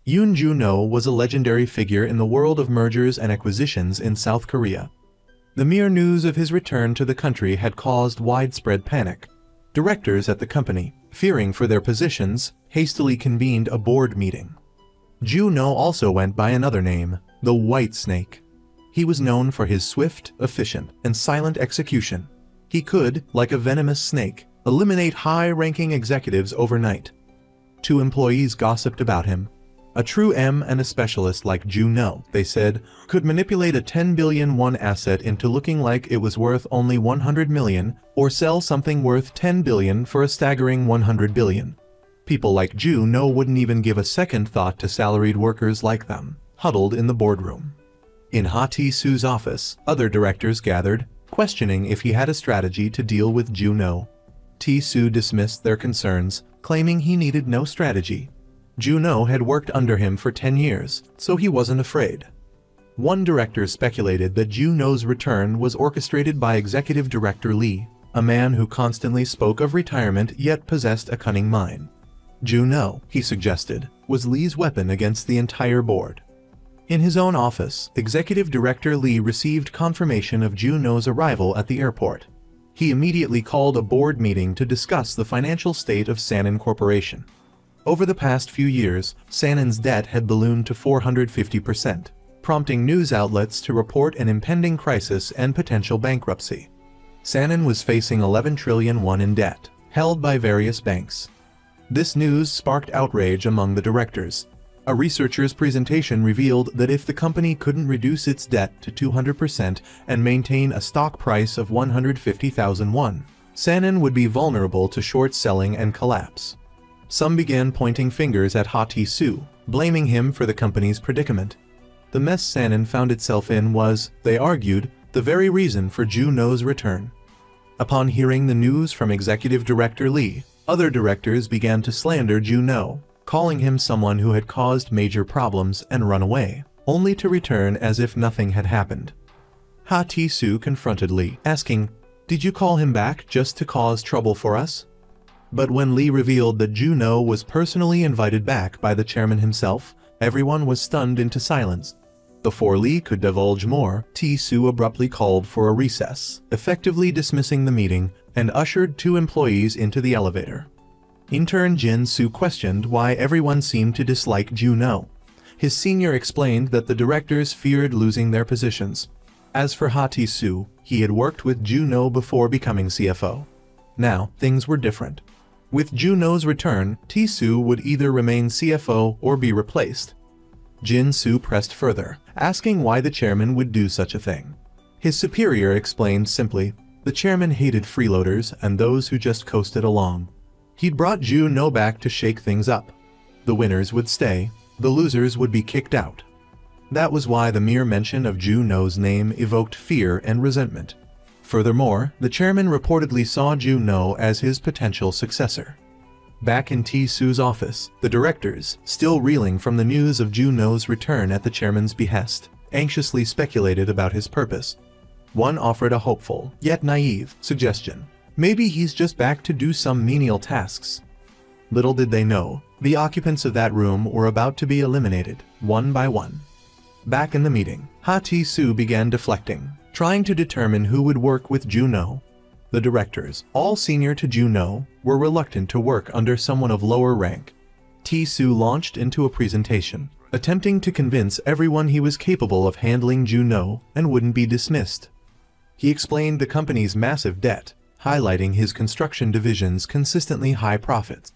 Yoon Joo-no was a legendary figure in the world of mergers and acquisitions in South Korea. The mere news of his return to the country had caused widespread panic. Directors at the company, fearing for their positions, hastily convened a board meeting. Joo-no also went by another name, the White Snake. He was known for his swift, efficient, and silent execution. He could, like a venomous snake, eliminate high-ranking executives overnight. 2 employees gossiped about him. A true M and a specialist like Joo-no, they said, could manipulate a 10 billion won asset into looking like it was worth only 100 million, or sell something worth 10 billion for a staggering 100 billion. People like Joo-no wouldn't even give a second thought to salaried workers like them, huddled in the boardroom. In Ha Tae-soo's office, other directors gathered, questioning if he had a strategy to deal with Joo-no. Tae-soo dismissed their concerns, claiming he needed no strategy. Joo-no had worked under him for 10 years, so he wasn't afraid. One director speculated that Joo-no's return was orchestrated by Executive Director Lee, a man who constantly spoke of retirement yet possessed a cunning mind. Joo-no, he suggested, was Lee's weapon against the entire board. In his own office, Executive Director Lee received confirmation of Joo-no's arrival at the airport. He immediately called a board meeting to discuss the financial state of Sanan Corporation. Over the past few years, Sanan's debt had ballooned to 450%, prompting news outlets to report an impending crisis and potential bankruptcy. Sanan was facing 11 trillion won in debt, held by various banks. This news sparked outrage among the directors. A researcher's presentation revealed that if the company couldn't reduce its debt to 200% and maintain a stock price of 150,000 won, Sanan would be vulnerable to short selling and collapse. Some began pointing fingers at Ha Tae-soo, blaming him for the company's predicament. The mess Sanan found itself in was, they argued, the very reason for Joo-no's return. Upon hearing the news from Executive Director Lee, other directors began to slander Joo-no, calling him someone who had caused major problems and run away, only to return as if nothing had happened. Ha Tae-soo confronted Lee, asking, "Did you call him back just to cause trouble for us?" But when Lee revealed that Joo-no was personally invited back by the chairman himself, everyone was stunned into silence. Before Lee could divulge more, Tae-soo abruptly called for a recess, effectively dismissing the meeting, and ushered 2 employees into the elevator. Intern Jin-soo questioned why everyone seemed to dislike Joo-no. His senior explained that the directors feared losing their positions. As for Ha Tae-soo, he had worked with Joo-no before becoming CFO. Now, things were different. With Joo-no's return, Tae-soo would either remain CFO or be replaced. Jin-soo pressed further, asking why the chairman would do such a thing. His superior explained simply, the chairman hated freeloaders and those who just coasted along. He'd brought Joo-no back to shake things up. The winners would stay, the losers would be kicked out. That was why the mere mention of Joo-no's name evoked fear and resentment. Furthermore, the chairman reportedly saw Joo-no as his potential successor. Back in Tae-soo's office, the directors, still reeling from the news of Joo-no's return at the chairman's behest, anxiously speculated about his purpose. One offered a hopeful, yet naive, suggestion. Maybe he's just back to do some menial tasks. Little did they know, the occupants of that room were about to be eliminated, one by one. Back in the meeting, Ha Tae-soo began deflecting, trying to determine who would work with Joo-no. The directors, all senior to Joo-no, were reluctant to work under someone of lower rank. Tae-soo launched into a presentation, attempting to convince everyone he was capable of handling Joo-no and wouldn't be dismissed. He explained the company's massive debt, highlighting his construction division's consistently high profits.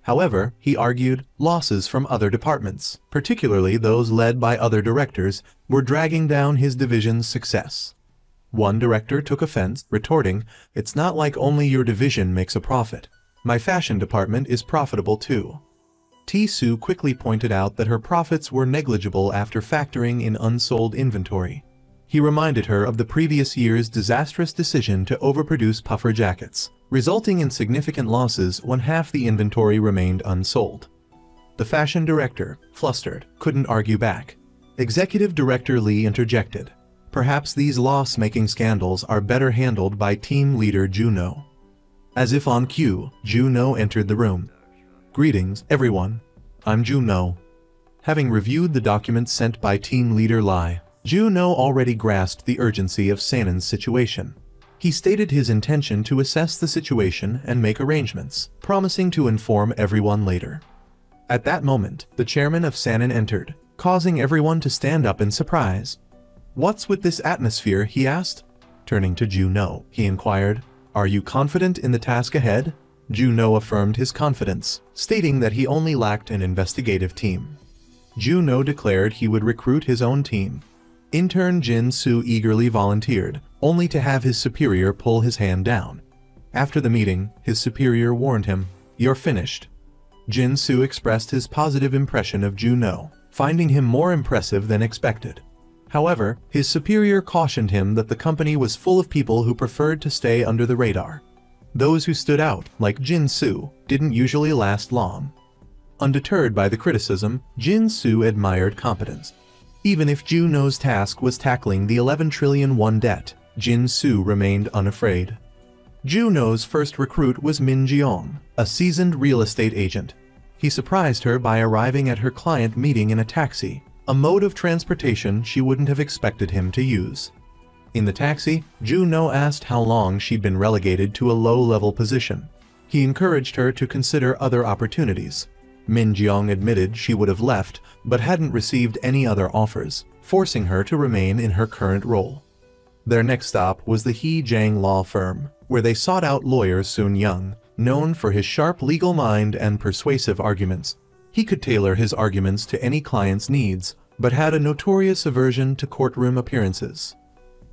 However, he argued, losses from other departments, particularly those led by other directors, were dragging down his division's success. One director took offense, retorting, "It's not like only your division makes a profit. My fashion department is profitable too." Tae-soo quickly pointed out that her profits were negligible after factoring in unsold inventory. He reminded her of the previous year's disastrous decision to overproduce puffer jackets, resulting in significant losses when half the inventory remained unsold. The fashion director, flustered, couldn't argue back. Executive Director Lee interjected. Perhaps these loss-making scandals are better handled by team leader Joo-no. As if on cue, Joo-no entered the room. "Greetings, everyone. I'm Joo-no. Having reviewed the documents sent by team leader Lai, Juno already grasped the urgency of Sanan's situation. He stated his intention to assess the situation and make arrangements, promising to inform everyone later. At that moment, the chairman of Sanan entered, causing everyone to stand up in surprise. "What's with this atmosphere?" he asked. Turning to Juno, he inquired, "Are you confident in the task ahead?" Juno affirmed his confidence, stating that he only lacked an investigative team. Juno declared he would recruit his own team. Intern Jin-Soo eagerly volunteered, only to have his superior pull his hand down. After the meeting, his superior warned him, "You're finished." Jin-Soo expressed his positive impression of Juno, finding him more impressive than expected. However, his superior cautioned him that the company was full of people who preferred to stay under the radar. Those who stood out, like Jin-Soo, didn't usually last long. Undeterred by the criticism, Jin-Soo admired competence. Even if Juno's task was tackling the 11 trillion won debt, Jin-Soo remained unafraid. Juno's first recruit was Min Jeong, a seasoned real estate agent. He surprised her by arriving at her client meeting in a taxi, a mode of transportation she wouldn't have expected him to use. In the taxi, Juno asked how long she'd been relegated to a low-level position. He encouraged her to consider other opportunities. Min Jeong admitted she would have left, but hadn't received any other offers, forcing her to remain in her current role. Their next stop was the He Jiang law firm, where they sought out lawyer Soon Young, known for his sharp legal mind and persuasive arguments. He could tailor his arguments to any client's needs, but had a notorious aversion to courtroom appearances.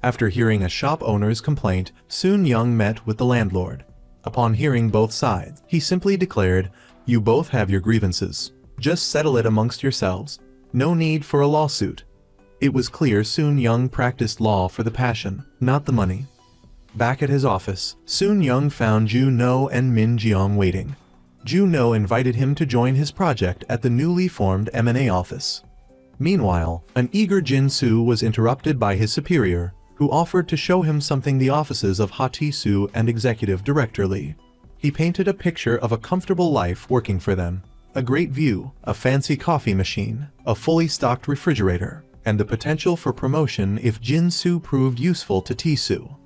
After hearing a shop owner's complaint, Soon Young met with the landlord. Upon hearing both sides, he simply declared, "You both have your grievances. Just settle it amongst yourselves. No need for a lawsuit." It was clear Soon Young practiced law for the passion, not the money. Back at his office, Soon Young found Juno and Min Jeong waiting. Juno invited him to join his project at the newly formed M&A office. Meanwhile, an eager Jin-Soo was interrupted by his superior, who offered to show him something the offices of Ha-Ti-Soo and Executive Director Lee. He painted a picture of a comfortable life working for them, a great view, a fancy coffee machine, a fully stocked refrigerator, and the potential for promotion if Jin-Soo proved useful to Ti-Soo.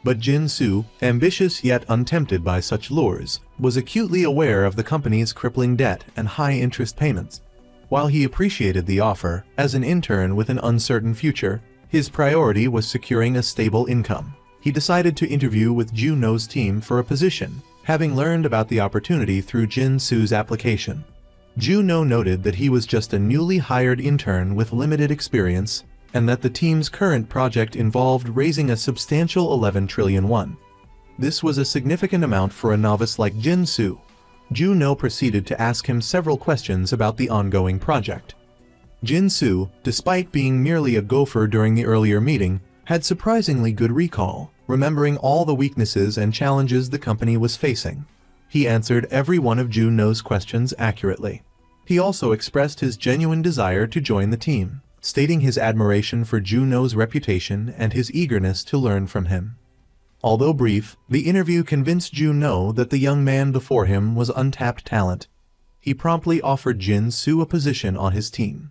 But Jin-Soo, ambitious yet untempted by such lures, was acutely aware of the company's crippling debt and high interest payments. While he appreciated the offer, as an intern with an uncertain future, his priority was securing a stable income. He decided to interview with Juno's team for a position, having learned about the opportunity through Jin-Soo's application. Juno noted that he was just a newly hired intern with limited experience, and that the team's current project involved raising a substantial 11 trillion won. This was a significant amount for a novice like Jin-Soo. Juno proceeded to ask him several questions about the ongoing project. Jin-Soo, despite being merely a gopher during the earlier meeting, had surprisingly good recall, remembering all the weaknesses and challenges the company was facing. He answered every one of Juno's questions accurately. He also expressed his genuine desire to join the team, stating his admiration for Juno's reputation and his eagerness to learn from him. Although brief, the interview convinced Juno that the young man before him was untapped talent. He promptly offered Jin-Soo a position on his team.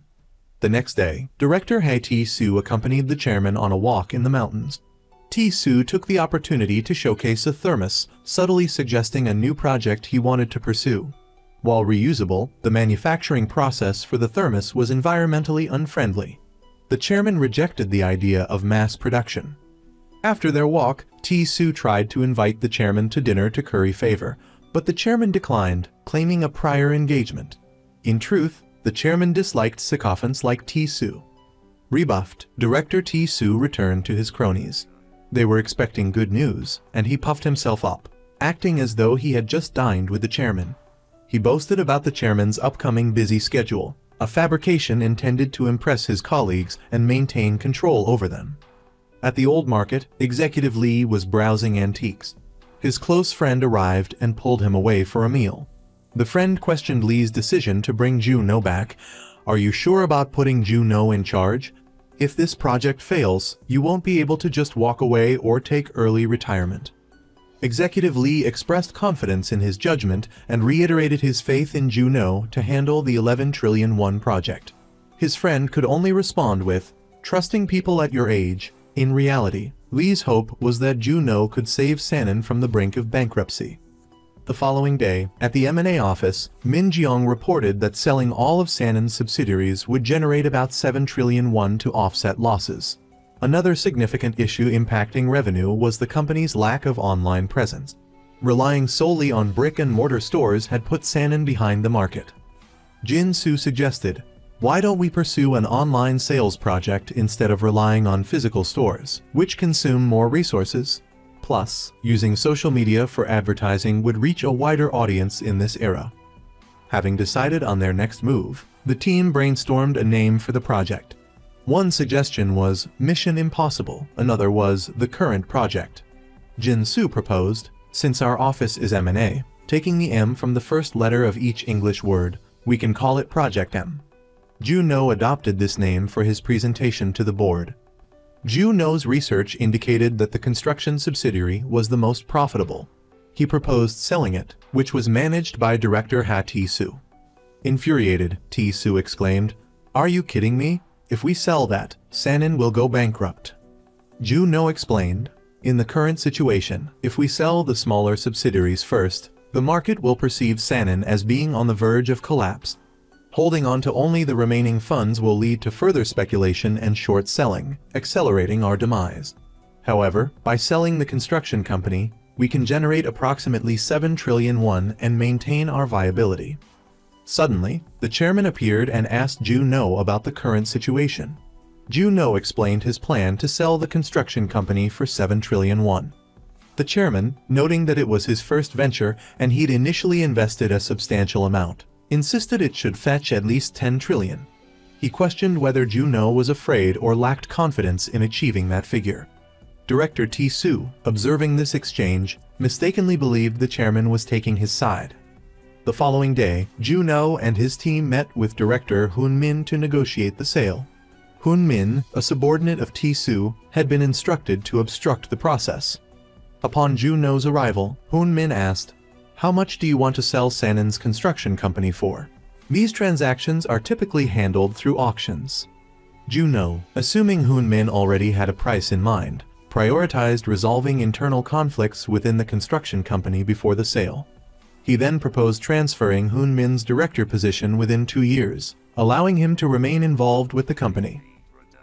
The next day, Director Ha-Ti-Soo accompanied the chairman on a walk in the mountains. Ti-Soo took the opportunity to showcase a thermos, subtly suggesting a new project he wanted to pursue. While reusable, the manufacturing process for the thermos was environmentally unfriendly. The chairman rejected the idea of mass production. After their walk, Ti-Soo tried to invite the chairman to dinner to curry favor, but the chairman declined, claiming a prior engagement. In truth, the chairman disliked sycophants like Ti-Soo. Rebuffed, Director Ti-Soo returned to his cronies. They were expecting good news, and he puffed himself up, acting as though he had just dined with the chairman. He boasted about the chairman's upcoming busy schedule, a fabrication intended to impress his colleagues and maintain control over them. At the old market, Executive Lee was browsing antiques. His close friend arrived and pulled him away for a meal. The friend questioned Lee's decision to bring Juno back. "Are you sure about putting Juno in charge? If this project fails, you won't be able to just walk away or take early retirement." Executive Lee expressed confidence in his judgment and reiterated his faith in Juno to handle the 11 trillion won project. His friend could only respond with, "Trusting people at your age." In reality, Lee's hope was that Juno could save Sanan from the brink of bankruptcy. The following day, at the M&A office, Min Jeong reported that selling all of Sanan's subsidiaries would generate about 7 trillion won to offset losses. Another significant issue impacting revenue was the company's lack of online presence. Relying solely on brick-and-mortar stores had put Sanan behind the market. Jin Soo suggested, "Why don't we pursue an online sales project instead of relying on physical stores, which consume more resources? Plus, using social media for advertising would reach a wider audience in this era." Having decided on their next move, the team brainstormed a name for the project. One suggestion was Mission Impossible, another was The Current Project. Jin Soo proposed, "Since our office is M&A, taking the M from the first letter of each English word, we can call it Project M." Juno adopted this name for his presentation to the board. Juno's research indicated that the construction subsidiary was the most profitable. He proposed selling it, which was managed by director Ha Tae-soo. Infuriated, Tae-soo exclaimed, "Are you kidding me? If we sell that, Sanan will go bankrupt." Juno explained, "In the current situation, if we sell the smaller subsidiaries first, the market will perceive Sanan as being on the verge of collapse. Holding on to only the remaining funds will lead to further speculation and short selling, accelerating our demise. However, by selling the construction company, we can generate approximately 7 trillion won and maintain our viability." Suddenly, the chairman appeared and asked Juno about the current situation. Juno explained his plan to sell the construction company for 7 trillion won. The chairman, noting that it was his first venture and he'd initially invested a substantial amount, insisted it should fetch at least 10 trillion. He questioned whether Juno was afraid or lacked confidence in achieving that figure. Director Tae-soo, observing this exchange, mistakenly believed the chairman was taking his side. The following day, Juno and his team met with Director Hoon Min to negotiate the sale. Hoon Min, a subordinate of Tae-soo, had been instructed to obstruct the process. Upon Juno's arrival, Hoon Min asked, "How much do you want to sell Sanan's construction company for?" These transactions are typically handled through auctions. Juno, assuming Hoon Min already had a price in mind, prioritized resolving internal conflicts within the construction company before the sale. He then proposed transferring Hoon Min's director position within 2 years, allowing him to remain involved with the company.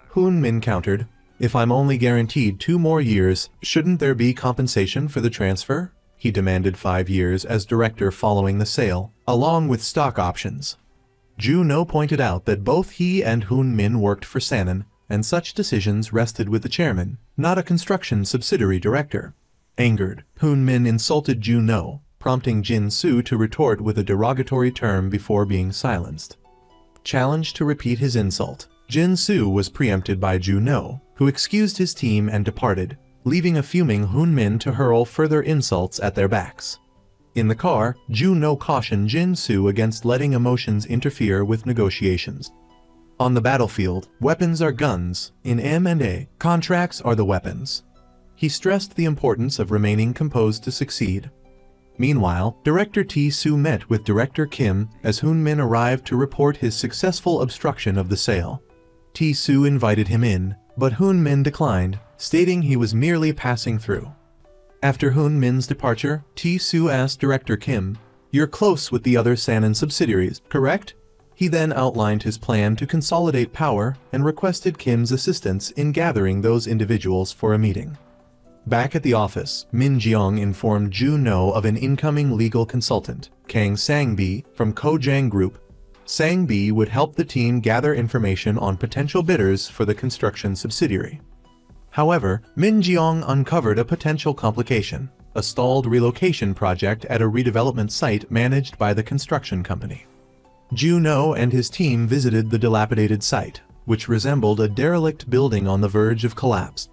Hoon Min countered, "If I'm only guaranteed 2 more years, shouldn't there be compensation for the transfer?" He demanded 5 years as director following the sale, along with stock options. Juno pointed out that both he and Hoon Min worked for Sanan, and such decisions rested with the chairman, not a construction subsidiary director. Angered, Hoon Min insulted Juno, prompting Jin Soo to retort with a derogatory term before being silenced. Challenged to repeat his insult, Jin Soo was preempted by Juno, who excused his team and departed, leaving a fuming Hoon Min to hurl further insults at their backs. In the car, Juno cautioned Jin Soo against letting emotions interfere with negotiations. On the battlefield, weapons are guns. In M&A, contracts are the weapons. He stressed the importance of remaining composed to succeed. Meanwhile, Director Tae-soo met with Director Kim as Hoon Min arrived to report his successful obstruction of the sale. Tae-soo invited him in, but Hoon Min declined, stating he was merely passing through. After Hoon Min's departure, Tae-soo asked Director Kim, "You're close with the other Sanan subsidiaries, correct?" He then outlined his plan to consolidate power and requested Kim's assistance in gathering those individuals for a meeting. Back at the office, Min Jeong informed Juno of an incoming legal consultant, Kang Sang-bi, from Kojang Group. Sang-bi would help the team gather information on potential bidders for the construction subsidiary. However, Min Jeong uncovered a potential complication, a stalled relocation project at a redevelopment site managed by the construction company. Juno and his team visited the dilapidated site, which resembled a derelict building on the verge of collapse.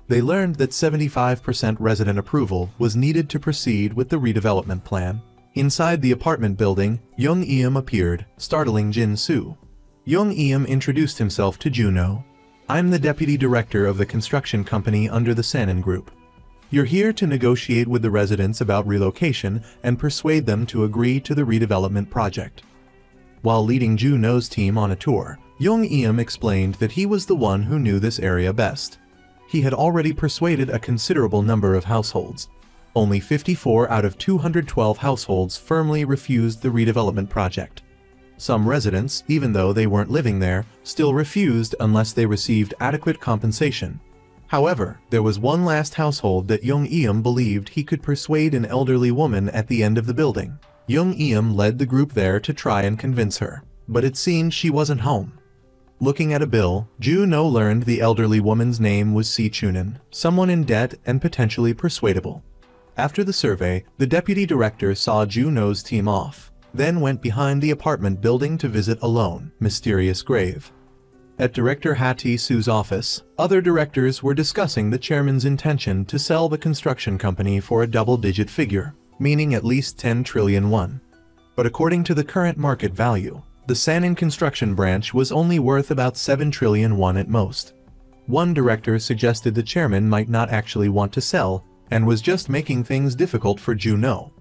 They learned that 75% resident approval was needed to proceed with the redevelopment plan. Inside the apartment building, Young Eum appeared, startling Jin Soo. Young Eum introduced himself to Juno. "I'm the deputy director of the construction company under the Sanan Group." You're here to negotiate with the residents about relocation and persuade them to agree to the redevelopment project. While leading Ju No's team on a tour, Young Eum explained that he was the one who knew this area best. He had already persuaded a considerable number of households. Only 54 out of 212 households firmly refused the redevelopment project. Some residents, even though they weren't living there, still refused unless they received adequate compensation. However, there was one last household that Young Eum believed he could persuade, an elderly woman at the end of the building. Young Eum led the group there to try and convince her, but it seemed she wasn't home. Looking at a bill, Ju No learned the elderly woman's name was Si Chunin, someone in debt and potentially persuadable. After the survey, the deputy director saw Ju No's team off, then went behind the apartment building to visit a lone, mysterious grave. At Director Ha-Ti-Su's office, other directors were discussing the chairman's intention to sell the construction company for a double-digit figure, meaning at least 10 trillion won. But according to the current market value, the Sanin construction branch was only worth about 7 trillion won at most. One director suggested the chairman might not actually want to sell, and was just making things difficult for Ju No.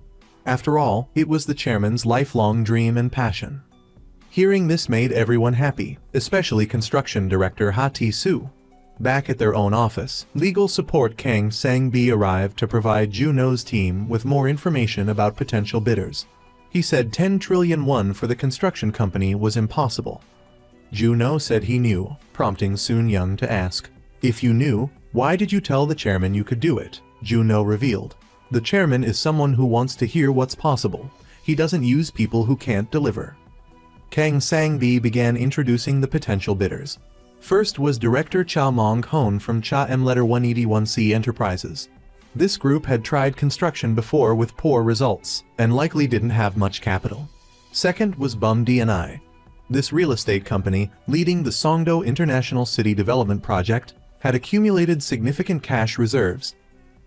After all, it was the chairman's lifelong dream and passion. Hearing this made everyone happy, especially construction director Ha-Ti-Su. Back at their own office, legal support Kang Sang-bi arrived to provide Ju No's team with more information about potential bidders. He said 10 trillion won for the construction company was impossible. Ju No said he knew, prompting Sun Young to ask, "If you knew, why did you tell the chairman you could do it?" Ju No revealed, "The chairman is someone who wants to hear what's possible. He doesn't use people who can't deliver." Kang Sang-bi began introducing the potential bidders. First was Director Cha Mong-hon from Cha M Letter 181C Enterprises. This group had tried construction before with poor results, and likely didn't have much capital. Second was Bum D&I. This real estate company, leading the Songdo International City Development Project, had accumulated significant cash reserves.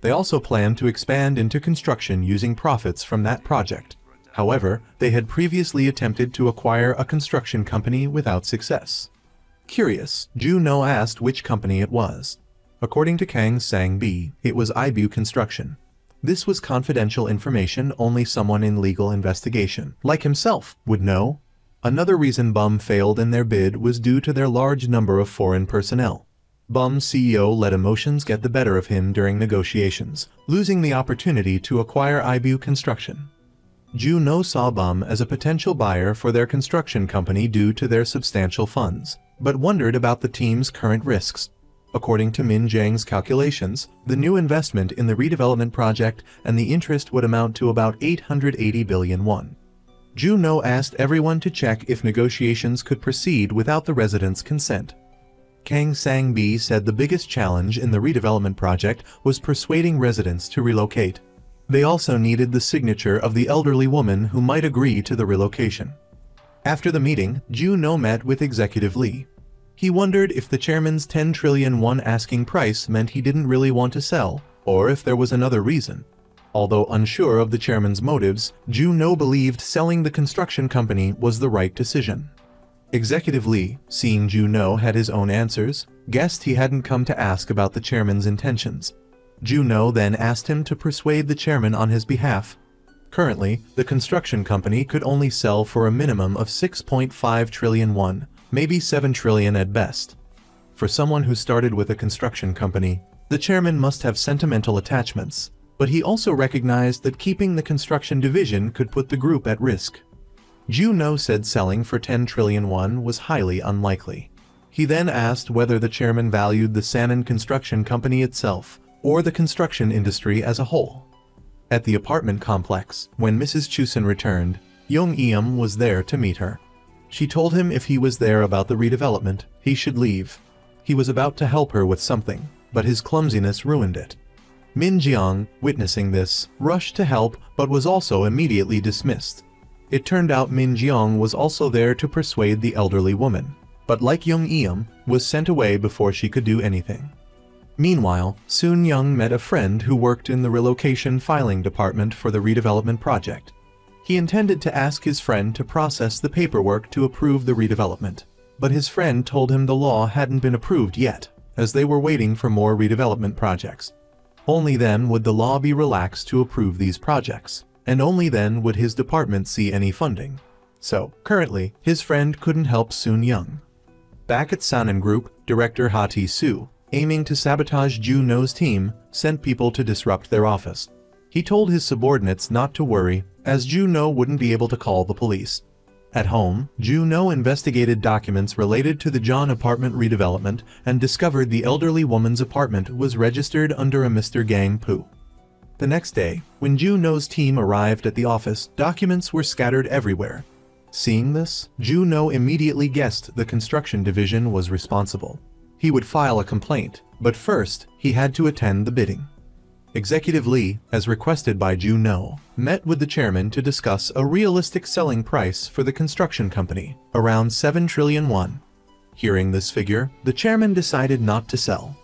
They also planned to expand into construction using profits from that project. However, they had previously attempted to acquire a construction company without success. Curious, Ju No asked which company it was. According to Kang Sang-bi, it was IBU Construction. This was confidential information only someone in legal investigation, like himself, would know. Another reason Bum failed in their bid was due to their large number of foreign personnel. Bum's CEO let emotions get the better of him during negotiations, losing the opportunity to acquire IBU Construction. Ju No saw Bum as a potential buyer for their construction company due to their substantial funds, but wondered about the team's current risks. According to Min Jiang's calculations, the new investment in the redevelopment project and the interest would amount to about 880 billion won. Ju No asked everyone to check if negotiations could proceed without the residents' consent. Kang Sang-bi said the biggest challenge in the redevelopment project was persuading residents to relocate. They also needed the signature of the elderly woman who might agree to the relocation. After the meeting, Ju No met with Executive Lee. He wondered if the chairman's 10 trillion won asking price meant he didn't really want to sell, or if there was another reason. Although unsure of the chairman's motives, Ju No believed selling the construction company was the right decision. Executive Lee, seeing Ju No had his own answers, guessed he hadn't come to ask about the chairman's intentions. Ju No then asked him to persuade the chairman on his behalf. Currently, the construction company could only sell for a minimum of 6.5 trillion won, maybe 7 trillion at best. For someone who started with a construction company, the chairman must have sentimental attachments, but he also recognized that keeping the construction division could put the group at risk. Ju No said selling for 10 trillion won was highly unlikely. He then asked whether the chairman valued the Sanin construction company itself, or the construction industry as a whole. At the apartment complex, when Mrs. Chusin returned, Young Eum was there to meet her. She told him if he was there about the redevelopment, he should leave. He was about to help her with something, but his clumsiness ruined it. Min Jiang, witnessing this, rushed to help but was also immediately dismissed. It turned out Min Jiang was also there to persuade the elderly woman, but like Young Eum, was sent away before she could do anything. Meanwhile, Sun Young met a friend who worked in the relocation filing department for the redevelopment project. He intended to ask his friend to process the paperwork to approve the redevelopment, but his friend told him the law hadn't been approved yet, as they were waiting for more redevelopment projects. Only then would the law be relaxed to approve these projects, and only then would his department see any funding. So, currently, his friend couldn't help Soon Young. Back at Sanan Group, director Ha Ti-soo, aiming to sabotage Ju No's team, sent people to disrupt their office. He told his subordinates not to worry, as Ju No wouldn't be able to call the police. At home, Ju No investigated documents related to the John apartment redevelopment and discovered the elderly woman's apartment was registered under a Mr. Gang Poo. The next day, when Ju No's team arrived at the office, documents were scattered everywhere. Seeing this, Ju No immediately guessed the construction division was responsible. He would file a complaint, but first, he had to attend the bidding. Executive Lee, as requested by Ju No, met with the chairman to discuss a realistic selling price for the construction company, around 7 trillion won. Hearing this figure, the chairman decided not to sell.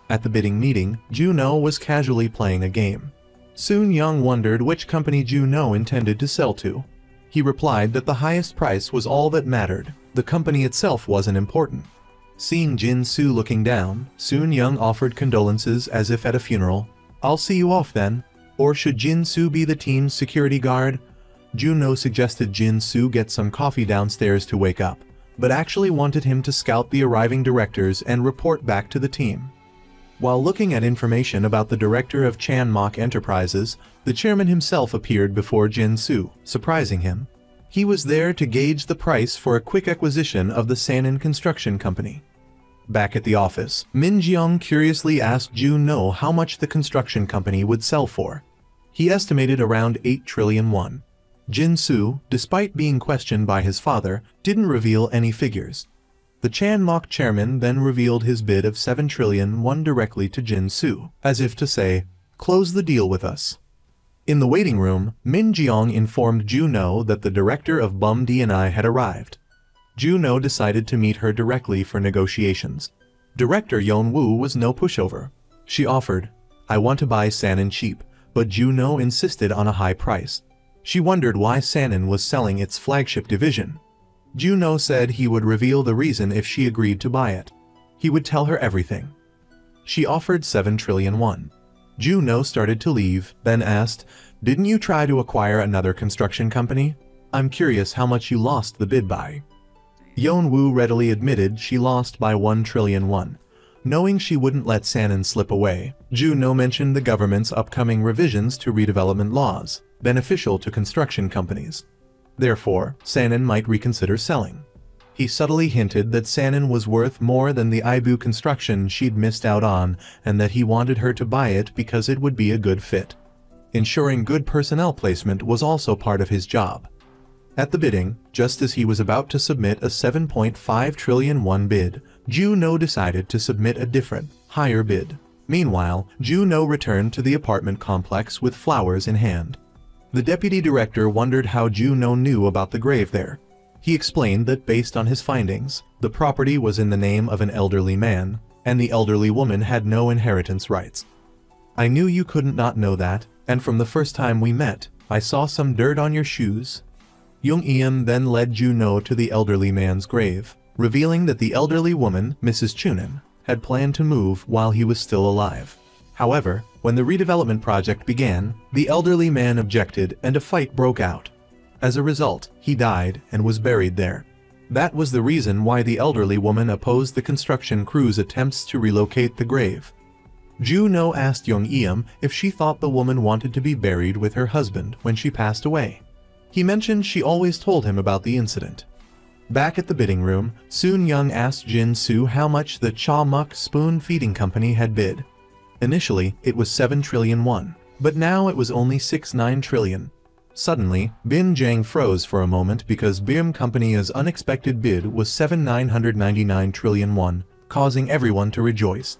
At the bidding meeting, Ju No was casually playing a game. Soon Young wondered which company Ju No intended to sell to. He replied that the highest price was all that mattered, the company itself wasn't important. Seeing Jin Soo looking down, Soon Young offered condolences as if at a funeral. "I'll see you off then. Or should Jin Soo be the team's security guard?" Ju No suggested Jin Soo get some coffee downstairs to wake up, but actually wanted him to scout the arriving directors and report back to the team. While looking at information about the director of Chan Mok Enterprises, the chairman himself appeared before Jin Soo, surprising him. He was there to gauge the price for a quick acquisition of the Sanan Construction Company. Back at the office, Min Jeong curiously asked Ju No how much the construction company would sell for. He estimated around 8 trillion won. Jin Soo, despite being questioned by his father, didn't reveal any figures. The Chan Mok chairman then revealed his bid of 7 trillion won directly to Jin Soo, as if to say, "Close the deal with us." In the waiting room, Min Jeong informed Ju No that the director of Bum D&I had arrived. Ju No decided to meet her directly for negotiations. Director Yeon Woo was no pushover. She offered, "I want to buy Sanan cheap," but Ju No insisted on a high price. She wondered why Sanan was selling its flagship division. Ju No said he would reveal the reason if she agreed to buy it. He would tell her everything. She offered 7 trillion won. Ju No started to leave, then asked, "Didn't you try to acquire another construction company? I'm curious how much you lost the bid by." Yeon Woo readily admitted she lost by 1 trillion won. Knowing she wouldn't let Sanan slip away, Ju No mentioned the government's upcoming revisions to redevelopment laws, beneficial to construction companies. Therefore, Sanan might reconsider selling. He subtly hinted that Sanan was worth more than the Ibu construction she'd missed out on, and that he wanted her to buy it because it would be a good fit. Ensuring good personnel placement was also part of his job. At the bidding, just as he was about to submit a 7.5 trillion won bid, Ju No decided to submit a different, higher bid. Meanwhile, Ju No returned to the apartment complex with flowers in hand. The deputy director wondered how Ju No knew about the grave there. He explained that based on his findings, the property was in the name of an elderly man, and the elderly woman had no inheritance rights. "I knew you couldn't not know that, and from the first time we met, I saw some dirt on your shoes." Jung Eum then led Ju No to the elderly man's grave, revealing that the elderly woman, Mrs. Chunin, had planned to move while he was still alive. However, when the redevelopment project began, the elderly man objected and a fight broke out. As a result, he died and was buried there. That was the reason why the elderly woman opposed the construction crew's attempts to relocate the grave. Ju No asked Jung Eum if she thought the woman wanted to be buried with her husband when she passed away. He mentioned she always told him about the incident. Back at the bidding room, Soon Young asked Jin Soo how much the Cha Muk Spoon Feeding Company had bid. Initially, it was 7 trillion won, but now it was only 6.9 trillion. Suddenly, Bin Jang froze for a moment because BIM Company's unexpected bid was 7,999 trillion won, causing everyone to rejoice.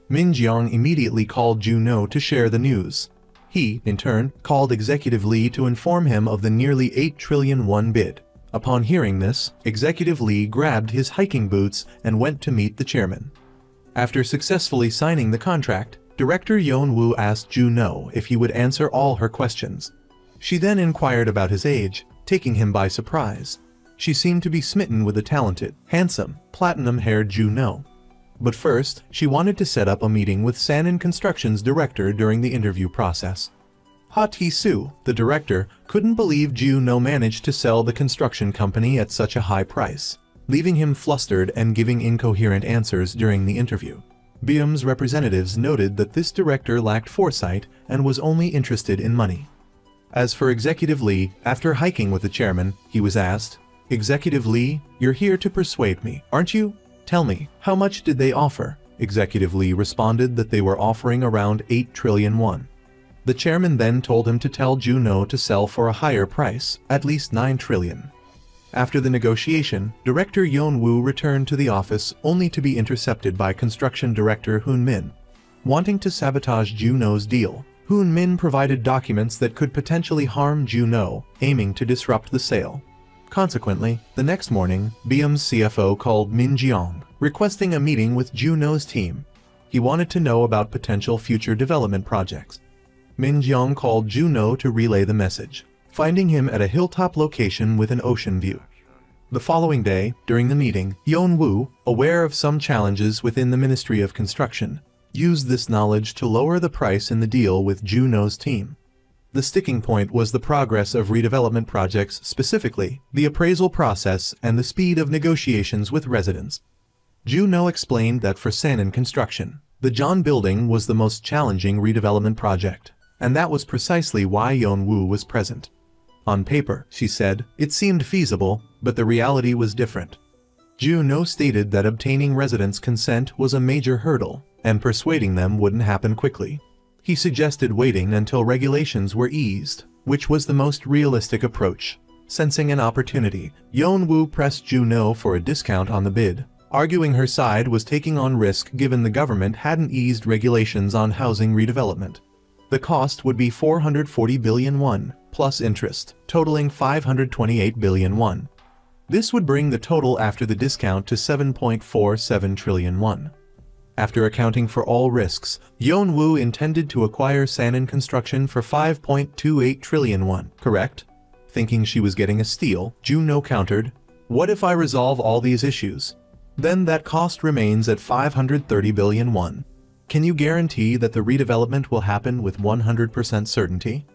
Min Jeong immediately called Ju No to share the news. He, in turn, called Executive Lee to inform him of the nearly 8 trillion won bid. Upon hearing this, Executive Lee grabbed his hiking boots and went to meet the chairman. After successfully signing the contract, Director Yeon Woo asked Ju No if he would answer all her questions. She then inquired about his age, taking him by surprise. She seemed to be smitten with the talented, handsome, platinum-haired Ju No. But first, she wanted to set up a meeting with Sanin Construction's director during the interview process. Ha Ti-soo, the director, couldn't believe Ju No managed to sell the construction company at such a high price, leaving him flustered and giving incoherent answers during the interview. BM's representatives noted that this director lacked foresight and was only interested in money. As for Executive Lee, after hiking with the chairman, he was asked, "Executive Lee, you're here to persuade me, aren't you? Tell me, how much did they offer?" Executive Lee responded that they were offering around 8 trillion won. The chairman then told him to tell Ju No to sell for a higher price, at least 9 trillion. After the negotiation, Director Yeon-woo returned to the office only to be intercepted by Construction Director Hoon Min. Wanting to sabotage Ju No's deal, Hoon Min provided documents that could potentially harm Ju No, aiming to disrupt the sale. Consequently, the next morning, BM's CFO called Min Jeong, requesting a meeting with Ju No's team. He wanted to know about potential future development projects. Min Jeong called Ju No to relay the message, finding him at a hilltop location with an ocean view. The following day, during the meeting, Yeon-woo, aware of some challenges within the Ministry of Construction, used this knowledge to lower the price in the deal with Ju No's team. The sticking point was the progress of redevelopment projects, specifically the appraisal process and the speed of negotiations with residents. Ju No explained that for Sanin Construction, the John Building was the most challenging redevelopment project, and that was precisely why Yeon-woo was present. On paper, she said, it seemed feasible, but the reality was different. Ju No stated that obtaining residents' consent was a major hurdle, and persuading them wouldn't happen quickly. He suggested waiting until regulations were eased, which was the most realistic approach. Sensing an opportunity, Yeon-woo pressed Ju No for a discount on the bid, arguing her side was taking on risk given the government hadn't eased regulations on housing redevelopment. The cost would be 440 billion won, plus interest, totaling 528 billion won. This would bring the total after the discount to 7.47 trillion won. After accounting for all risks, Yeon-woo intended to acquire Sanin Construction for 5.28 trillion won, correct? Thinking she was getting a steal, Ju No countered, "What if I resolve all these issues? Then that cost remains at 530 billion won. Can you guarantee that the redevelopment will happen with 100% certainty?"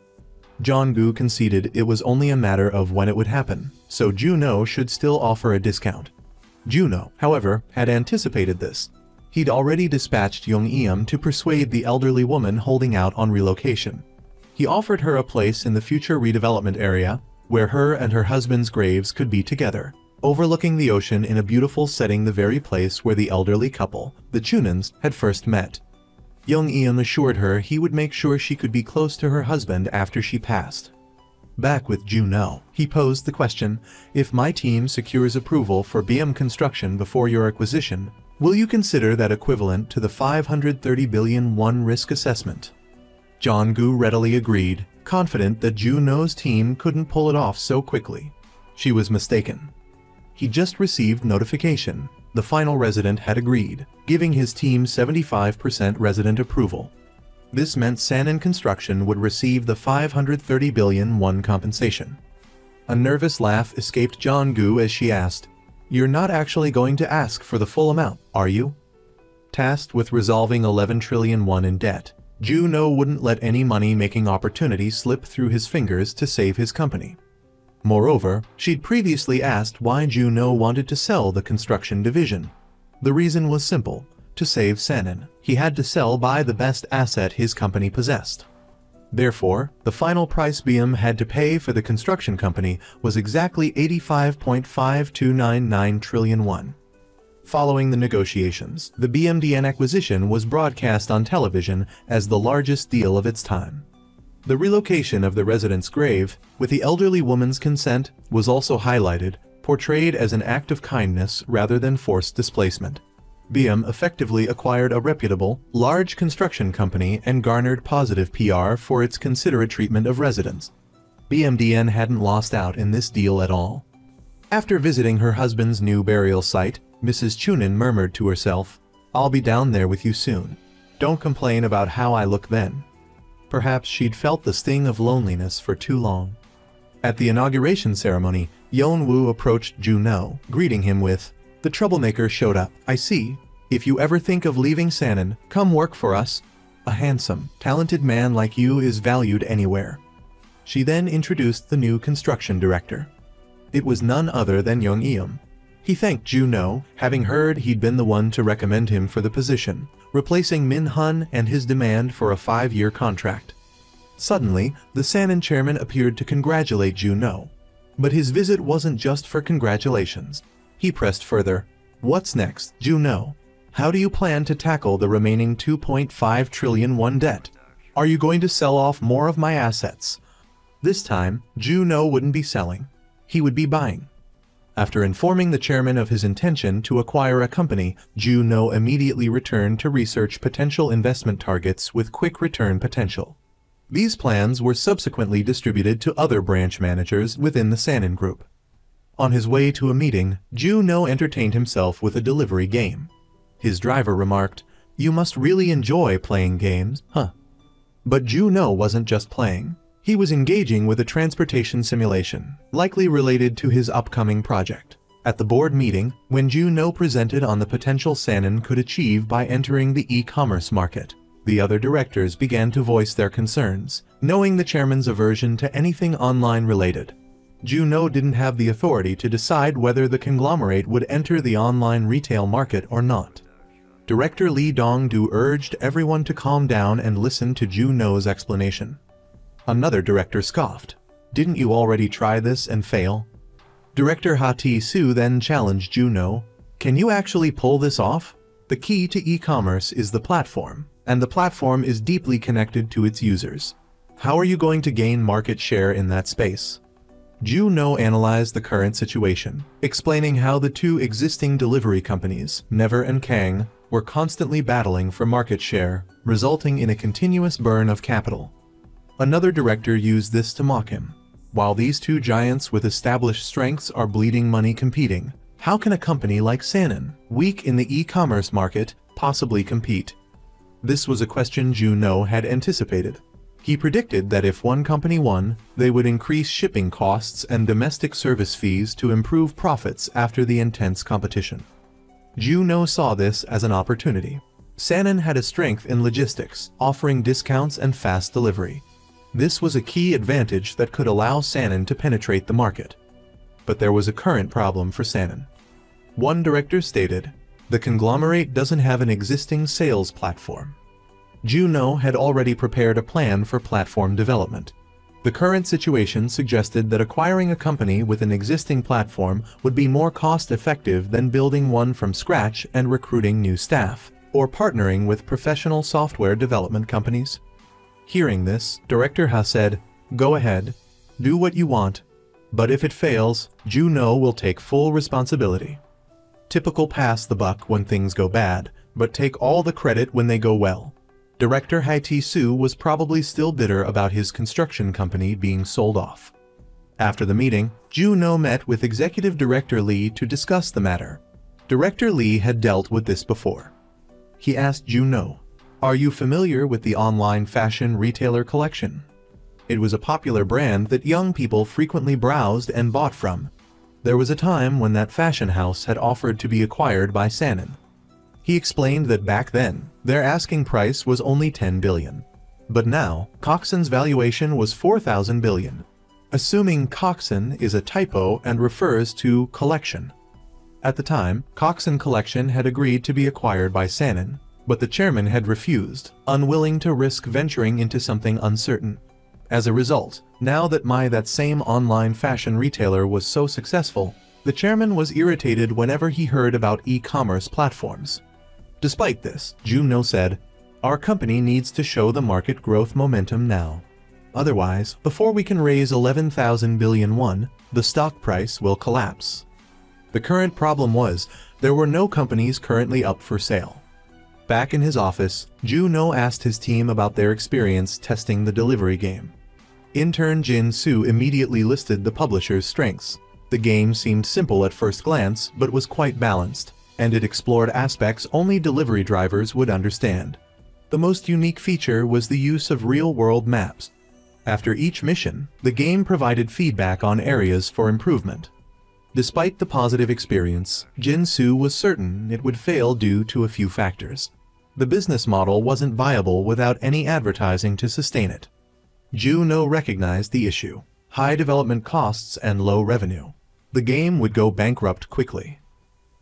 Jong-gu conceded it was only a matter of when it would happen, so Ju No should still offer a discount. Ju No, however, had anticipated this. He'd already dispatched Yong-eum to persuade the elderly woman holding out on relocation. He offered her a place in the future redevelopment area, where her and her husband's graves could be together, overlooking the ocean in a beautiful setting, the very place where the elderly couple, the Chunans, had first met. Yong-eum assured her he would make sure she could be close to her husband after she passed. Back with Ju No, he posed the question, "If my team secures approval for BM Construction before your acquisition, will you consider that equivalent to the 530 billion won risk assessment?" Jong-gu readily agreed, confident that Ju No's team couldn't pull it off so quickly. She was mistaken. He just received notification. The final resident had agreed, giving his team 75% resident approval. This meant Sanin Construction would receive the 530 billion won compensation. A nervous laugh escaped Jong-gu as she asked, "You're not actually going to ask for the full amount, are you?" Tasked with resolving 11 trillion won in debt, Ju No wouldn't let any money-making opportunity slip through his fingers to save his company. Moreover, she'd previously asked why Ju No wanted to sell the construction division. The reason was simple: to save Sanin, he had to sell by the best asset his company possessed. Therefore, the final price BM had to pay for the construction company was exactly 85.5299 trillion won. Following the negotiations, the BMDN acquisition was broadcast on television as the largest deal of its time. The relocation of the resident's grave, with the elderly woman's consent, was also highlighted, portrayed as an act of kindness rather than forced displacement. BM effectively acquired a reputable, large construction company and garnered positive PR for its considerate treatment of residents. BMDN hadn't lost out in this deal at all. After visiting her husband's new burial site, Mrs. Chunin murmured to herself, "I'll be down there with you soon. Don't complain about how I look then." Perhaps she'd felt the sting of loneliness for too long. At the inauguration ceremony, Yeon-woo approached Ju No, greeting him with, "The troublemaker showed up, I see. If you ever think of leaving Sanin, come work for us. A handsome, talented man like you is valued anywhere." She then introduced the new construction director. It was none other than Young Eum. He thanked Juno, having heard he'd been the one to recommend him for the position, replacing Min Hun and his demand for a 5-year contract. Suddenly, the Sanin chairman appeared to congratulate Juno. But his visit wasn't just for congratulations. He pressed further. "What's next, Juno? How do you plan to tackle the remaining 2.5 trillion won debt? Are you going to sell off more of my assets?" This time, Juno wouldn't be selling. He would be buying. After informing the chairman of his intention to acquire a company, Juno immediately returned to research potential investment targets with quick return potential. These plans were subsequently distributed to other branch managers within the Sanin Group. On his way to a meeting, Juno entertained himself with a delivery game. His driver remarked, "You must really enjoy playing games, huh?" But Juno wasn't just playing. He was engaging with a transportation simulation, likely related to his upcoming project. At the board meeting, when Juno presented on the potential Sanin could achieve by entering the e-commerce market, the other directors began to voice their concerns, knowing the chairman's aversion to anything online related. Juno didn't have the authority to decide whether the conglomerate would enter the online retail market or not. Director Lee Dong-do urged everyone to calm down and listen to Juno's explanation. Another director scoffed. "Didn't you already try this and fail?" Director Ha Ti-soo then challenged Juno. "Can you actually pull this off? The key to e-commerce is the platform, and the platform is deeply connected to its users. How are you going to gain market share in that space?" Juno analyzed the current situation, explaining how the two existing delivery companies, Never and Kang, were constantly battling for market share, resulting in a continuous burn of capital. Another director used this to mock him. While these two giants with established strengths are bleeding money competing, how can a company like Sanin, weak in the e-commerce market, possibly compete? This was a question Juno had anticipated. He predicted that if one company won, they would increase shipping costs and domestic service fees to improve profits after the intense competition. Juno saw this as an opportunity. Sanin had a strength in logistics, offering discounts and fast delivery. This was a key advantage that could allow Sanin to penetrate the market. But there was a current problem for Sanin. One director stated, "The conglomerate doesn't have an existing sales platform." Juno had already prepared a plan for platform development. The current situation suggested that acquiring a company with an existing platform would be more cost-effective than building one from scratch and recruiting new staff, or partnering with professional software development companies. Hearing this, Director Ha said, "Go ahead, do what you want, but if it fails, Juno will take full responsibility." Typical pass the buck when things go bad, but take all the credit when they go well. Director Ha Ti-soo was probably still bitter about his construction company being sold off. After the meeting, Juno met with Executive Director Lee to discuss the matter. Director Lee had dealt with this before. He asked Juno, "Are you familiar with the online fashion retailer Collection?" It was a popular brand that young people frequently browsed and bought from. There was a time when that fashion house had offered to be acquired by Sanin. He explained that back then, their asking price was only 10 billion. But now, Coxon's valuation was 4,000 billion. Assuming Coxon is a typo and refers to Collection. At the time, Coxon Collection had agreed to be acquired by Sanin, but the chairman had refused, unwilling to risk venturing into something uncertain. As a result, now that that same online fashion retailer was so successful, the chairman was irritated whenever he heard about e-commerce platforms. Despite this, Juno said, "Our company needs to show the market growth momentum now. Otherwise, before we can raise 11,000 billion won, the stock price will collapse." The current problem was, there were no companies currently up for sale. Back in his office, Juno asked his team about their experience testing the delivery game. Intern Jin Soo immediately listed the publisher's strengths. The game seemed simple at first glance, but was quite balanced, and it explored aspects only delivery drivers would understand. The most unique feature was the use of real-world maps. After each mission, the game provided feedback on areas for improvement. Despite the positive experience, Jin-Soo was certain it would fail due to a few factors. The business model wasn't viable without any advertising to sustain it. Ju-No recognized the issue: high development costs and low revenue. The game would go bankrupt quickly.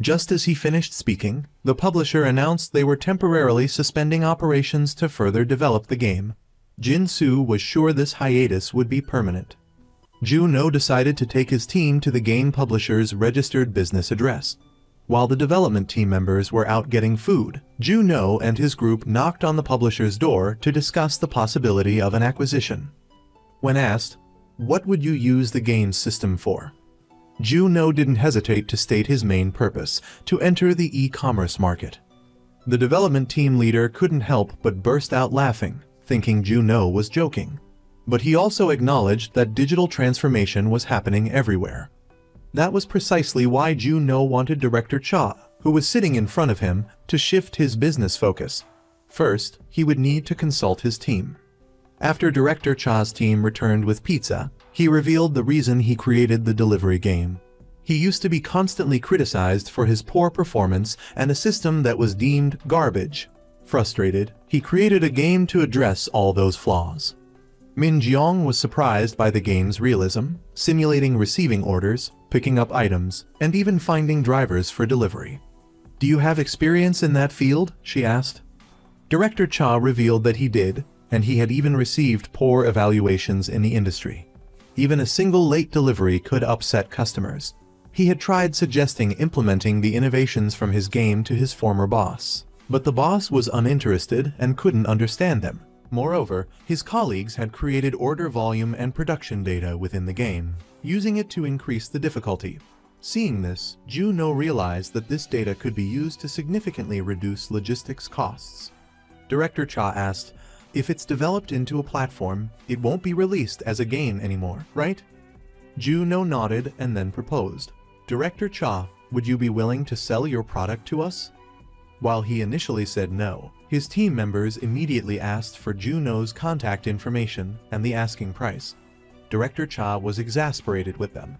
Just as he finished speaking, the publisher announced they were temporarily suspending operations to further develop the game. Jin-Soo was sure this hiatus would be permanent. Ju-No decided to take his team to the game publisher's registered business address. While the development team members were out getting food, Ju-No and his group knocked on the publisher's door to discuss the possibility of an acquisition. When asked, "What would you use the game's system for?" Ju-No didn't hesitate to state his main purpose: to enter the e-commerce market. The development team leader couldn't help but burst out laughing, thinking Ju-No was joking. But he also acknowledged that digital transformation was happening everywhere. That was precisely why Ju-No wanted Director Cha, who was sitting in front of him, to shift his business focus. First, he would need to consult his team. After Director Cha's team returned with pizza, he revealed the reason he created the delivery game. He used to be constantly criticized for his poor performance and a system that was deemed garbage. Frustrated, he created a game to address all those flaws. Min Jiang was surprised by the game's realism, simulating receiving orders, picking up items, and even finding drivers for delivery. "Do you have experience in that field?" she asked. Director Cha revealed that he did, and he had even received poor evaluations in the industry. Even a single late delivery could upset customers. He had tried suggesting implementing the innovations from his game to his former boss, but the boss was uninterested and couldn't understand them. Moreover, his colleagues had created order volume and production data within the game, using it to increase the difficulty. Seeing this, Ju-No realized that this data could be used to significantly reduce logistics costs. Director Cha asked, "If it's developed into a platform, it won't be released as a game anymore, right?" Ju-No nodded and then proposed, "Director Cha, would you be willing to sell your product to us?" While he initially said no, his team members immediately asked for Ju-No's contact information and the asking price. Director Cha was exasperated with them.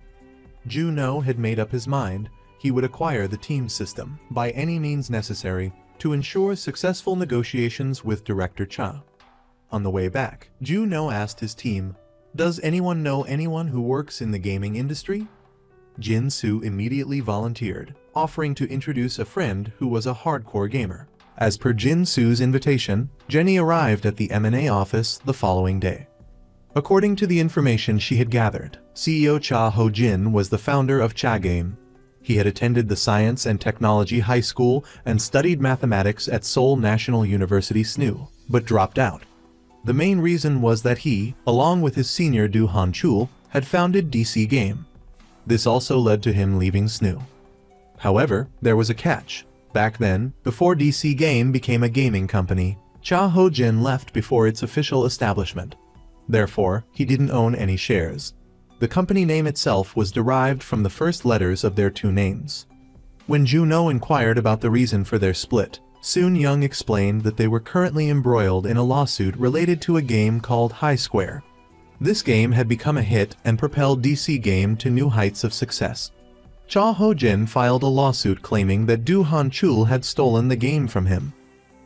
Ju-No had made up his mind: he would acquire the team system by any means necessary to ensure successful negotiations with Director Cha. On the way back, Ju-No asked his team, "Does anyone know anyone who works in the gaming industry?" Jin-Soo immediately volunteered, offering to introduce a friend who was a hardcore gamer. As per Jin-Soo's invitation, Jenny arrived at the M&A office the following day. According to the information she had gathered, CEO Cha Ho-jin was the founder of Cha Game. He had attended the Science and Technology High School and studied mathematics at Seoul National University SNU, but dropped out. The main reason was that he, along with his senior Do Han-chul, had founded DC Game. This also led to him leaving SNU. However, there was a catch. Back then, before DC Game became a gaming company, Cha Ho-jin left before its official establishment. Therefore, he didn't own any shares. The company name itself was derived from the first letters of their two names. When Ju-No inquired about the reason for their split, Soon-young explained that they were currently embroiled in a lawsuit related to a game called High Square. This game had become a hit and propelled DC Game to new heights of success. Cha Ho-jin filed a lawsuit claiming that Do Han-chul had stolen the game from him.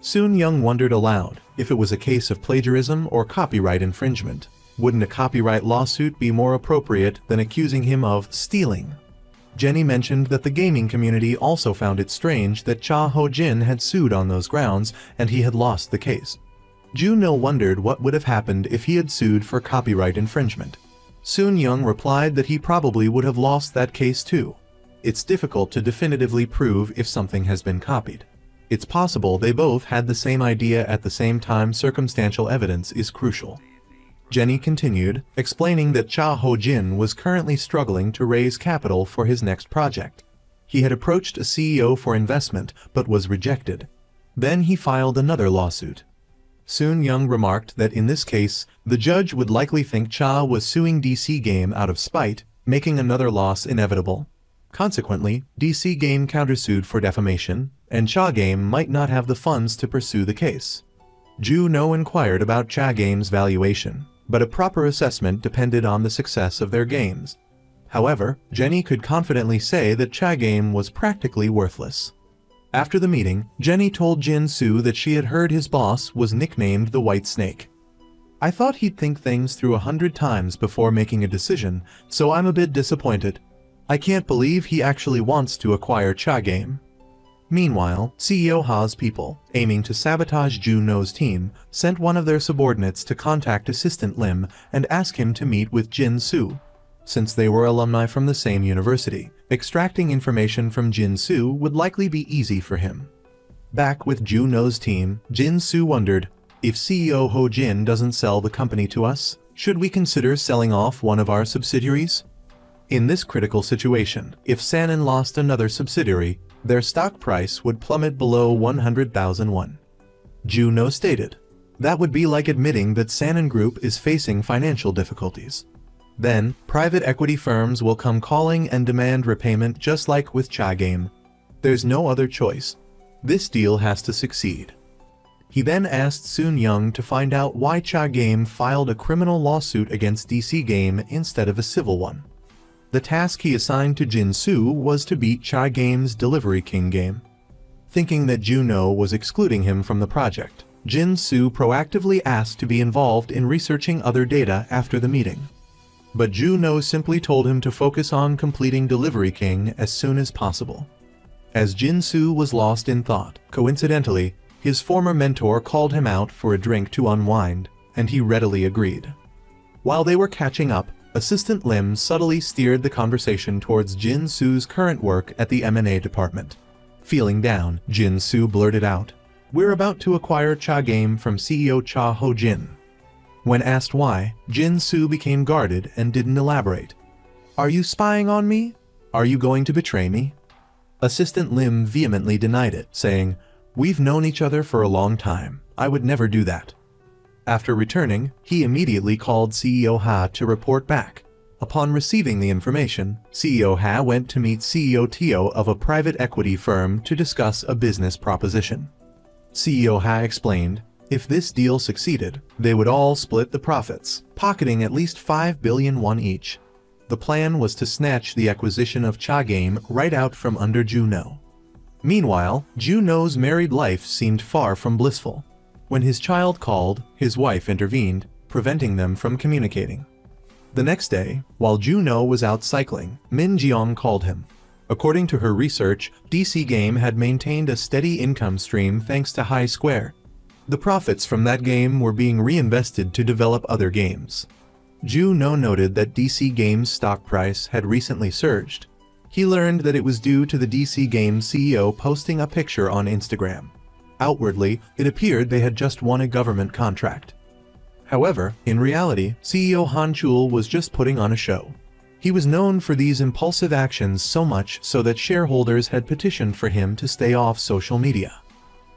Soon-young wondered aloud if it was a case of plagiarism or copyright infringement. Wouldn't a copyright lawsuit be more appropriate than accusing him of stealing? Jenny mentioned that the gaming community also found it strange that Cha Ho-jin had sued on those grounds and he had lost the case. Ju-No wondered what would have happened if he had sued for copyright infringement. Soon-young replied that he probably would have lost that case too. It's difficult to definitively prove if something has been copied. It's possible they both had the same idea at the same time. Circumstantial evidence is crucial. Jenny continued, explaining that Cha Ho-jin was currently struggling to raise capital for his next project. He had approached a CEO for investment but was rejected. Then he filed another lawsuit. Soon-young remarked that in this case, the judge would likely think Cha was suing DC Game out of spite, making another loss inevitable. Consequently, DC Game countersued for defamation, and Cha Game might not have the funds to pursue the case. Ju-No inquired about Cha Game's valuation, but a proper assessment depended on the success of their games. However, Jenny could confidently say that Cha Game was practically worthless. After the meeting, Jenny told Jin-soo that she had heard his boss was nicknamed the White Snake. I thought he'd think things through 100 times before making a decision, so I'm a bit disappointed. I can't believe he actually wants to acquire Cha Game. Meanwhile, CEO Ha's people, aiming to sabotage Joo-no's team, sent one of their subordinates to contact Assistant Lim and ask him to meet with Jin-soo. Since they were alumni from the same university, extracting information from Jin-soo would likely be easy for him. Back with Joo-no's team, Jin-soo wondered, if CEO Ho-jin doesn't sell the company to us, should we consider selling off one of our subsidiaries? In this critical situation, if Sanan lost another subsidiary, their stock price would plummet below 100,000 won. Joo-no stated, that would be like admitting that Sanan Group is facing financial difficulties. Then, private equity firms will come calling and demand repayment just like with Cha Game. There's no other choice. This deal has to succeed. He then asked Soon Young to find out why Cha Game filed a criminal lawsuit against DC Game instead of a civil one. The task he assigned to Jin-soo was to beat Cha Game's Delivery King game. Thinking that Joo-no was excluding him from the project, Jin-soo proactively asked to be involved in researching other data after the meeting. But Joo-no simply told him to focus on completing Delivery King as soon as possible. As Jin-soo was lost in thought, coincidentally, his former mentor called him out for a drink to unwind, and he readily agreed. While they were catching up, Assistant Lim subtly steered the conversation towards Jin-soo's current work at the M&A department. Feeling down, Jin-soo blurted out, "We're about to acquire Cha Game from CEO Cha Ho-jin." When asked why, Jin-soo became guarded and didn't elaborate. "Are you spying on me? Are you going to betray me?" Assistant Lim vehemently denied it, saying, "We've known each other for a long time. I would never do that." After returning, he immediately called CEO Ha to report back. Upon receiving the information, CEO Ha went to meet CEO Teo of a private equity firm to discuss a business proposition. CEO Ha explained, if this deal succeeded, they would all split the profits, pocketing at least 5 billion won each. The plan was to snatch the acquisition of Cha Game right out from under Joo-no. Meanwhile, Joo-no's married life seemed far from blissful. When his child called, his wife intervened, preventing them from communicating. The next day, while Joo-no was out cycling, Min Jeong called him. According to her research, DC Game had maintained a steady income stream thanks to High Square. The profits from that game were being reinvested to develop other games. Joo-no noted that DC Game's stock price had recently surged. He learned that it was due to the DC Game CEO posting a picture on Instagram. Outwardly, it appeared they had just won a government contract. However, in reality, CEO Han Chul was just putting on a show. He was known for these impulsive actions so much so that shareholders had petitioned for him to stay off social media.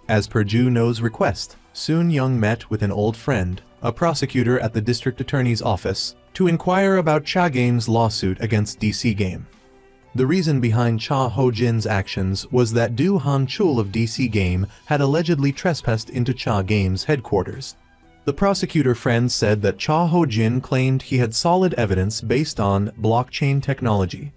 As per Joo-no's request, Soon Young met with an old friend, a prosecutor at the district attorney's office, to inquire about Cha Game's lawsuit against DC Game. The reason behind Cha Ho-jin's actions was that Do Han Chul of DC Game had allegedly trespassed into Cha Game's headquarters. The prosecutor friend said that Cha Ho-jin claimed he had solid evidence based on blockchain technology.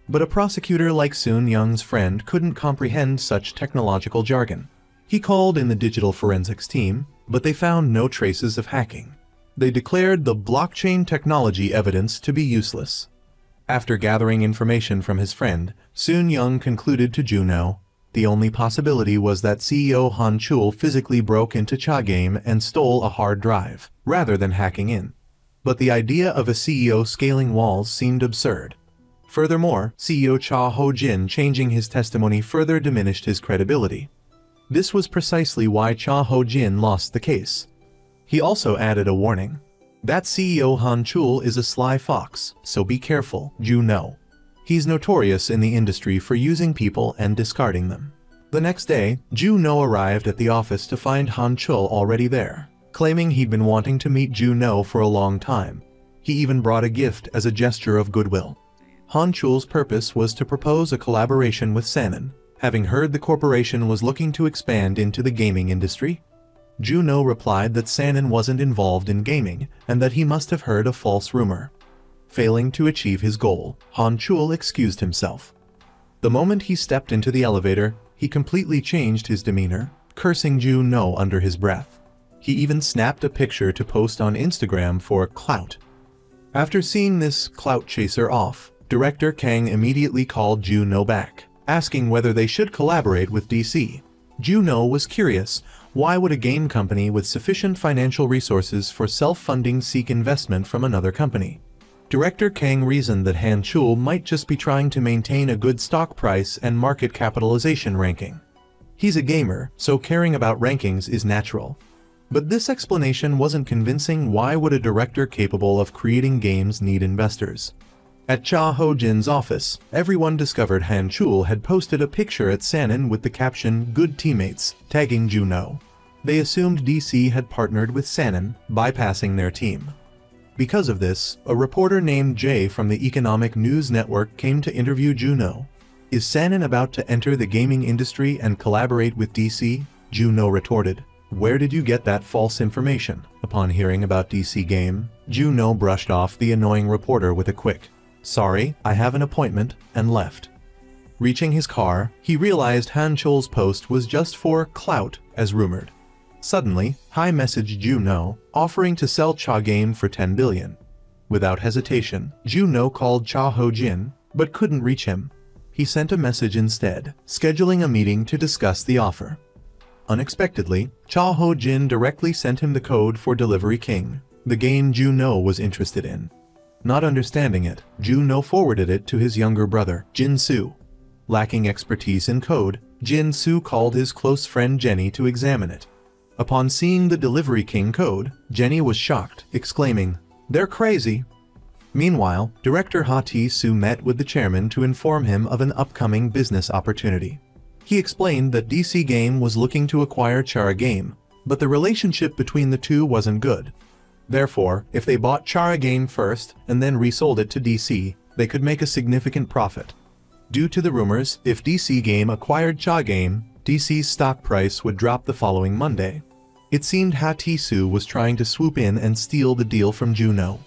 But a prosecutor like Soon Young's friend couldn't comprehend such technological jargon. He called in the digital forensics team, but they found no traces of hacking. They declared the blockchain technology evidence to be useless. After gathering information from his friend, Soon Young concluded to Joo-no, the only possibility was that CEO Han Chul physically broke into Cha Game and stole a hard drive, rather than hacking in. But the idea of a CEO scaling walls seemed absurd. Furthermore, CEO Cha Ho-jin changing his testimony further diminished his credibility. This was precisely why Cha Ho-jin lost the case. He also added a warning. That CEO Han Chul is a sly fox, so be careful, Joo-no. He's notorious in the industry for using people and discarding them. The next day, Joo-no arrived at the office to find Han Chul already there, claiming he'd been wanting to meet Joo-no for a long time. He even brought a gift as a gesture of goodwill. Han Chul's purpose was to propose a collaboration with Sanan, having heard the corporation was looking to expand into the gaming industry. Joo-no replied that Sanan wasn't involved in gaming and that he must have heard a false rumor. Failing to achieve his goal, Han Chul excused himself. The moment he stepped into the elevator, he completely changed his demeanor, cursing Ju No under his breath. He even snapped a picture to post on Instagram for clout. After seeing this clout chaser off, director Kang immediately called Ju No back, asking whether they should collaborate with DC. Ju No was curious, why would a game company with sufficient financial resources for self-funding seek investment from another company? Director Kang reasoned that Han Chul might just be trying to maintain a good stock price and market capitalization ranking. He's a gamer, so caring about rankings is natural. But this explanation wasn't convincing. Why would a director capable of creating games need investors? At Cha Ho-jin's office, everyone discovered Han Chul had posted a picture at Sanin with the caption "Good Teammates," tagging Ju No. They assumed DC had partnered with Sanin, bypassing their team. Because of this, a reporter named Jay from the Economic News Network came to interview Ju No. Is Sanin about to enter the gaming industry and collaborate with DC? Ju No retorted. Where did you get that false information? Upon hearing about DC Game, Ju No brushed off the annoying reporter with a quick, "Sorry, I have an appointment," and left. Reaching his car, he realized Han Chul's post was just for clout, as rumored. Suddenly, Hai messaged Ju No, offering to sell Cha Game for 10 billion. Without hesitation, Ju No called Cha Ho-jin, but couldn't reach him. He sent a message instead, scheduling a meeting to discuss the offer. Unexpectedly, Cha Ho-jin directly sent him the code for Delivery King, the game Ju No was interested in. Not understanding it, Ju No forwarded it to his younger brother, Jin Soo. Lacking expertise in code, Jin Soo called his close friend Jenny to examine it. Upon seeing the Delivery King code, Jenny was shocked, exclaiming, "They're crazy." Meanwhile, director Ha Ti-soo met with the chairman to inform him of an upcoming business opportunity. He explained that DC Game was looking to acquire Chara Game, but the relationship between the two wasn't good. Therefore, if they bought Chara Game first and then resold it to DC, they could make a significant profit. Due to the rumors, if DC Game acquired Cha Game, DC's stock price would drop the following Monday. It seemed Ha Ti-soo was trying to swoop in and steal the deal from Ju No.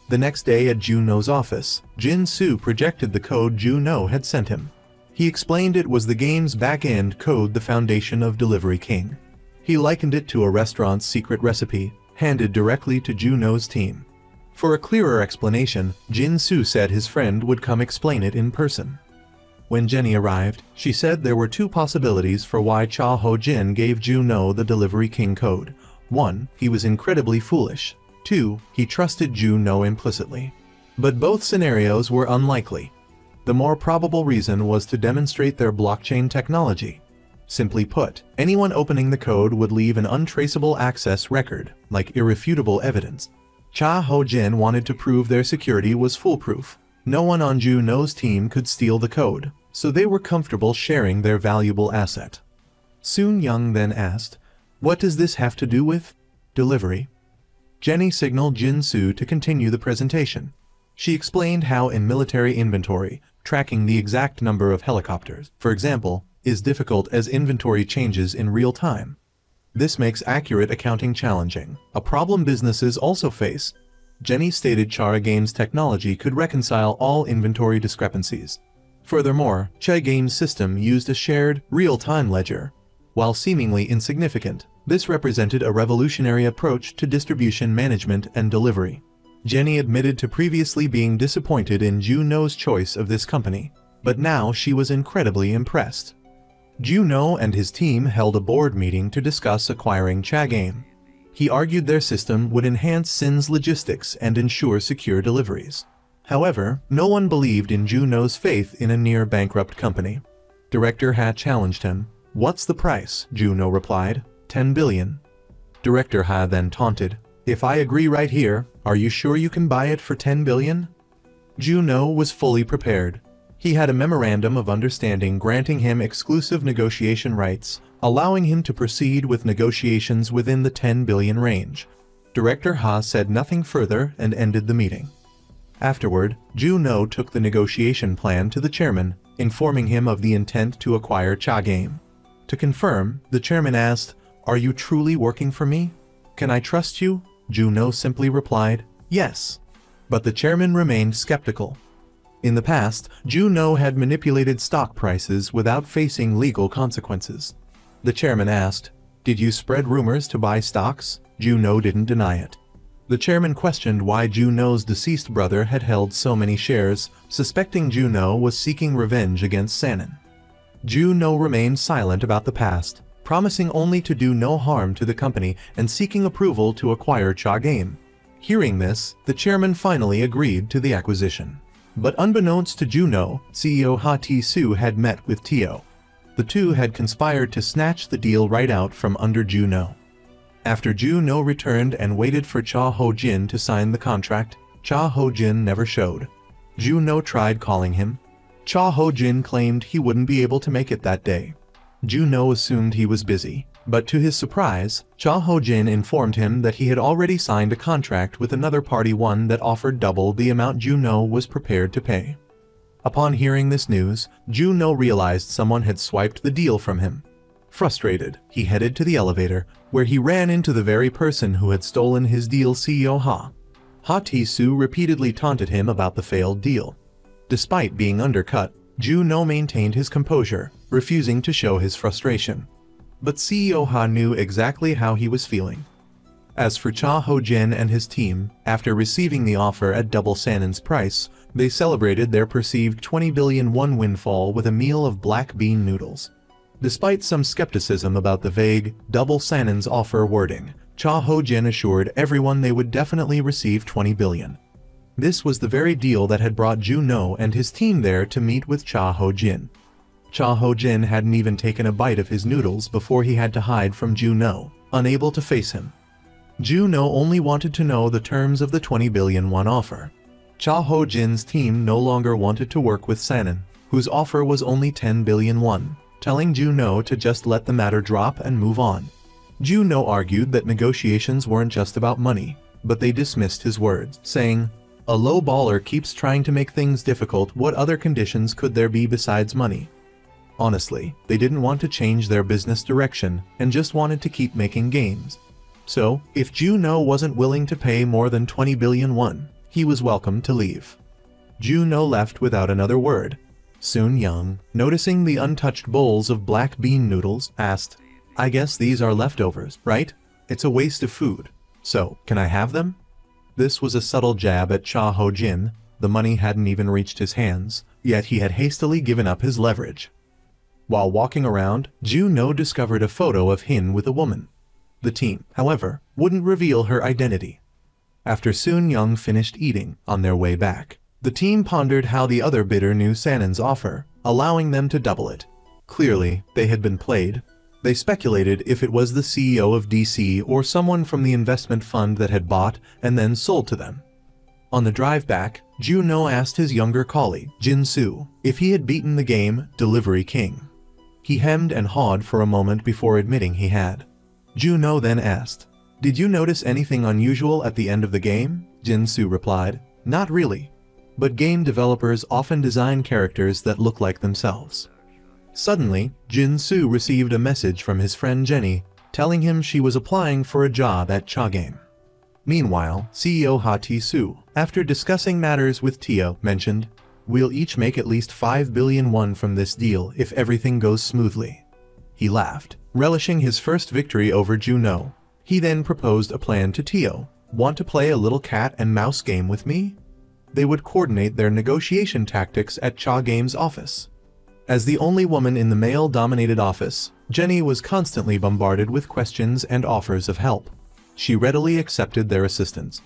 The next day at Ju No's office, Jin Soo projected the code Ju No had sent him. He explained it was the game's back-end code, the foundation of Delivery King. He likened it to a restaurant's secret recipe, handed directly to Ju No's team. For a clearer explanation, Jin Soo said his friend would come explain it in person. When Jenny arrived, she said there were two possibilities for why Cha Ho-jin gave Ju No the Delivery King code. 1. He was incredibly foolish. 2. He trusted Ju No implicitly. But both scenarios were unlikely. The more probable reason was to demonstrate their blockchain technology. Simply put, anyone opening the code would leave an untraceable access record, like irrefutable evidence. Cha Ho-jin wanted to prove their security was foolproof. No one on Ju No's team could steal the code, so they were comfortable sharing their valuable asset. Soon Young then asked, "What does this have to do with delivery?" Jenny signaled Jin Soo to continue the presentation. She explained how in military inventory, tracking the exact number of helicopters, for example, is difficult as inventory changes in real time. This makes accurate accounting challenging, a problem businesses also face. Jenny stated Chara Games technology could reconcile all inventory discrepancies. Furthermore, Cha Games' system used a shared, real-time ledger. While seemingly insignificant, this represented a revolutionary approach to distribution management and delivery. Jenny admitted to previously being disappointed in Ju No's choice of this company, but now she was incredibly impressed. Ju No and his team held a board meeting to discuss acquiring Cha Game. He argued their system would enhance Sin's logistics and ensure secure deliveries. However, no one believed in Ju No's faith in a near-bankrupt company. Director Ha challenged him. "What's the price?" Ju No replied. 10 billion. Director Ha then taunted. "If I agree right here, are you sure you can buy it for 10 billion? Ju No was fully prepared. He had a memorandum of understanding granting him exclusive negotiation rights, allowing him to proceed with negotiations within the 10 billion range. Director Ha said nothing further and ended the meeting. Afterward, Ju No took the negotiation plan to the chairman, informing him of the intent to acquire Cha Game. To confirm, the chairman asked, "Are you truly working for me? Can I trust you?" Ju No simply replied, "Yes." But the chairman remained skeptical. In the past, Juno had manipulated stock prices without facing legal consequences. The chairman asked, "Did you spread rumors to buy stocks?" Juno didn't deny it. The chairman questioned why Juno's deceased brother had held so many shares, suspecting Juno was seeking revenge against Sanin. Juno remained silent about the past, promising only to do no harm to the company and seeking approval to acquire Cha Game. Hearing this, the chairman finally agreed to the acquisition. But unbeknownst to Juno, CEO Ha Ti-Su had met with Tio. The two had conspired to snatch the deal right out from under Juno. After Juno returned and waited for Cha Ho-jin to sign the contract, Cha Ho-jin never showed. Juno tried calling him. Cha Ho-jin claimed he wouldn't be able to make it that day. Juno assumed he was busy, but to his surprise, Cha Ho-jin informed him that he had already signed a contract with another party, one that offered double the amount Juno was prepared to pay. Upon hearing this news, Juno realized someone had swiped the deal from him. Frustrated, he headed to the elevator, where he ran into the very person who had stolen his deal, CEO Ha. Ha Ti-Su repeatedly taunted him about the failed deal. Despite being undercut, Juno maintained his composure, refusing to show his frustration. But CEO Ha knew exactly how he was feeling. As for Cha Ho-jin and his team, after receiving the offer at double Sanin's price, they celebrated their perceived 20 billion won windfall with a meal of black bean noodles. Despite some skepticism about the vague, double Sanin's offer wording, Cha Ho-jin assured everyone they would definitely receive 20 billion. This was the very deal that had brought Juno and his team there to meet with Cha Ho-jin. Cha Ho-jin hadn't even taken a bite of his noodles before he had to hide from Juno, unable to face him. Juno only wanted to know the terms of the 20 billion won offer. Cha Ho-jin's team no longer wanted to work with Sanin, whose offer was only 10 billion won, telling Juno to just let the matter drop and move on. Juno argued that negotiations weren't just about money, but they dismissed his words, saying, "A low baller keeps trying to make things difficult. What other conditions could there be besides money?" Honestly, they didn't want to change their business direction and just wanted to keep making games. So, if Juno wasn't willing to pay more than 20 billion won, he was welcome to leave. Juno left without another word. Soon Young, noticing the untouched bowls of black bean noodles, asked, "I guess these are leftovers, right? It's a waste of food. So, can I have them?" This was a subtle jab at Cha Ho-jin. The money hadn't even reached his hands, yet he had hastily given up his leverage. While walking around, Juno discovered a photo of Hin with a woman. The team, however, wouldn't reveal her identity. After Soon Young finished eating, on their way back, the team pondered how the other bidder knew Sanin's offer, allowing them to double it. Clearly, they had been played. They speculated if it was the CEO of DC or someone from the investment fund that had bought and then sold to them. On the drive back, Juno asked his younger colleague, Jin-soo, if he had beaten the game Delivery King. He hemmed and hawed for a moment before admitting he had. Juno then asked, "Did you notice anything unusual at the end of the game?" Jin-soo replied, "Not really. But game developers often design characters that look like themselves." Suddenly, Jin-soo received a message from his friend Jenny, telling him she was applying for a job at Cha Game. Meanwhile, CEO Ha Ti-Su, after discussing matters with Tio, mentioned, "We'll each make at least 5 billion won from this deal if everything goes smoothly." He laughed, relishing his first victory over Juno. He then proposed a plan to Tio. "Want to play a little cat and mouse game with me?" They would coordinate their negotiation tactics at Cha Game's office. As the only woman in the male-dominated office, Jenny was constantly bombarded with questions and offers of help. She readily accepted their assistance.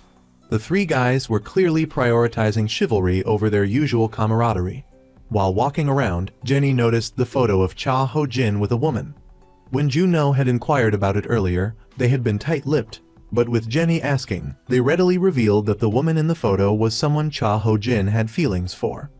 The three guys were clearly prioritizing chivalry over their usual camaraderie. While walking around, Jenny noticed the photo of Cha Ho-jin with a woman. When Juno had inquired about it earlier, they had been tight-lipped, but with Jenny asking, they readily revealed that the woman in the photo was someone Cha Ho-jin had feelings for.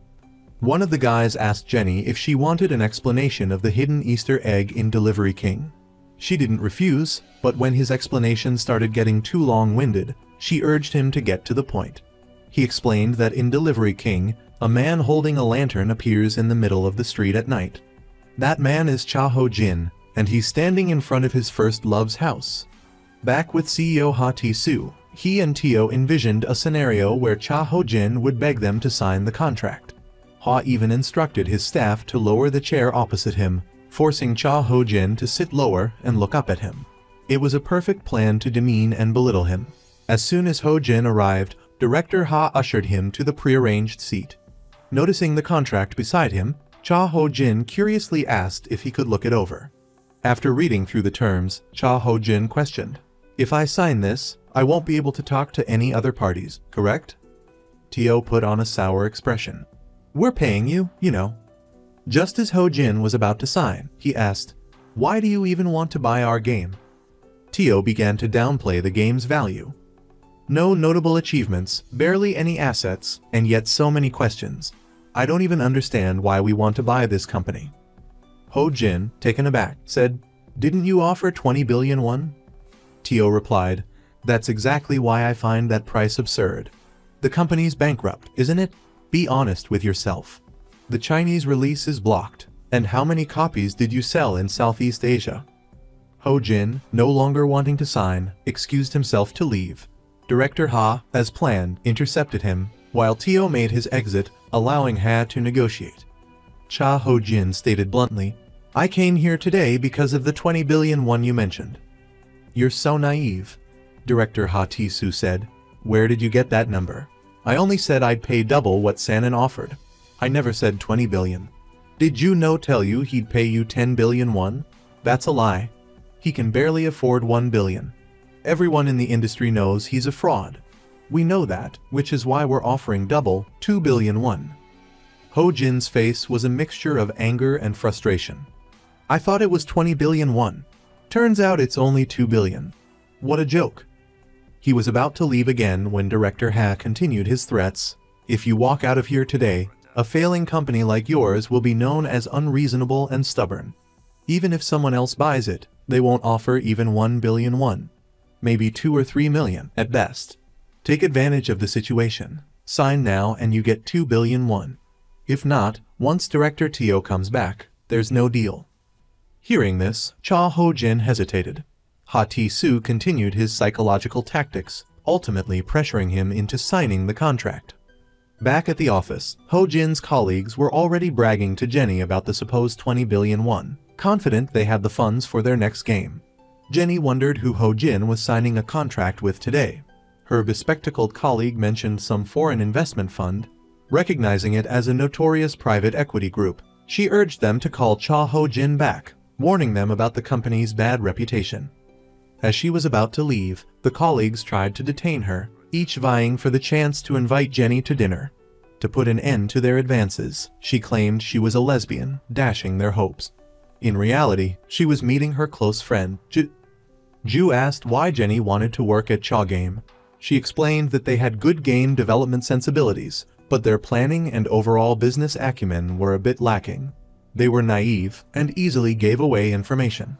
One of the guys asked Jenny if she wanted an explanation of the hidden Easter egg in Delivery King. She didn't refuse, but when his explanation started getting too long-winded, she urged him to get to the point. He explained that in Delivery King, a man holding a lantern appears in the middle of the street at night. That man is Cha Ho-jin, and he's standing in front of his first love's house. Back with CEO Ha Ti-Su, He and Tio envisioned a scenario where Cha Ho-jin would beg them to sign the contract. Ha even instructed his staff to lower the chair opposite him, forcing Cha Ho-jin to sit lower and look up at him. It was a perfect plan to demean and belittle him. As soon as Ho-jin arrived, Director Ha ushered him to the prearranged seat. Noticing the contract beside him, Cha Ho-jin curiously asked if he could look it over. After reading through the terms, Cha Ho-jin questioned, "If I sign this, I won't be able to talk to any other parties, correct?" Tio put on a sour expression. "We're paying you, you know." Just as Ho-jin was about to sign, he asked, "Why do you even want to buy our game?" Tio began to downplay the game's value. No notable achievements, barely any assets, and yet so many questions. I don't even understand why we want to buy this company. Ho-jin, taken aback, said, "Didn't you offer 20 billion won?" Tio replied, "That's exactly why I find that price absurd. The company's bankrupt, isn't it? Be honest with yourself. The Chinese release is blocked, and how many copies did you sell in Southeast Asia?" Ho-jin, no longer wanting to sign, excused himself to leave. Director Ha, as planned, intercepted him, while Tio made his exit, allowing Ha to negotiate. Cha Ho-jin stated bluntly, "I came here today because of the 20 billion won you mentioned." "You're so naive," Director Ha Tisu said. "Where did you get that number? I only said I'd pay double what Sanan offered. I never said 20 billion. Did Juno tell you he'd pay you 10 billion won? That's a lie. He can barely afford 1 billion. Everyone in the industry knows he's a fraud. We know that, which is why we're offering double, 2 billion won." Ho-jin's face was a mixture of anger and frustration. "I thought it was 20 billion won. Turns out it's only 2 billion. What a joke." He was about to leave again when Director Ha continued his threats. "If you walk out of here today, a failing company like yours will be known as unreasonable and stubborn. Even if someone else buys it, they won't offer even 1 billion won. Maybe 2 or 3 million at best. Take advantage of the situation. Sign now and you get 2 billion won. If not, once Director Tio comes back, there's no deal." Hearing this, Cha Ho-jin hesitated. Ha Ti-su continued his psychological tactics, ultimately pressuring him into signing the contract. Back at the office, Ho-jin's colleagues were already bragging to Jenny about the supposed 20 billion won, confident they had the funds for their next game. Jenny wondered who Ho-jin was signing a contract with today. Her bespectacled colleague mentioned some foreign investment fund. Recognizing it as a notorious private equity group, she urged them to call Cha Ho-jin back, warning them about the company's bad reputation. As she was about to leave, the colleagues tried to detain her, each vying for the chance to invite Jenny to dinner. To put an end to their advances, she claimed she was a lesbian, dashing their hopes. In reality, she was meeting her close friend, Ju asked why Jenny wanted to work at Cha Game. She explained that they had good game development sensibilities, but their planning and overall business acumen were a bit lacking. They were naive and easily gave away information.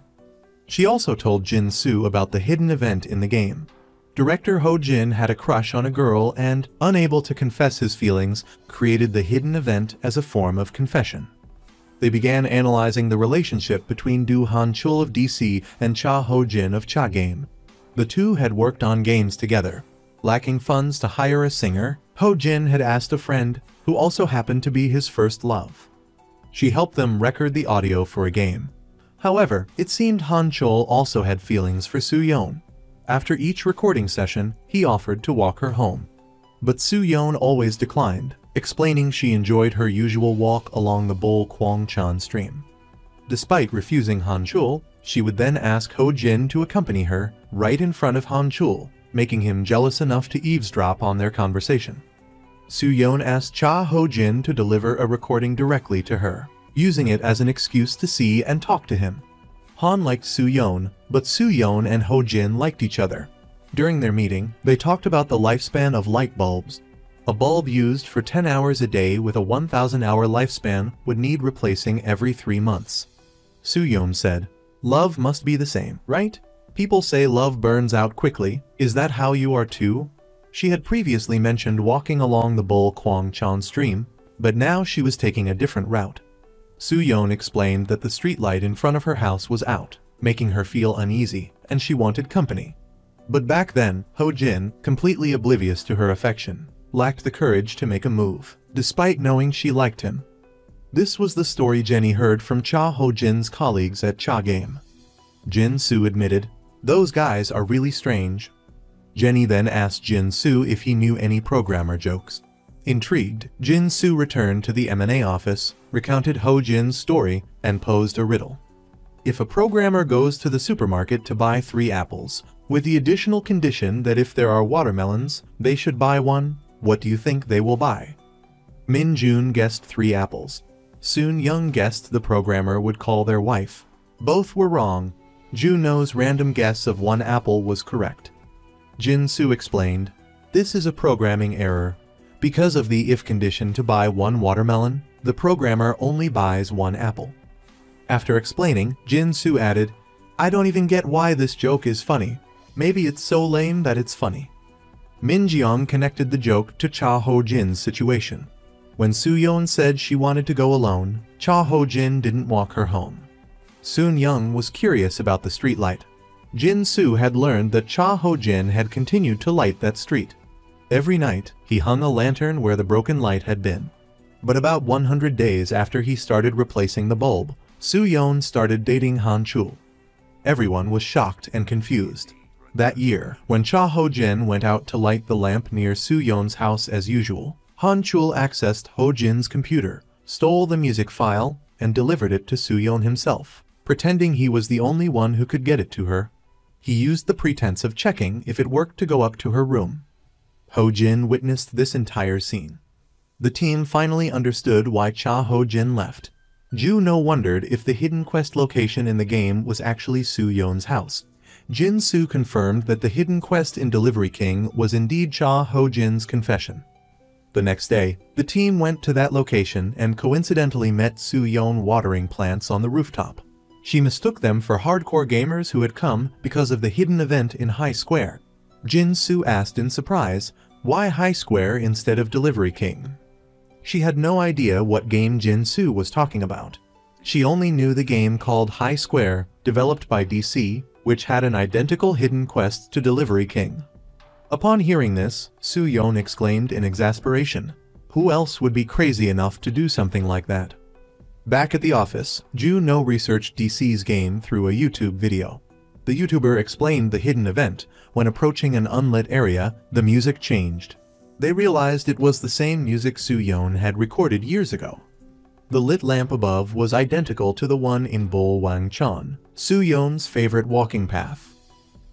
She also told Jin Soo about the hidden event in the game. Director Ho-jin had a crush on a girl and, unable to confess his feelings, created the hidden event as a form of confession. They began analyzing the relationship between Du Han-chul of DC and Cha Ho-jin of Cha Game. The two had worked on games together. Lacking funds to hire a singer, Ho-jin had asked a friend, who also happened to be his first love. She helped them record the audio for a game. However, it seemed Han-chul also had feelings for Soo-yeon. After each recording session, he offered to walk her home. But Soo-yeon always declined, explaining she enjoyed her usual walk along the Bol-kwang-chan stream. Despite refusing Han-chul, she would then ask Ho-jin to accompany her, right in front of Han-chul, making him jealous enough to eavesdrop on their conversation. Soo-yeon asked Cha Ho-jin to deliver a recording directly to her, using it as an excuse to see and talk to him. Han liked Soo-yeon, but Soo-yeon and Ho-jin liked each other. During their meeting, they talked about the lifespan of light bulbs. A bulb used for 10 hours a day with a 1,000-hour lifespan would need replacing every 3 months. Soo-yeon said, "Love must be the same, right? People say love burns out quickly. Is that how you are too?" She had previously mentioned walking along the Bol-kwang-chan stream, but now she was taking a different route. Soo-yeon explained that the streetlight in front of her house was out, making her feel uneasy, and she wanted company. But back then, Ho Jin, completely oblivious to her affection, lacked the courage to make a move, despite knowing she liked him. This was the story Jenny heard from Cha Ho Jin's colleagues at Cha Game. Jin Soo admitted, "Those guys are really strange." Jenny then asked Jin Soo if he knew any programmer jokes. Intrigued, Jin Soo returned to the M&A office, recounted Ho Jin's story, and posed a riddle. If a programmer goes to the supermarket to buy 3 apples, with the additional condition that if there are watermelons, they should buy 1, what do you think they will buy? Min Jun guessed 3 apples. Soon Young guessed the programmer would call their wife. Both were wrong. Juno's random guess of 1 apple was correct. Jin Soo explained, "This is a programming error. Because of the if condition to buy 1 watermelon, the programmer only buys 1 apple." After explaining, Jin Soo added, "I don't even get why this joke is funny. Maybe it's so lame that it's funny." Min Jeong connected the joke to Cha Ho Jin's situation. When Soo-yeon said she wanted to go alone, Cha Ho Jin didn't walk her home. Soon Young was curious about the streetlight. Jin Soo had learned that Cha Ho Jin had continued to light that street. Every night, he hung a lantern where the broken light had been. But about 100 days after he started replacing the bulb, Soo-yeon started dating Han Chul. Everyone was shocked and confused. That year, when Cha Ho Jin went out to light the lamp near Soo-yeon's house as usual, Han Chul accessed Ho Jin's computer, stole the music file, and delivered it to Soo-yeon himself, pretending he was the only one who could get it to her. He used the pretense of checking if it worked to go up to her room. Ho Jin witnessed this entire scene. The team finally understood why Cha Ho Jin left. Juno wondered if the hidden quest location in the game was actually Soo-yeon's house. Jin Soo confirmed that the hidden quest in Delivery King was indeed Cha Ho Jin's confession. The next day, the team went to that location and coincidentally met Soo-yeon watering plants on the rooftop. She mistook them for hardcore gamers who had come because of the hidden event in High Square. Jin Soo asked in surprise, why High Square instead of Delivery King? She had no idea what game Jin Soo was talking about. She only knew the game called High Square, developed by DC, which had an identical hidden quest to Delivery King. Upon hearing this, Soo-yeon exclaimed in exasperation, "Who else would be crazy enough to do something like that?" Back at the office, Juno researched DC's game through a YouTube video. The YouTuber explained the hidden event. When approaching an unlit area, the music changed. They realized it was the same music Soo-yeon had recorded years ago. The lit lamp above was identical to the one in Bol Wang-chon, Soo-yeon's favorite walking path.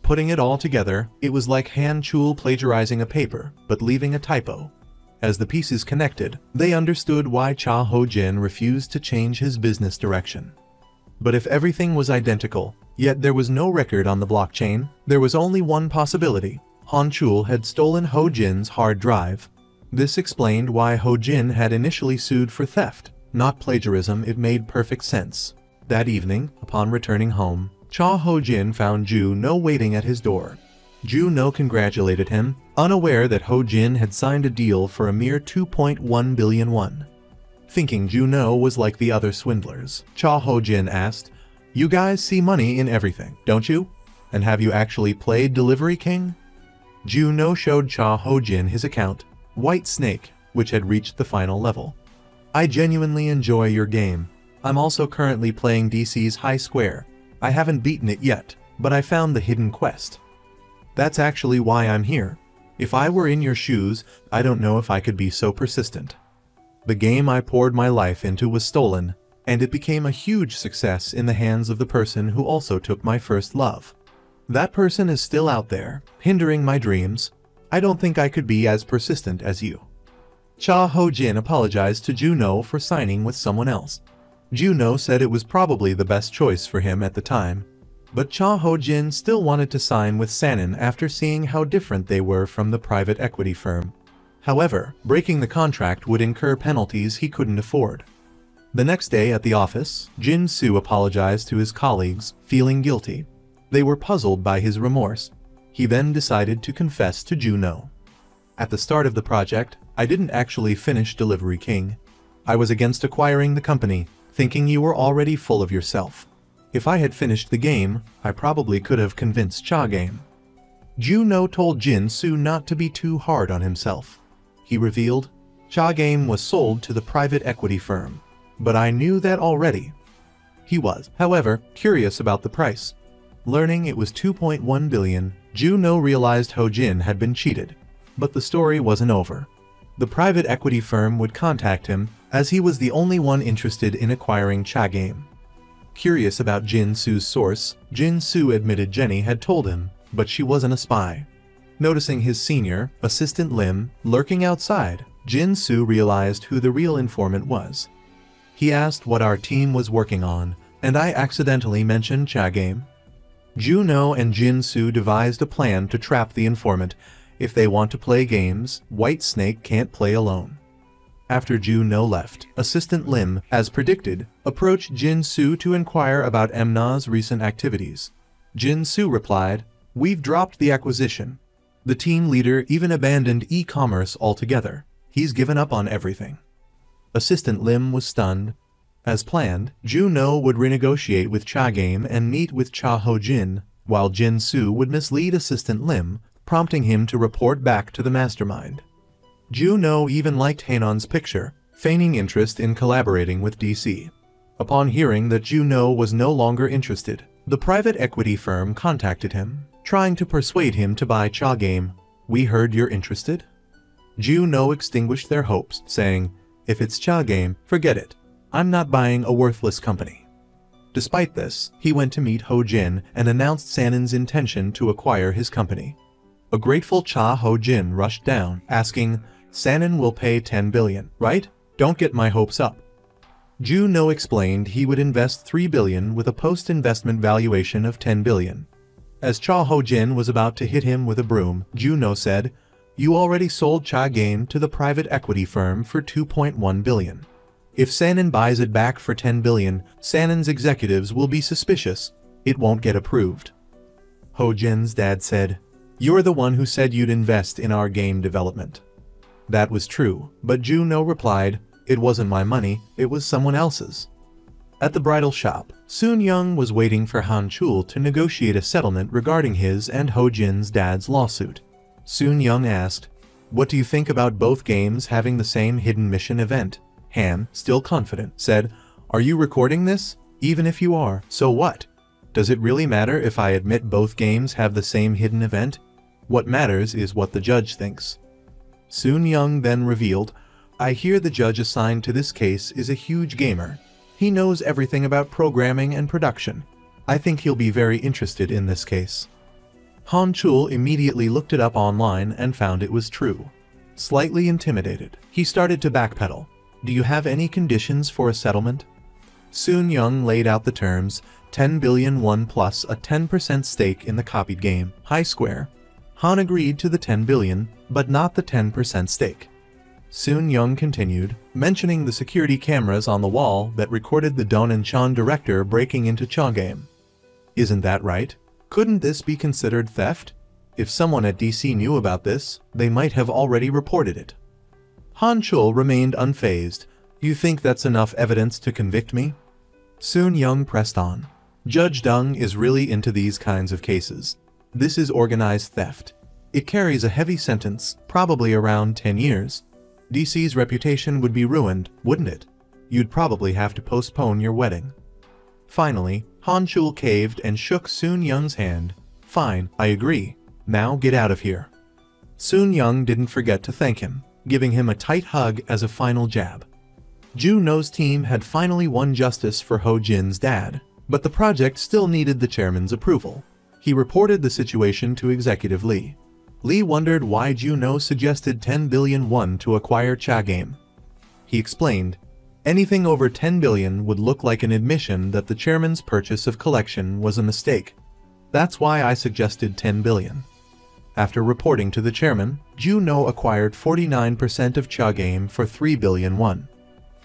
Putting it all together, it was like Han Chul plagiarizing a paper, but leaving a typo. As the pieces connected, they understood why Cha Ho Jin refused to change his business direction. But if everything was identical, yet there was no record on the blockchain, there was only one possibility. Han Chul had stolen Ho Jin's hard drive. This explained why Ho Jin had initially sued for theft, not plagiarism. It made perfect sense. That evening, upon returning home, Cha Ho Jin found Juno waiting at his door. Juno congratulated him, unaware that Ho Jin had signed a deal for a mere 2.1 billion won. Thinking Juno was like the other swindlers, Cha Ho Jin asked, "You guys see money in everything, don't you? And have you actually played Delivery King?" Juno showed Cha Ho Jin his account, White Snake, which had reached the final level. "I genuinely enjoy your game. I'm also currently playing DC's High Square. I haven't beaten it yet, but I found the hidden quest. That's actually why I'm here. If I were in your shoes, I don't know if I could be so persistent. The game I poured my life into was stolen, and it became a huge success in the hands of the person who also took my first love. That person is still out there, hindering my dreams. I don't think I could be as persistent as you." Cha Ho Jin apologized to Juno for signing with someone else. Juno said it was probably the best choice for him at the time. But Cha Ho Jin still wanted to sign with Sanin after seeing how different they were from the private equity firm. However, breaking the contract would incur penalties he couldn't afford. The next day at the office, Jin Soo apologized to his colleagues, feeling guilty. They were puzzled by his remorse. He then decided to confess to Juno. "At the start of the project, I didn't actually finish Delivery King. I was against acquiring the company, thinking you were already full of yourself. If I had finished the game, I probably could have convinced Cha Game." Juno told Jin Soo not to be too hard on himself. He revealed, Cha Game was sold to the private equity firm, but I knew that already. He was, however, curious about the price. Learning it was 2.1 billion, Juno realized Ho Jin had been cheated. But the story wasn't over. The private equity firm would contact him, as he was the only one interested in acquiring Cha Game. Curious about Jin Soo's source, Jin Soo admitted Jenny had told him, but she wasn't a spy. Noticing his senior, assistant Lim, lurking outside, Jin Soo realized who the real informant was. He asked what our team was working on, and I accidentally mentioned Cha Game. Juno and Jin Soo devised a plan to trap the informant. If they want to play games, White Snake can't play alone. After Juno left, Assistant Lim, as predicted, approached Jin Soo to inquire about Emna's recent activities. Jin Soo replied, "We've dropped the acquisition. The team leader even abandoned e-commerce altogether. He's given up on everything." Assistant Lim was stunned. As planned, Juno would renegotiate with Cha Game and meet with Cha Ho Jin, while Jin Soo would mislead Assistant Lim, prompting him to report back to the mastermind. Juno even liked Hanon's picture, feigning interest in collaborating with DC. Upon hearing that Juno was no longer interested, the private equity firm contacted him, trying to persuade him to buy Cha Game. "We heard you're interested?" Juno extinguished their hopes, saying, "If it's Cha Game, forget it. I'm not buying a worthless company." Despite this, he went to meet Ho Jin and announced Sanon's intention to acquire his company. A grateful Cha Ho Jin rushed down, asking, "Sanon will pay 10 billion, right? Don't get my hopes up." Juno explained he would invest 3 billion with a post-investment valuation of 10 billion. As Cha Ho Jin was about to hit him with a broom, Juno said, "You already sold Cha Game to the private equity firm for 2.1 billion. If Sanon buys it back for 10 billion, Sanon's executives will be suspicious. It won't get approved." Ho Jin's dad said, "You're the one who said you'd invest in our game development." That was true, but Juno replied, "It wasn't my money, it was someone else's." At the bridal shop, Soon Young was waiting for Han Chul to negotiate a settlement regarding his and Ho Jin's dad's lawsuit. Soon Young asked, "What do you think about both games having the same hidden mission event?" Han, still confident, said, "Are you recording this? Even if you are, so what? Does it really matter if I admit both games have the same hidden event? What matters is what the judge thinks." Soon Young then revealed, "I hear the judge assigned to this case is a huge gamer. He knows everything about programming and production. I think he'll be very interested in this case." Han Chul immediately looked it up online and found it was true. Slightly intimidated, he started to backpedal. "Do you have any conditions for a settlement?" Soon Young laid out the terms, 10 billion won plus a 10% stake in the copied game, High Square. Han agreed to the 10 billion, but not the 10% stake. Soon Young continued, mentioning the security cameras on the wall that recorded the Don and Chan director breaking into Cha Game. "Isn't that right? Couldn't this be considered theft? If someone at DC knew about this, they might have already reported it." Han Chul remained unfazed. "You think that's enough evidence to convict me?" Soon Young pressed on. "Judge Dung is really into these kinds of cases. This is organized theft. It carries a heavy sentence, probably around 10 years. DC's reputation would be ruined, wouldn't it? You'd probably have to postpone your wedding." Finally, Han Chul caved and shook Soon Young's hand. "Fine, I agree. Now get out of here." Soon Young didn't forget to thank him, giving him a tight hug as a final jab. Juno's team had finally won justice for Ho Jin's dad, but the project still needed the chairman's approval. He reported the situation to Executive Lee. Lee wondered why Juno suggested 10 billion won to acquire Cha Game. He explained, "Anything over 10 billion would look like an admission that the chairman's purchase of collection was a mistake. That's why I suggested 10 billion. After reporting to the chairman, Juno acquired 49% of Cha Game for 3 billion won.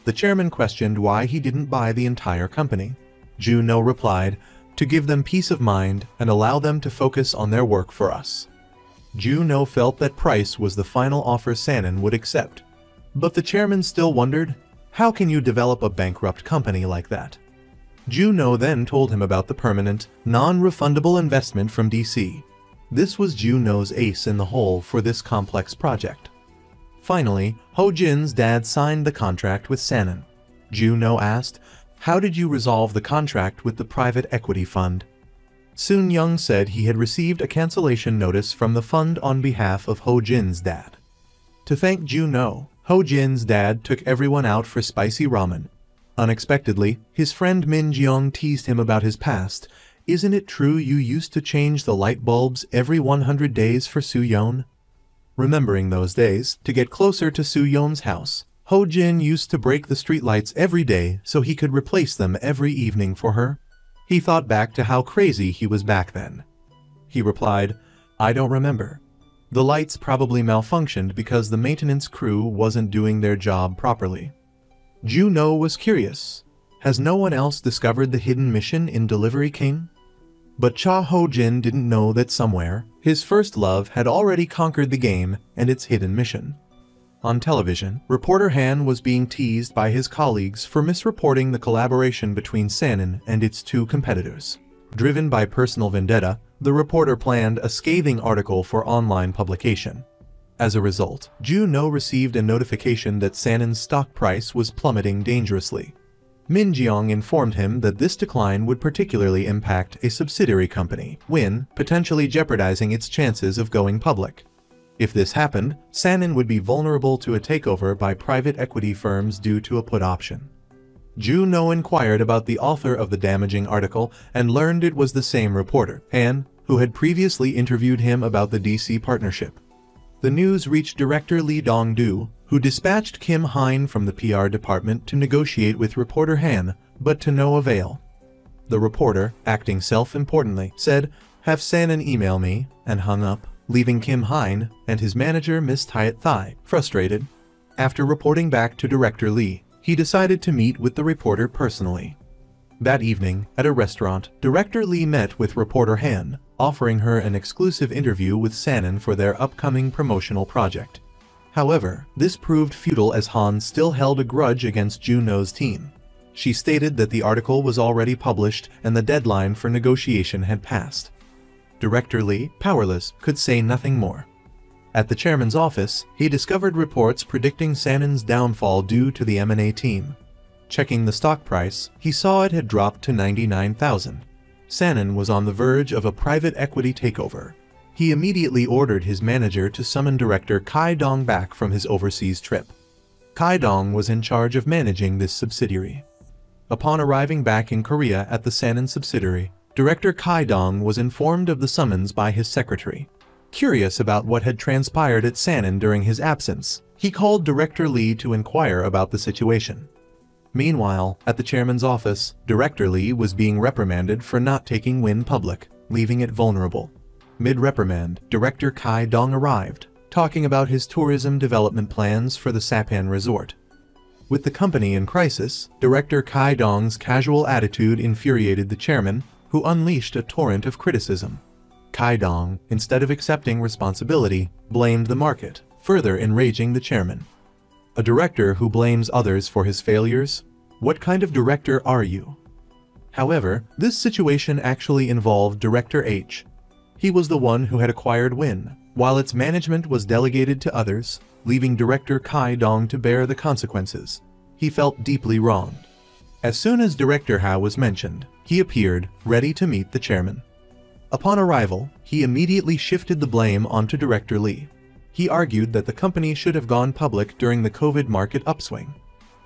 The chairman questioned why he didn't buy the entire company. Juno replied, "To give them peace of mind and allow them to focus on their work for us." Juno felt that price was the final offer Sanon would accept. But the chairman still wondered, how can you develop a bankrupt company like that? Juno then told him about the permanent, non-refundable investment from DC. This was Juno's ace in the hole for this complex project. Finally, Ho Jin's dad signed the contract with Sanan. Juno asked, "How did you resolve the contract with the private equity fund?" Soon Young said he had received a cancellation notice from the fund on behalf of Ho Jin's dad. To thank Juno, Ho Jin's dad took everyone out for spicy ramen. Unexpectedly, his friend Min Jeong teased him about his past. "Isn't it true you used to change the light bulbs every 100 days for Soo-yeon?" Remembering those days, to get closer to Soo-yeon's house, Ho Jin used to break the streetlights every day so he could replace them every evening for her. He thought back to how crazy he was back then. He replied, "I don't remember. The lights probably malfunctioned because the maintenance crew wasn't doing their job properly." Juno was curious. Has no one else discovered the hidden mission in Delivery King? But Cha Ho-jin didn't know that somewhere, his first love had already conquered the game and its hidden mission. On television, reporter Han was being teased by his colleagues for misreporting the collaboration between Sanan and its two competitors. Driven by personal vendetta, the reporter planned a scathing article for online publication. As a result, Juno received a notification that Sanan's stock price was plummeting dangerously. Min Jeong informed him that this decline would particularly impact a subsidiary company, Win, potentially jeopardizing its chances of going public. If this happened, Sanan would be vulnerable to a takeover by private equity firms due to a put option. Juno inquired about the author of the damaging article and learned it was the same reporter, Han, who had previously interviewed him about the DC partnership. The news reached director Lee Dong-do, who dispatched Kim Hein from the PR department to negotiate with reporter Han, but to no avail. The reporter, acting self-importantly, said, "Have Sanan email me," and hung up, leaving Kim Hein and his manager Miss Tyat Thai frustrated. After reporting back to director Lee, he decided to meet with the reporter personally. That evening, at a restaurant, director Lee met with reporter Han, offering her an exclusive interview with Sanan for their upcoming promotional project. However, this proved futile as Han still held a grudge against Juno's team. She stated that the article was already published and the deadline for negotiation had passed. Director Lee, powerless, could say nothing more. At the chairman's office, he discovered reports predicting Sanan's downfall due to the M&A team. Checking the stock price, he saw it had dropped to 99,000. Sanan was on the verge of a private equity takeover. He immediately ordered his manager to summon director Kai Dong back from his overseas trip. Kai Dong was in charge of managing this subsidiary. Upon arriving back in Korea at the Sanan subsidiary, director Kai Dong was informed of the summons by his secretary. Curious about what had transpired at Sanan during his absence, he called director Lee to inquire about the situation. Meanwhile, at the chairman's office, director Lee was being reprimanded for not taking Win public, leaving it vulnerable. Mid-reprimand, director Kai Dong arrived, talking about his tourism development plans for the Sapan resort. With the company in crisis, director Kai Dong's casual attitude infuriated the chairman, who unleashed a torrent of criticism. Kai Dong, instead of accepting responsibility, blamed the market, further enraging the chairman. A director who blames others for his failures? What kind of director are you? However, this situation actually involved Director H. He was the one who had acquired Win, while its management was delegated to others, leaving Director Kai Dong to bear the consequences. He felt deeply wronged. As soon as Director Ha was mentioned, he appeared, ready to meet the chairman. Upon arrival, he immediately shifted the blame onto Director Lee. He argued that the company should have gone public during the COVID market upswing.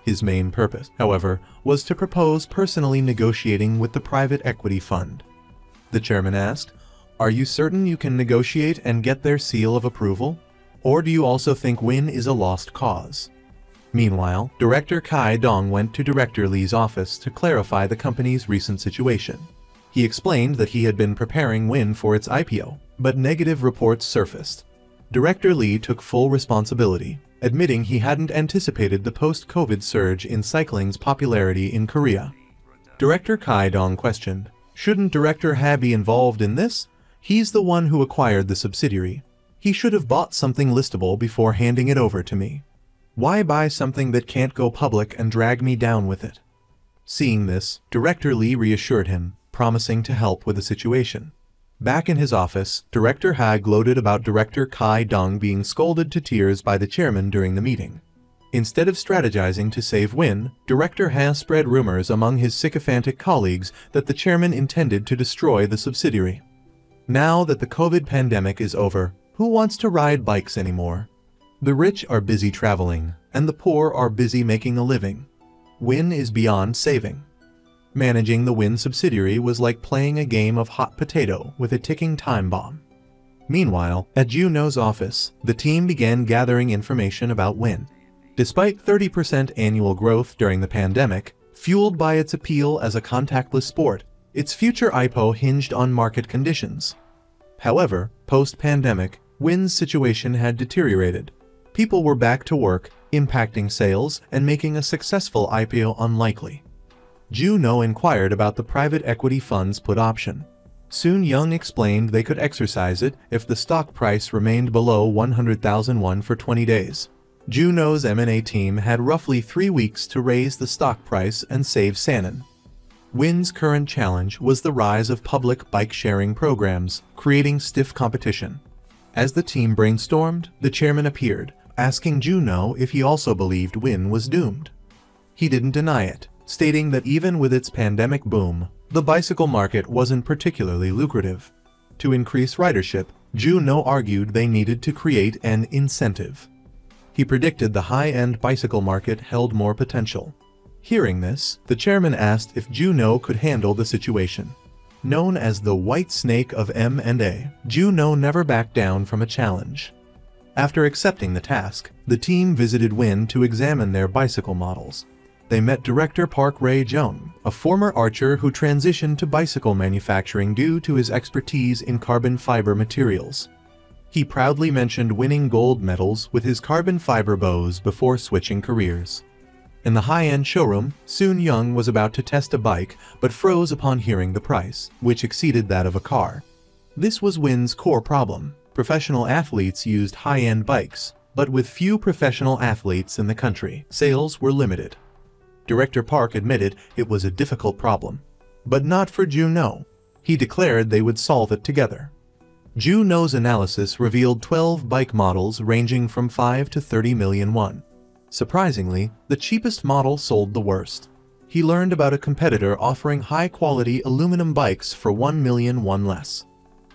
His main purpose, however, was to propose personally negotiating with the private equity fund. The chairman asked, "Are you certain you can negotiate and get their seal of approval? Or do you also think Win is a lost cause?" Meanwhile, Director Kai Dong went to Director Lee's office to clarify the company's recent situation. He explained that he had been preparing Win for its IPO, but negative reports surfaced. Director Lee took full responsibility, admitting he hadn't anticipated the post-COVID surge in cycling's popularity in Korea. Director Kai Dong questioned, "Shouldn't Director Ha be involved in this? He's the one who acquired the subsidiary. He should have bought something listable before handing it over to me. Why buy something that can't go public and drag me down with it?" Seeing this, Director Lee reassured him, promising to help with the situation. Back in his office, Director Ha gloated about Director Kai Dong being scolded to tears by the chairman during the meeting. Instead of strategizing to save Win, Director Ha spread rumors among his sycophantic colleagues that the chairman intended to destroy the subsidiary. Now that the COVID pandemic is over, who wants to ride bikes anymore? The rich are busy traveling, and the poor are busy making a living. Win is beyond saving. Managing the Win subsidiary was like playing a game of hot potato with a ticking time bomb. Meanwhile, at Juno's office, the team began gathering information about Win. Despite 30% annual growth during the pandemic, fueled by its appeal as a contactless sport, its future IPO hinged on market conditions. However, post-pandemic, Win's situation had deteriorated. People were back to work, impacting sales and making a successful IPO unlikely. Juno inquired about the private equity fund's put option. Soon Young explained they could exercise it if the stock price remained below 100,000 won for 20 days. Juno's M&A team had roughly 3 weeks to raise the stock price and save Sanan. Win's current challenge was the rise of public bike-sharing programs, creating stiff competition. As the team brainstormed, the chairman appeared, asking Juno if he also believed Win was doomed. He didn't deny it, stating that even with its pandemic boom, the bicycle market wasn't particularly lucrative. To increase ridership, Juno argued they needed to create an incentive. He predicted the high-end bicycle market held more potential. Hearing this, the chairman asked if Juno could handle the situation. Known as the White Snake of M&A, Juno never backed down from a challenge. After accepting the task, the team visited Win to examine their bicycle models. They met Director Park Rae-jung, a former archer who transitioned to bicycle manufacturing due to his expertise in carbon fiber materials. He proudly mentioned winning gold medals with his carbon fiber bows before switching careers. In the high-end showroom, Soon Young was about to test a bike but froze upon hearing the price, which exceeded that of a car. This was Win's core problem. Professional athletes used high-end bikes, but with few professional athletes in the country, sales were limited. Director Park admitted it was a difficult problem, but not for Juno. He declared they would solve it together. Juno's analysis revealed 12 bike models ranging from 5 to 30 million won. Surprisingly, the cheapest model sold the worst. He learned about a competitor offering high-quality aluminum bikes for 1 million won less.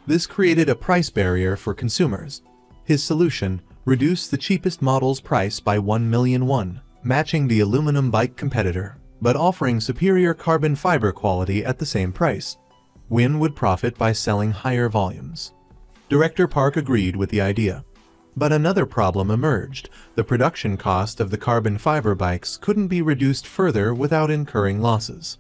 This created a price barrier for consumers. His solution: reduce the cheapest model's price by 1 million won, matching the aluminum bike competitor, but offering superior carbon fiber quality at the same price. Win would profit by selling higher volumes. Director Park agreed with the idea. But another problem emerged. The production cost of the carbon fiber bikes couldn't be reduced further without incurring losses.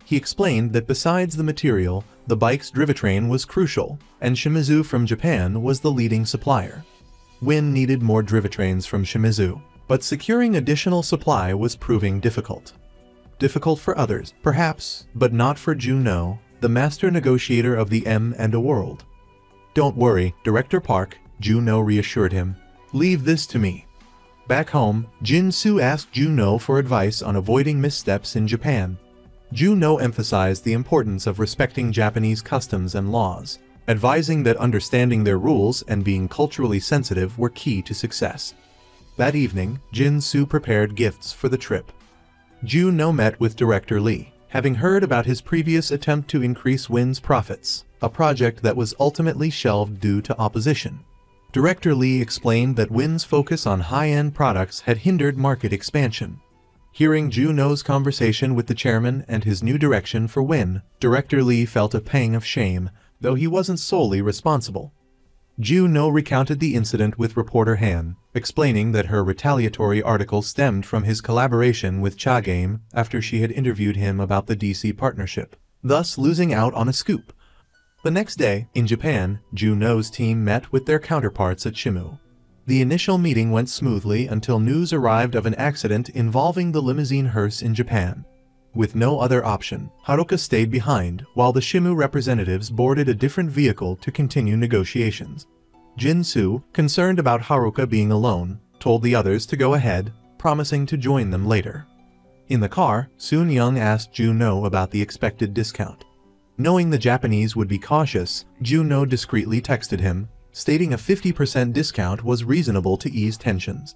He explained that besides the material, the bike's drivetrain was crucial, and Shimizu from Japan was the leading supplier. Win needed more drivetrains from Shimizu, but securing additional supply was proving difficult. Difficult for others, perhaps, but not for Juno, the master negotiator of the M&A world. "Don't worry, Director Park," Juno reassured him. "Leave this to me." Back home, Jin-soo asked Juno for advice on avoiding missteps in Japan. Juno emphasized the importance of respecting Japanese customs and laws, advising that understanding their rules and being culturally sensitive were key to success. That evening, Jin-soo prepared gifts for the trip. Juno met with Director Lee, having heard about his previous attempt to increase Win's profits, a project that was ultimately shelved due to opposition. Director Lee explained that Win's focus on high-end products had hindered market expansion. Hearing Juno's conversation with the chairman and his new direction for Win, Director Lee felt a pang of shame, though he wasn't solely responsible. Juno recounted the incident with reporter Han, explaining that her retaliatory article stemmed from his collaboration with Cha Game after she had interviewed him about the DC partnership, thus losing out on a scoop. The next day, in Japan, Juno's team met with their counterparts at Shimu. The initial meeting went smoothly until news arrived of an accident involving the limousine hearse in Japan. With no other option, Haruka stayed behind while the Shimu representatives boarded a different vehicle to continue negotiations. Jin-soo, concerned about Haruka being alone, told the others to go ahead, promising to join them later. In the car, Soon Young asked Juno about the expected discount. Knowing the Japanese would be cautious, Juno discreetly texted him, stating a 50% discount was reasonable to ease tensions.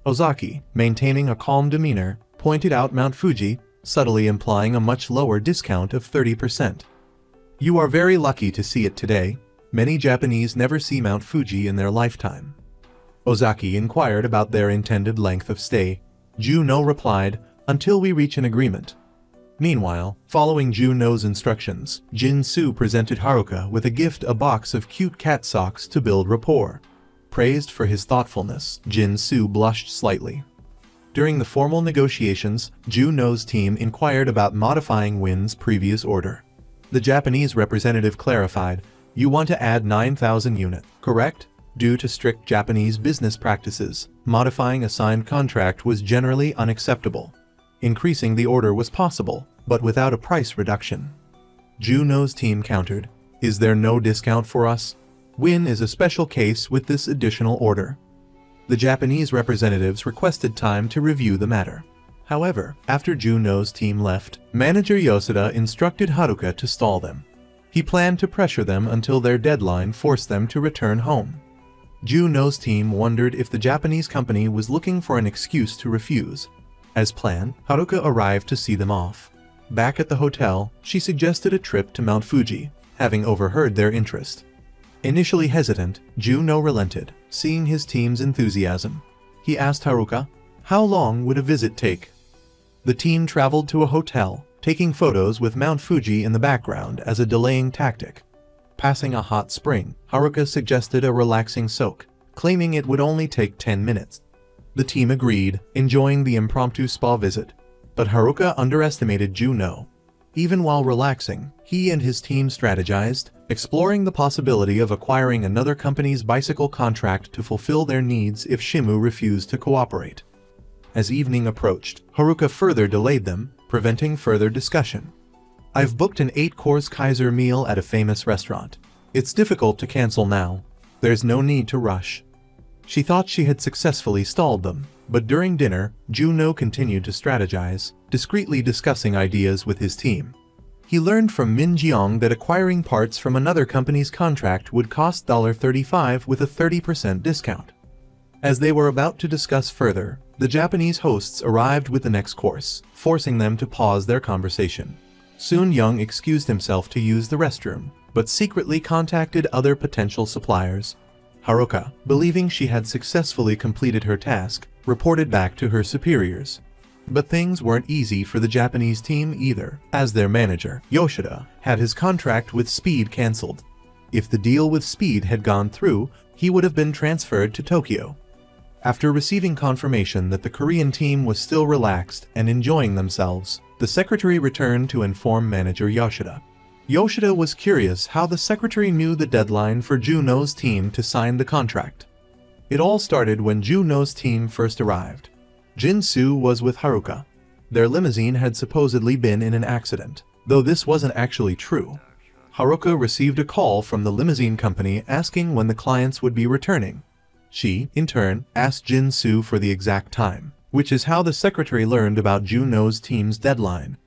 Ozaki, maintaining a calm demeanor, pointed out Mount Fuji, subtly implying a much lower discount of 30%. You are very lucky to see it today. Many Japanese never see Mount Fuji in their lifetime. Ozaki inquired about their intended length of stay. Juno replied, until we reach an agreement. Meanwhile, following Juno's instructions, Jin-Soo presented Haruka with a box of cute cat socks to build rapport. Praised for his thoughtfulness, Jin-Soo blushed slightly. During the formal negotiations, Juno's team inquired about modifying Win's previous order. The Japanese representative clarified, you want to add 9,000 units, correct? Due to strict Japanese business practices, modifying a signed contract was generally unacceptable. Increasing the order was possible, but without a price reduction. Juno's team countered, is there no discount for us? Win is a special case with this additional order. The Japanese representatives requested time to review the matter. However, after Juno's team left, manager Yoshida instructed Haruka to stall them. He planned to pressure them until their deadline forced them to return home. Juno's team wondered if the Japanese company was looking for an excuse to refuse. As planned, Haruka arrived to see them off. Back at the hotel, she suggested a trip to Mount Fuji, having overheard their interest. Initially hesitant, Juno relented, seeing his team's enthusiasm. He asked Haruka, how long would a visit take? The team traveled to a hotel, taking photos with Mount Fuji in the background as a delaying tactic. Passing a hot spring, Haruka suggested a relaxing soak, claiming it would only take 10 minutes. The team agreed, enjoying the impromptu spa visit. But Haruka underestimated Juno. Even while relaxing, he and his team strategized, exploring the possibility of acquiring another company's bicycle contract to fulfill their needs if Shimu refused to cooperate. As evening approached, Haruka further delayed them, preventing further discussion. I've booked an 8-course Kaiser meal at a famous restaurant. It's difficult to cancel now. There's no need to rush. She thought she had successfully stalled them, but during dinner, Juno continued to strategize, discreetly discussing ideas with his team. He learned from Min Jeong that acquiring parts from another company's contract would cost $35 with a 30% discount. As they were about to discuss further, the Japanese hosts arrived with the next course, forcing them to pause their conversation. Soon Young excused himself to use the restroom, but secretly contacted other potential suppliers. Haruka, believing she had successfully completed her task, reported back to her superiors. But things weren't easy for the Japanese team either, as their manager, Yoshida, had his contract with Speed cancelled. If the deal with Speed had gone through, he would have been transferred to Tokyo. After receiving confirmation that the Korean team was still relaxed and enjoying themselves, the secretary returned to inform manager Yoshida. Yoshida was curious how the secretary knew the deadline for Juno's team to sign the contract. It all started when Juno's team first arrived. Jin-Soo was with Haruka. Their limousine had supposedly been in an accident, though this wasn't actually true. Haruka received a call from the limousine company asking when the clients would be returning. She, in turn, asked Jin-Soo for the exact time, which is how the secretary learned about Juno's team's deadline.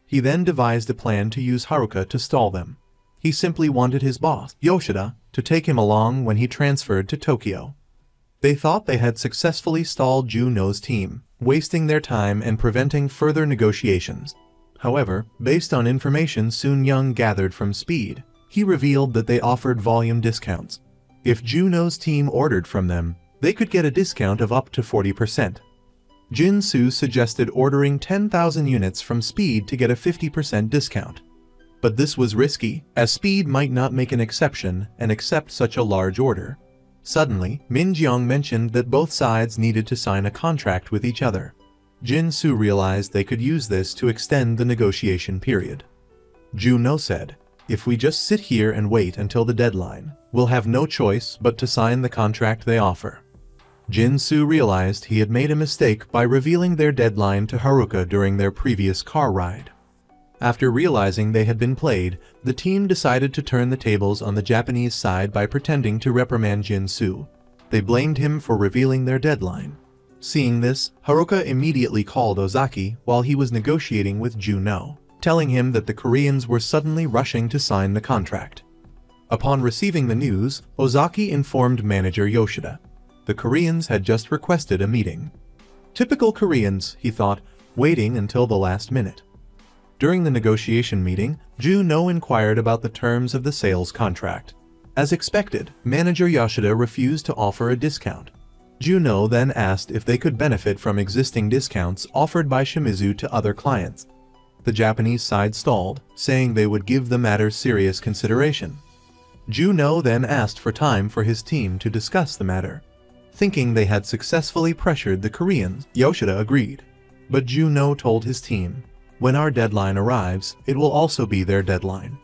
He then devised a plan to use Haruka to stall them. He simply wanted his boss, Yoshida, to take him along when he transferred to Tokyo. They thought they had successfully stalled Juno's team, wasting their time and preventing further negotiations. However, based on information Soon Young gathered from Speed, he revealed that they offered volume discounts. If Juno's team ordered from them, they could get a discount of up to 40%. Jin-Soo suggested ordering 10,000 units from Speed to get a 50% discount. But this was risky, as Speed might not make an exception and accept such a large order. Suddenly, Min Jeong mentioned that both sides needed to sign a contract with each other. Jin-Soo realized they could use this to extend the negotiation period. Juno said, if we just sit here and wait until the deadline, we'll have no choice but to sign the contract they offer. Jin-Soo realized he had made a mistake by revealing their deadline to Haruka during their previous car ride. After realizing they had been played, the team decided to turn the tables on the Japanese side by pretending to reprimand Jin-Soo. They blamed him for revealing their deadline. Seeing this, Haruka immediately called Ozaki while he was negotiating with Juno, telling him that the Koreans were suddenly rushing to sign the contract. Upon receiving the news, Ozaki informed manager Yoshida. The Koreans had just requested a meeting. Typical Koreans, he thought, waiting until the last minute. During the negotiation meeting, Juno inquired about the terms of the sales contract. As expected, manager Yoshida refused to offer a discount. Juno then asked if they could benefit from existing discounts offered by Shimizu to other clients. The Japanese side stalled, saying they would give the matter serious consideration. Juno then asked for time for his team to discuss the matter. Thinking they had successfully pressured the Koreans, Yoshida agreed. But Juno told his team, "When our deadline arrives, it will also be their deadline."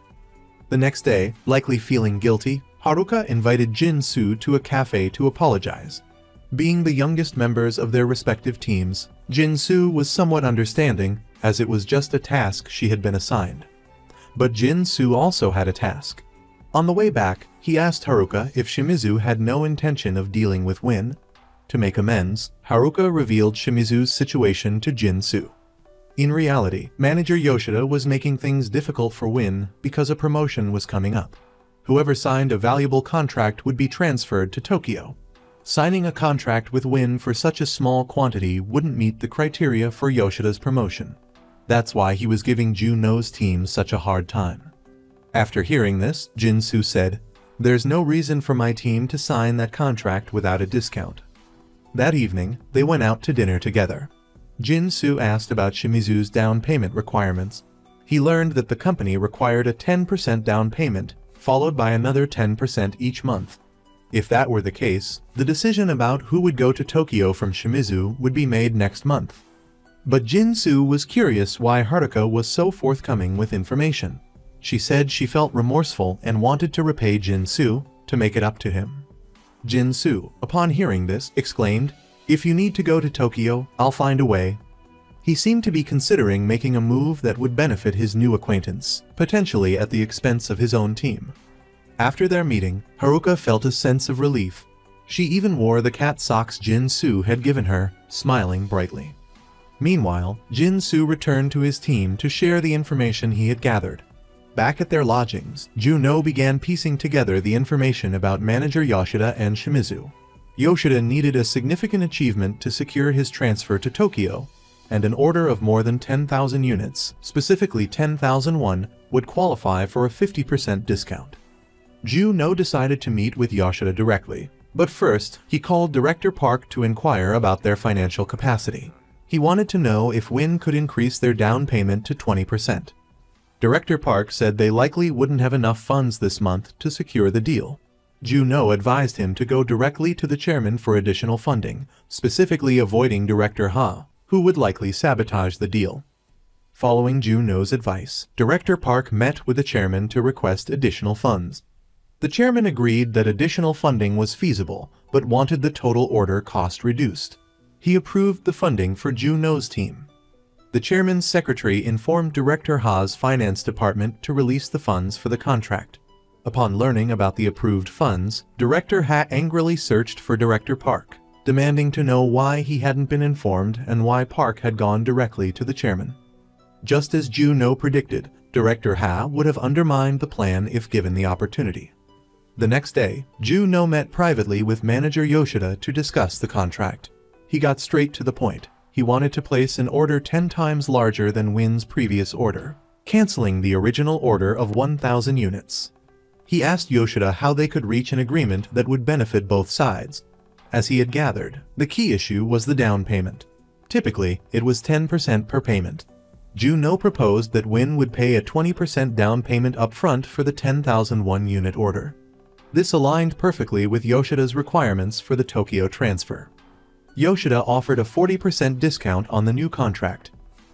The next day, likely feeling guilty, Haruka invited Jin-Soo to a cafe to apologize. Being the youngest members of their respective teams, Jin-Soo was somewhat understanding, as it was just a task she had been assigned. But Jin-Soo also had a task. On the way back, he asked Haruka if Shimizu had no intention of dealing with Win. To make amends, Haruka revealed Shimizu's situation to Jin-Soo. In reality, manager Yoshida was making things difficult for Win because a promotion was coming up. Whoever signed a valuable contract would be transferred to Tokyo. Signing a contract with Win for such a small quantity wouldn't meet the criteria for Yoshida's promotion. That's why he was giving Juno's team such a hard time. After hearing this, Jin-Soo said, "There's no reason for my team to sign that contract without a discount." That evening, they went out to dinner together. Jin-Soo asked about Shimizu's down payment requirements. He learned that the company required a 10% down payment, followed by another 10% each month. If that were the case, the decision about who would go to Tokyo from Shimizu would be made next month. But Jin-Soo was curious why Haruka was so forthcoming with information. She said she felt remorseful and wanted to repay Jin-Soo to make it up to him. Jin-Soo, upon hearing this, exclaimed, "If you need to go to Tokyo, I'll find a way." He seemed to be considering making a move that would benefit his new acquaintance, potentially at the expense of his own team. After their meeting, Haruka felt a sense of relief. She even wore the cat socks Jin-Soo had given her, smiling brightly. Meanwhile, Jin-Soo returned to his team to share the information he had gathered. Back at their lodgings, Juno began piecing together the information about manager Yoshida and Shimizu. Yoshida needed a significant achievement to secure his transfer to Tokyo, and an order of more than 10,000 units, specifically 10,001, would qualify for a 50% discount. Juno decided to meet with Yoshida directly, but first, he called Director Park to inquire about their financial capacity. He wanted to know if Win could increase their down payment to 20%. Director Park said they likely wouldn't have enough funds this month to secure the deal. Juno advised him to go directly to the chairman for additional funding, specifically avoiding Director Ha, who would likely sabotage the deal. Following Juno's advice, Director Park met with the chairman to request additional funds. The chairman agreed that additional funding was feasible, but wanted the total order cost reduced. He approved the funding for Juno's team. The chairman's secretary informed Director Ha's finance department to release the funds for the contract. Upon learning about the approved funds, Director Ha angrily searched for Director Park, demanding to know why he hadn't been informed and why Park had gone directly to the chairman. Just as Juno predicted, Director Ha would have undermined the plan if given the opportunity. The next day, Juno met privately with manager Yoshida to discuss the contract. He got straight to the point. He wanted to place an order 10 times larger than Win's previous order, canceling the original order of 1,000 units. He asked Yoshida how they could reach an agreement that would benefit both sides. As he had gathered, the key issue was the down payment. Typically, it was 10% per payment. Juno proposed that Win would pay a 20% down payment upfront for the 10,001 unit order. This aligned perfectly with Yoshida's requirements for the Tokyo transfer. Yoshida offered a 40% discount on the new contract.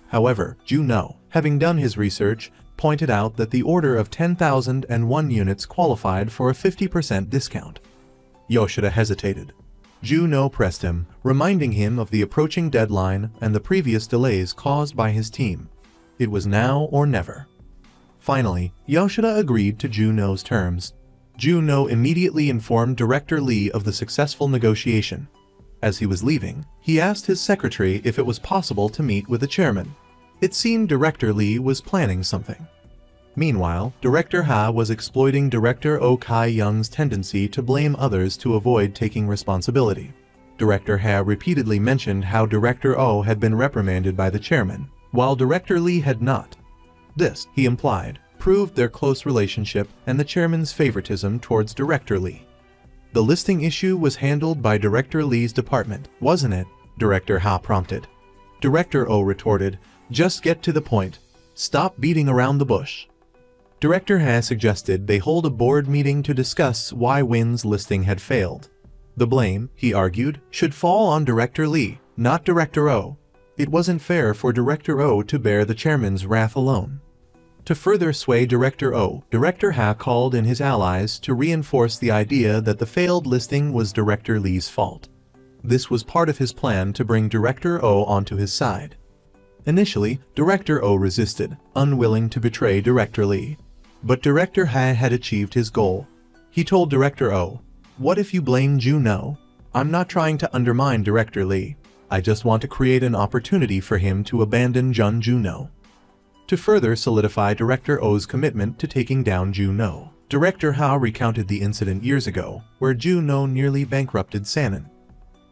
However, Juno, having done his research, pointed out that the order of 10,001 units qualified for a 50% discount. Yoshida hesitated. Juno pressed him, reminding him of the approaching deadline and the previous delays caused by his team. It was now or never. Finally, Yoshida agreed to Juno's terms. Juno immediately informed Director Lee of the successful negotiation. As he was leaving, he asked his secretary if it was possible to meet with the chairman. It seemed Director Lee was planning something. Meanwhile, Director Ha was exploiting Director Oh Kai-young's tendency to blame others to avoid taking responsibility. Director Ha repeatedly mentioned how Director Oh had been reprimanded by the chairman, while Director Lee had not. This, he implied, proved their close relationship and the chairman's favoritism towards Director Lee. The listing issue was handled by Director Lee's department, wasn't it? Director Ha prompted. Director Oh retorted, "Just get to the point. Stop beating around the bush." Director Ha suggested they hold a board meeting to discuss why Win's listing had failed. The blame, he argued, should fall on Director Lee, not Director Oh. It wasn't fair for Director Oh to bear the chairman's wrath alone. To further sway Director Oh, Director Ha called in his allies to reinforce the idea that the failed listing was Director Lee's fault. This was part of his plan to bring Director Oh onto his side. Initially, Director Oh resisted, unwilling to betray Director Lee. But Director Ha had achieved his goal. He told Director Oh, "What if you blame Juno? I'm not trying to undermine Director Lee. I just want to create an opportunity for him to abandon Juno." To further solidify Director Oh's commitment to taking down Juno, Director Ha recounted the incident years ago, where Juno nearly bankrupted Sanan.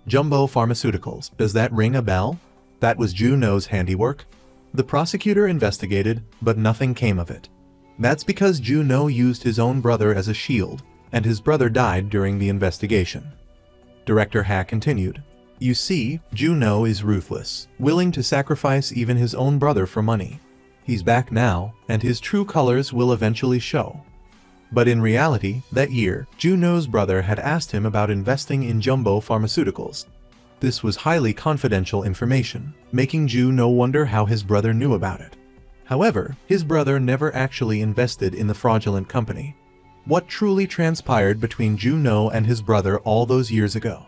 Jumbo Pharmaceuticals, does that ring a bell? That was Juno's handiwork. The prosecutor investigated, but nothing came of it. That's because Juno used his own brother as a shield, and his brother died during the investigation. Director Ha continued, "You see, Juno is ruthless, willing to sacrifice even his own brother for money. He's back now, and his true colors will eventually show." But in reality, that year, Juno's brother had asked him about investing in Jumbo Pharmaceuticals. This was highly confidential information, making Juno wonder how his brother knew about it. However, his brother never actually invested in the fraudulent company. What truly transpired between Juno and his brother all those years ago?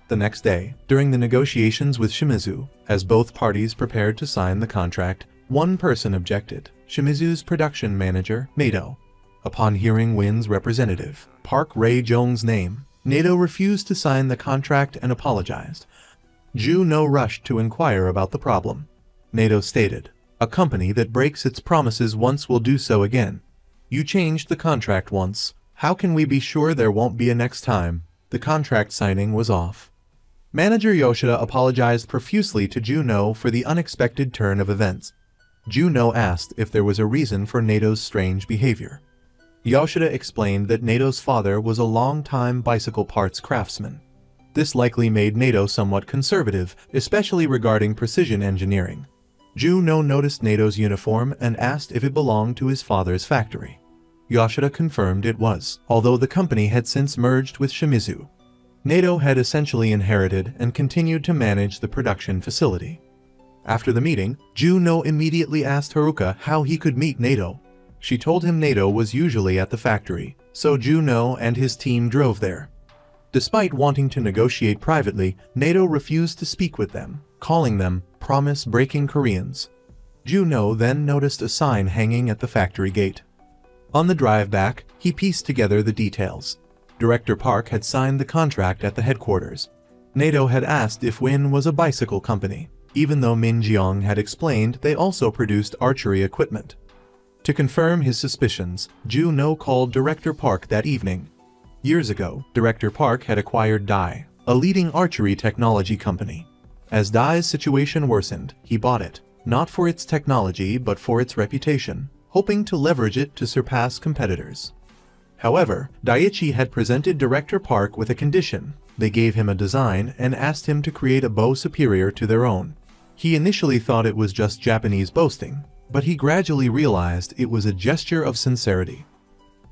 The next day, during the negotiations with Shimizu, as both parties prepared to sign the contract, one person objected, Shimizu's production manager, Nato. Upon hearing Win's representative, Park Rae-jong's name, Nato refused to sign the contract and apologized. Juno rushed to inquire about the problem. Nato stated, "A company that breaks its promises once will do so again. You changed the contract once. How can we be sure there won't be a next time?" The contract signing was off. Manager Yoshida apologized profusely to Juno for the unexpected turn of events. Juno asked if there was a reason for Nato's strange behavior. Yoshida explained that Nato's father was a long-time bicycle parts craftsman. This likely made Nato somewhat conservative, especially regarding precision engineering. Juno noticed Nato's uniform and asked if it belonged to his father's factory. Yoshida confirmed it was, although the company had since merged with Shimizu. Nato had essentially inherited and continued to manage the production facility. After the meeting, Juno immediately asked Haruka how he could meet Nato. She told him Nato was usually at the factory, so Juno and his team drove there. Despite wanting to negotiate privately, Nato refused to speak with them, calling them promise-breaking Koreans. Juno then noticed a sign hanging at the factory gate. On the drive back, he pieced together the details. Director Park had signed the contract at the headquarters. Nato had asked if Win was a bicycle company, even though Min Jeong had explained they also produced archery equipment. To confirm his suspicions, Juno called Director Park that evening. Years ago, Director Park had acquired Dai, a leading archery technology company. As Dai's situation worsened, he bought it, not for its technology but for its reputation, hoping to leverage it to surpass competitors. However, Daiichi had presented Director Park with a condition. They gave him a design and asked him to create a bow superior to their own. He initially thought it was just Japanese boasting, but he gradually realized it was a gesture of sincerity.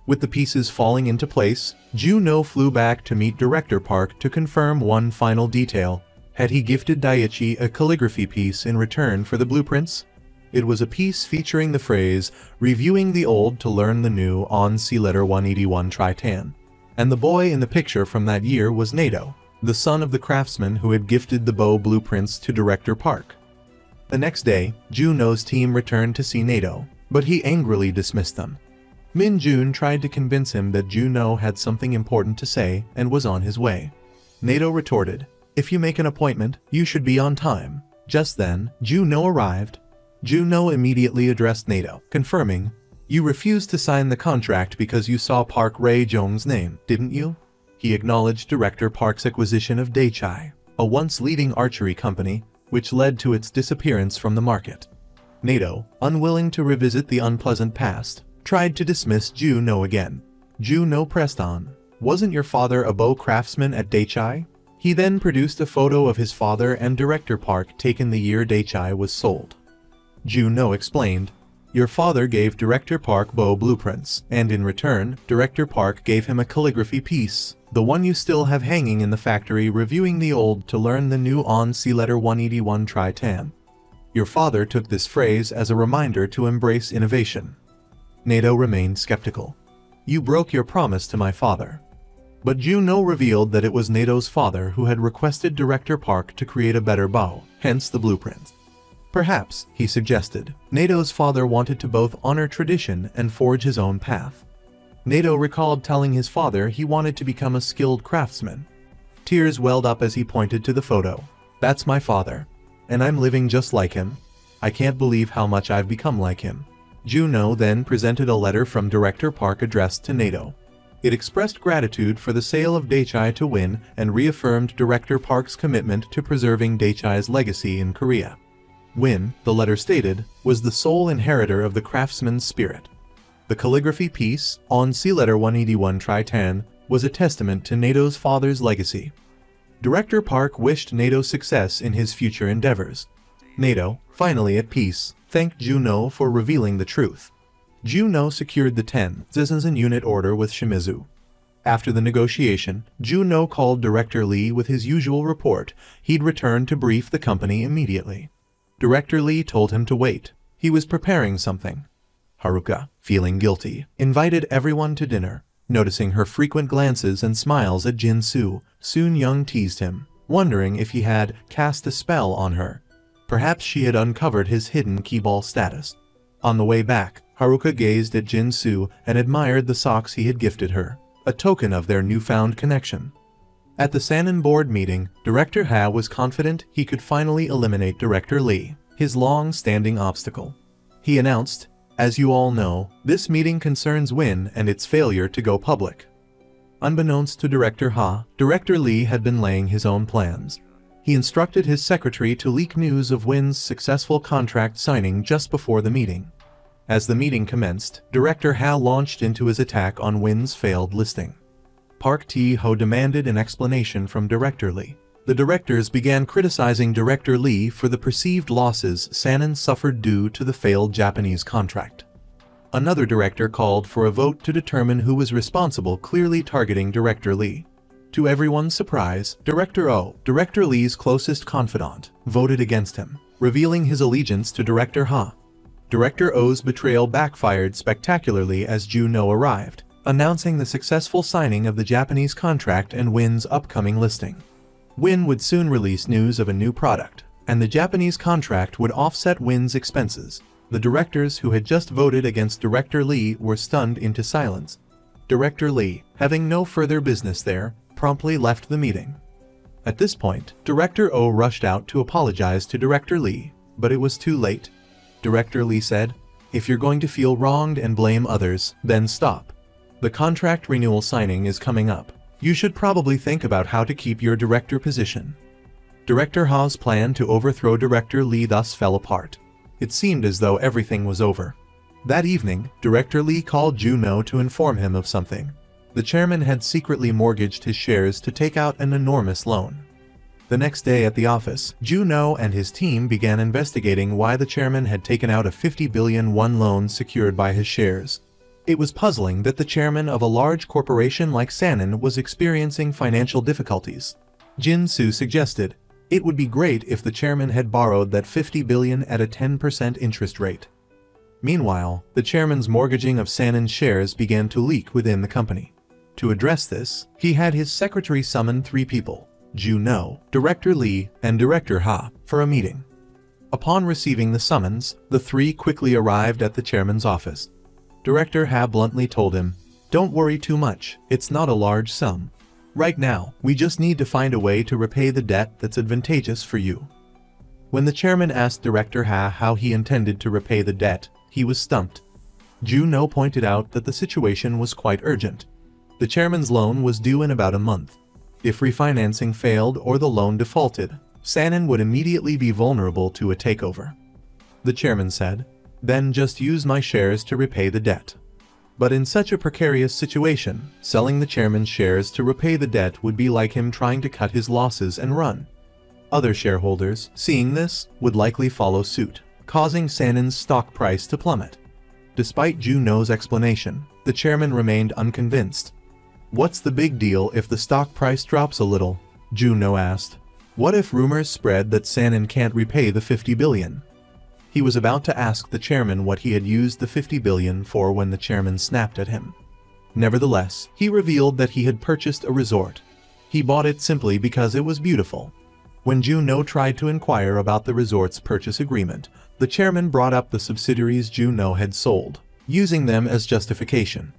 With the pieces falling into place, Juno flew back to meet Director Park to confirm one final detail. Had he gifted Daiichi a calligraphy piece in return for the blueprints? It was a piece featuring the phrase, "Reviewing the old to learn the new" on C-letter 181 Tritan. And the boy in the picture from that year was Nato, the son of the craftsman who had gifted the bow blueprints to Director Park. The next day, Juno's team returned to see Nato, but he angrily dismissed them. Min Jun tried to convince him that Juno had something important to say and was on his way. Nato retorted, "If you make an appointment, you should be on time." Just then, Juno arrived. Juno immediately addressed NATO, confirming, "You refused to sign the contract because you saw Park Rae-jong's name, didn't you?" He acknowledged Director Park's acquisition of Daechai, a once leading archery company, which led to its disappearance from the market. NATO, unwilling to revisit the unpleasant past, tried to dismiss Juno again. Juno pressed on, "Wasn't your father a bow craftsman at Daechai?" He then produced a photo of his father and Director Park taken the year Daechai was sold. Juno explained, "Your father gave Director Park bow blueprints, and in return, Director Park gave him a calligraphy piece, the one you still have hanging in the factory, reviewing the old to learn the new on C letter 181 Tritan. Your father took this phrase as a reminder to embrace innovation." NATO remained skeptical. "You broke your promise to my father." But Juno revealed that it was NATO's father who had requested Director Park to create a better bow, hence the blueprint. Perhaps, he suggested, NATO's father wanted to both honor tradition and forge his own path. NATO recalled telling his father he wanted to become a skilled craftsman. Tears welled up as he pointed to the photo. "That's my father. And I'm living just like him. I can't believe how much I've become like him." Juno then presented a letter from Director Park addressed to NATO. It expressed gratitude for the sale of Daechai to Win and reaffirmed Director Park's commitment to preserving Daechai's legacy in Korea. Win, the letter stated, was the sole inheritor of the craftsman's spirit. The calligraphy piece, on C letter 181 Tritan, was a testament to NATO's father's legacy. Director Park wished NATO success in his future endeavors. NATO, finally at peace, thanked Juno for revealing the truth. Juno secured the 10,000 unit order with Shimizu. After the negotiation, Juno called Director Lee with his usual report. He'd return to brief the company immediately. Director Lee told him to wait. He was preparing something. Haruka, feeling guilty, invited everyone to dinner. Noticing her frequent glances and smiles at Jin-soo, Soon-young teased him, wondering if he had cast a spell on her. Perhaps she had uncovered his hidden keyball status. On the way back, Haruka gazed at Jin-soo and admired the socks he had gifted her, a token of their newfound connection. At the Sanin board meeting, Director Ha was confident he could finally eliminate Director Lee, his long-standing obstacle. He announced, "As you all know, this meeting concerns Win and its failure to go public." Unbeknownst to Director Ha, Director Lee had been laying his own plans. He instructed his secretary to leak news of Win's successful contract signing just before the meeting. As the meeting commenced, Director Ha launched into his attack on Win's failed listing. Park Tae-ho demanded an explanation from Director Lee. The directors began criticizing Director Lee for the perceived losses Sanin suffered due to the failed Japanese contract. Another director called for a vote to determine who was responsible, clearly targeting Director Lee. To everyone's surprise, Director O, Director Lee's closest confidant, voted against him, revealing his allegiance to Director Ha. Director O's betrayal backfired spectacularly as Juno arrived, announcing the successful signing of the Japanese contract and Win's upcoming listing. Win would soon release news of a new product, and the Japanese contract would offset Win's expenses. The directors who had just voted against Director Lee were stunned into silence. Director Lee, having no further business there, promptly left the meeting. At this point, Director O rushed out to apologize to Director Lee, but it was too late. Director Lee said, "If you're going to feel wronged and blame others, then stop. The contract renewal signing is coming up. You should probably think about how to keep your director position." Director Ha's plan to overthrow Director Lee thus fell apart. It seemed as though everything was over. That evening, Director Lee called Juno to inform him of something. The chairman had secretly mortgaged his shares to take out an enormous loan. The next day at the office, Juno and his team began investigating why the chairman had taken out a 50 billion won loan secured by his shares. It was puzzling that the chairman of a large corporation like Sanin was experiencing financial difficulties. Jin-soo suggested, it would be great if the chairman had borrowed that 50 billion at a 10% interest rate. Meanwhile, the chairman's mortgaging of Sanin's shares began to leak within the company. To address this, he had his secretary summon 3 people, Juno, Director Lee, and Director Ha, for a meeting. Upon receiving the summons, the 3 quickly arrived at the chairman's office. Director Ha bluntly told him, "Don't worry too much, it's not a large sum. Right now, we just need to find a way to repay the debt that's advantageous for you." When the chairman asked Director Ha how he intended to repay the debt, he was stumped. Juno pointed out that the situation was quite urgent. The chairman's loan was due in about a month. If refinancing failed or the loan defaulted, Sanin would immediately be vulnerable to a takeover. The chairman said, "Then just use my shares to repay the debt." But in such a precarious situation, selling the chairman's shares to repay the debt would be like him trying to cut his losses and run. Other shareholders, seeing this, would likely follow suit, causing Sanin's stock price to plummet. Despite Juno's explanation, the chairman remained unconvinced. "What's the big deal if the stock price drops a little?" Juno asked. "What if rumors spread that Sanin can't repay the 50 billion? He was about to ask the chairman what he had used the 50 billion for when the chairman snapped at him. Nevertheless, he revealed that he had purchased a resort. He bought it simply because it was beautiful. When Juno tried to inquire about the resort's purchase agreement, the chairman brought up the subsidiaries Juno had sold, using them as justification.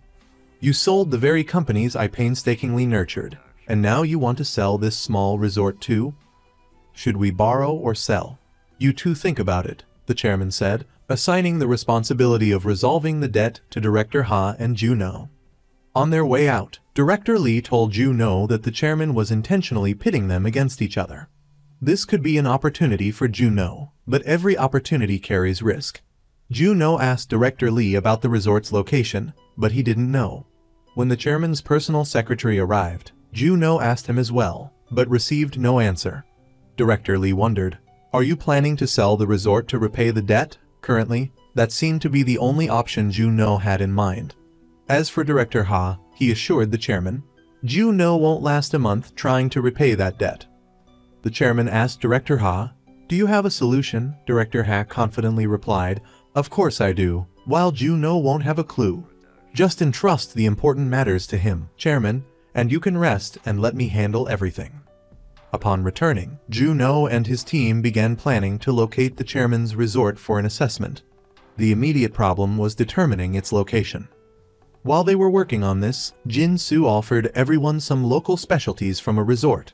"You sold the very companies I painstakingly nurtured, and now you want to sell this small resort too? Should we borrow or sell? You two think about it," the chairman said, assigning the responsibility of resolving the debt to Director Ha and Juno. On their way out, Director Lee told Juno that the chairman was intentionally pitting them against each other. This could be an opportunity for Juno, but every opportunity carries risk. Juno asked Director Lee about the resort's location, but he didn't know. When the chairman's personal secretary arrived, Juno asked him as well, but received no answer. Director Lee wondered, "Are you planning to sell the resort to repay the debt?" Currently, that seemed to be the only option Juno had in mind. As for Director Ha, he assured the chairman, "Juno won't last a month trying to repay that debt." The chairman asked Director Ha, "Do you have a solution?" Director Ha confidently replied, "Of course I do, while Juno won't have a clue. Just entrust the important matters to him, Chairman, and you can rest and let me handle everything." Upon returning, Juno and his team began planning to locate the chairman's resort for an assessment. The immediate problem was determining its location. While they were working on this, Jin Su offered everyone some local specialties from a resort.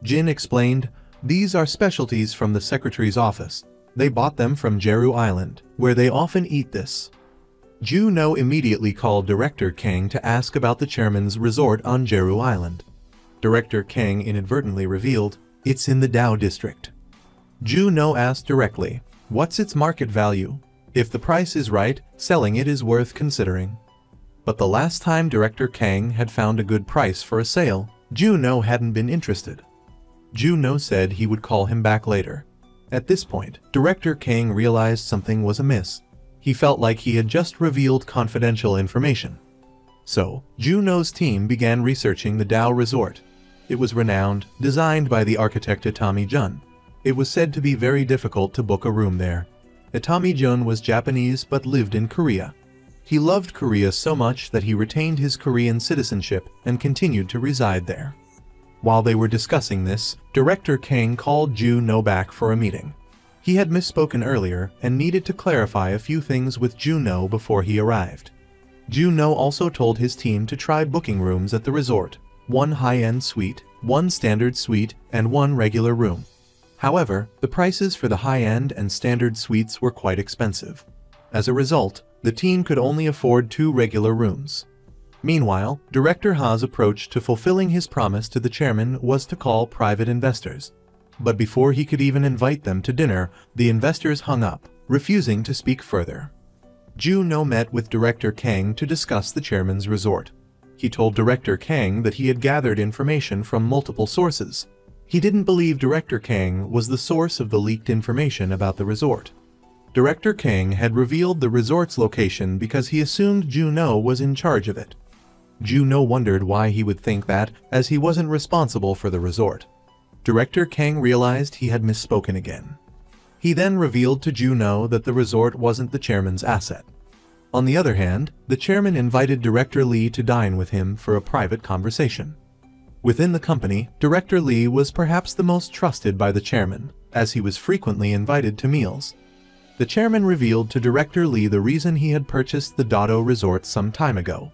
Jin explained, "These are specialties from the secretary's office. They bought them from Jeru Island, where they often eat this." Juno immediately called Director Kang to ask about the chairman's resort on Jeru Island. Director Kang inadvertently revealed, "It's in the Dao district." Juno asked directly, "What's its market value? If the price is right, selling it is worth considering." But the last time Director Kang had found a good price for a sale, Juno hadn't been interested. Juno said he would call him back later. At this point, Director Kang realized something was amiss. He felt like he had just revealed confidential information. So, Juno's team began researching the Dao Resort. It was renowned, designed by the architect Itami Jun. It was said to be very difficult to book a room there. Itami Jun was Japanese but lived in Korea. He loved Korea so much that he retained his Korean citizenship and continued to reside there. While they were discussing this, Director Kang called Juno back for a meeting. He had misspoken earlier and needed to clarify a few things with Juno before he arrived. Juno also told his team to try booking rooms at the resort, one high-end suite, one standard suite, and one regular room. However, the prices for the high-end and standard suites were quite expensive. As a result, the team could only afford 2 regular rooms. Meanwhile, Director Ha's approach to fulfilling his promise to the chairman was to call private investors. But before he could even invite them to dinner, the investors hung up, refusing to speak further. Juno met with Director Kang to discuss the chairman's resort. He told Director Kang that he had gathered information from multiple sources. He didn't believe Director Kang was the source of the leaked information about the resort. Director Kang had revealed the resort's location because he assumed Juno was in charge of it. Juno wondered why he would think that, as he wasn't responsible for the resort. Director Kang realized he had misspoken again. He then revealed to Juno that the resort wasn't the chairman's asset. On the other hand, the chairman invited Director Lee to dine with him for a private conversation. Within the company, Director Lee was perhaps the most trusted by the chairman, as he was frequently invited to meals. The chairman revealed to Director Lee the reason he had purchased the Dado Resort some time ago.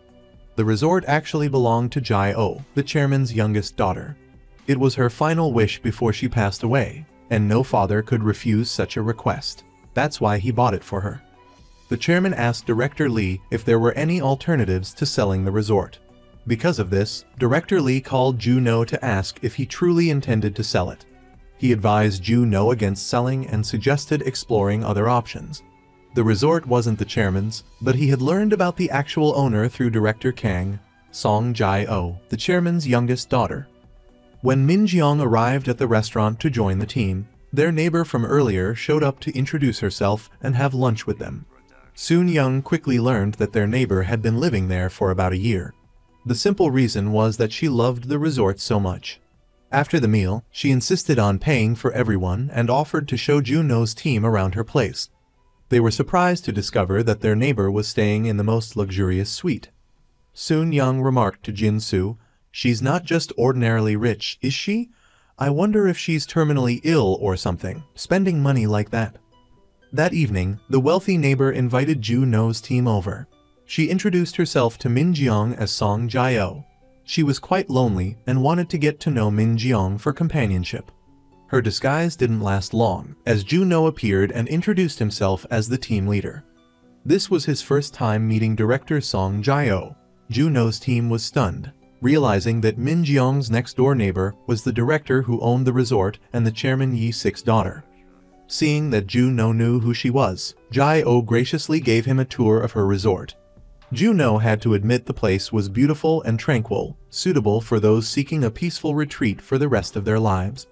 The resort actually belonged to Jai-Oh, the chairman's youngest daughter. It was her final wish before she passed away, and no father could refuse such a request. That's why he bought it for her. The chairman asked Director Lee if there were any alternatives to selling the resort. Because of this, Director Lee called Ju No to ask if he truly intended to sell it. He advised Ju No against selling and suggested exploring other options. The resort wasn't the chairman's, but he had learned about the actual owner through Director Kang, Song Jae-oh, the chairman's youngest daughter. When Min Jeong arrived at the restaurant to join the team, their neighbor from earlier showed up to introduce herself and have lunch with them. Soon Young quickly learned that their neighbor had been living there for about a year. The simple reason was that she loved the resort so much. After the meal, she insisted on paying for everyone and offered to show Ju No's team around her place. They were surprised to discover that their neighbor was staying in the most luxurious suite. Soon Young remarked to Jin Soo, "She's not just ordinarily rich, is she? I wonder if she's terminally ill or something, spending money like that." That evening, the wealthy neighbor invited Ju No's team over. She introduced herself to Min Jeong as Song Jae-oh. She was quite lonely and wanted to get to know Min Jeong for companionship. Her disguise didn't last long, as Ju No appeared and introduced himself as the team leader. This was his first time meeting director Song Jae-oh. Ju No's team was stunned, realizing that Min Jeong's next-door neighbor was the director who owned the resort and the chairman Yi Sik's daughter. Seeing that Ju No knew who she was, Jae-oh graciously gave him a tour of her resort. Ju No had to admit the place was beautiful and tranquil, suitable for those seeking a peaceful retreat for the rest of their lives.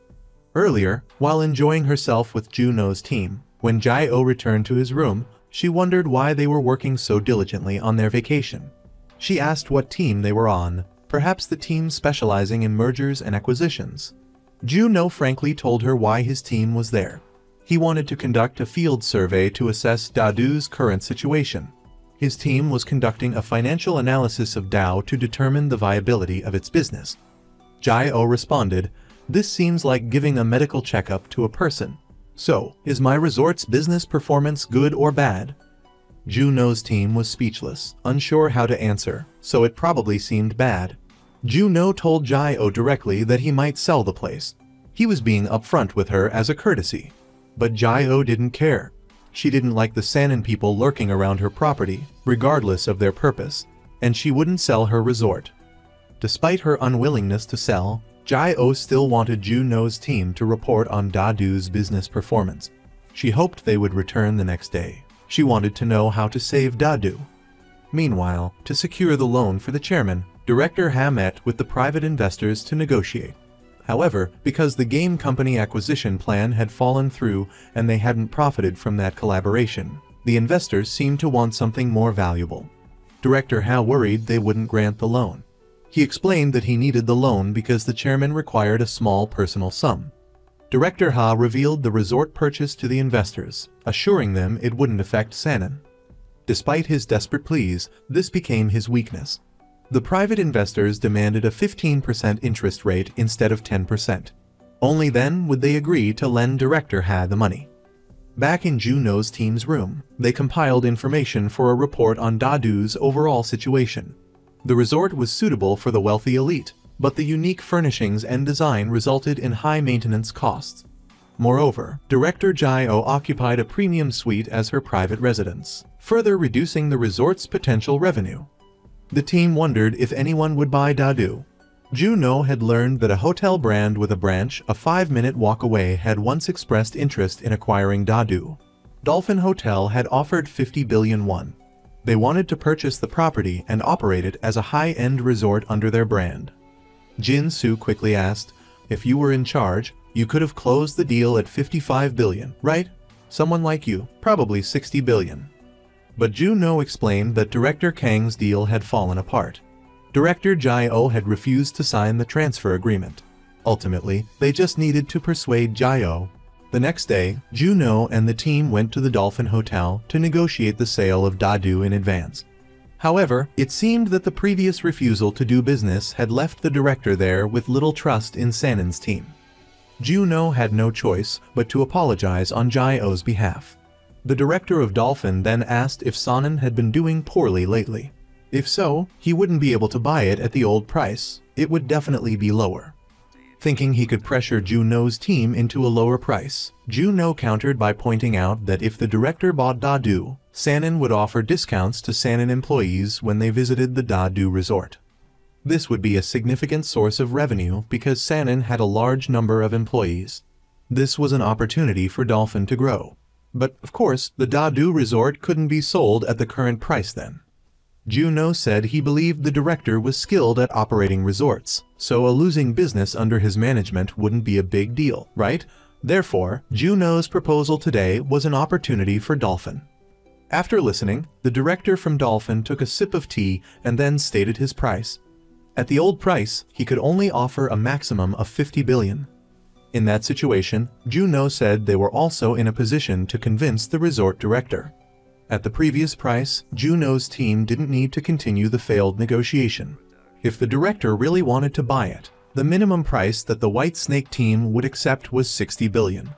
Earlier, while enjoying herself with Ju No's team, when Jae-oh returned to his room, she wondered why they were working so diligently on their vacation. She asked what team they were on, perhaps the team specializing in mergers and acquisitions. Ju No frankly told her why his team was there. He wanted to conduct a field survey to assess Dadu's current situation. His team was conducting a financial analysis of Dao to determine the viability of its business. Jae-oh responded, "This seems like giving a medical checkup to a person. So, is my resort's business performance good or bad?" Ju No's team was speechless, unsure how to answer, so it probably seemed bad. Ju No told Jae-oh directly that he might sell the place. He was being upfront with her as a courtesy. But Jae-oh didn't care. She didn't like the Sanan people lurking around her property, regardless of their purpose, and she wouldn't sell her resort. Despite her unwillingness to sell, Jae-oh still wanted Ju No's team to report on Dadu's business performance. She hoped they would return the next day. She wanted to know how to save Dadu. Meanwhile, to secure the loan for the chairman, Director Ha met with the private investors to negotiate. However, because the game company acquisition plan had fallen through and they hadn't profited from that collaboration, the investors seemed to want something more valuable. Director Ha worried they wouldn't grant the loan. He explained that he needed the loan because the chairman required a small personal sum. Director Ha revealed the resort purchase to the investors, assuring them it wouldn't affect Sanan. Despite his desperate pleas, this became his weakness. The private investors demanded a 15% interest rate instead of 10%. Only then would they agree to lend Director Ha the money. Back in Ju No's team's room, they compiled information for a report on Dadu's overall situation. The resort was suitable for the wealthy elite, but the unique furnishings and design resulted in high maintenance costs. Moreover, Director Jae-oh occupied a premium suite as her private residence, further reducing the resort's potential revenue. The team wondered if anyone would buy Dadu. Ju No had learned that a hotel brand with a branch a 5-minute walk away had once expressed interest in acquiring Dadu. Dolphin Hotel had offered 50 billion won. They wanted to purchase the property and operate it as a high-end resort under their brand. Jin Soo quickly asked, "If you were in charge, you could have closed the deal at 55 billion, right? Someone like you, probably 60 billion. But Ju No explained that Director Kang's deal had fallen apart. Director Jae-oh had refused to sign the transfer agreement. Ultimately, they just needed to persuade Jae-oh. The next day, Ju No and the team went to the Dolphin Hotel to negotiate the sale of Dadu in advance. However, it seemed that the previous refusal to do business had left the director there with little trust in Sanan's team. Ju No had no choice but to apologize on Jae-oh's behalf. The director of Dolphin then asked if Sanan had been doing poorly lately. If so, he wouldn't be able to buy it at the old price. It would definitely be lower. Thinking he could pressure Juno's team into a lower price, Juno countered by pointing out that if the director bought Dadu, Sanin would offer discounts to Sanin employees when they visited the Dadu resort. This would be a significant source of revenue because Sanin had a large number of employees. This was an opportunity for Dolphin to grow. But, of course, the Dadu resort couldn't be sold at the current price then. Juno said he believed the director was skilled at operating resorts, so a losing business under his management wouldn't be a big deal, right? Therefore, Juno's proposal today was an opportunity for Dolphin. After listening, the director from Dolphin took a sip of tea and then stated his price. At the old price, he could only offer a maximum of 50 billion. In that situation, Juno said they were also in a position to convince the resort director. At the previous price, Juno's team didn't need to continue the failed negotiation. If the director really wanted to buy it, the minimum price that the White Snake team would accept was 60 billion.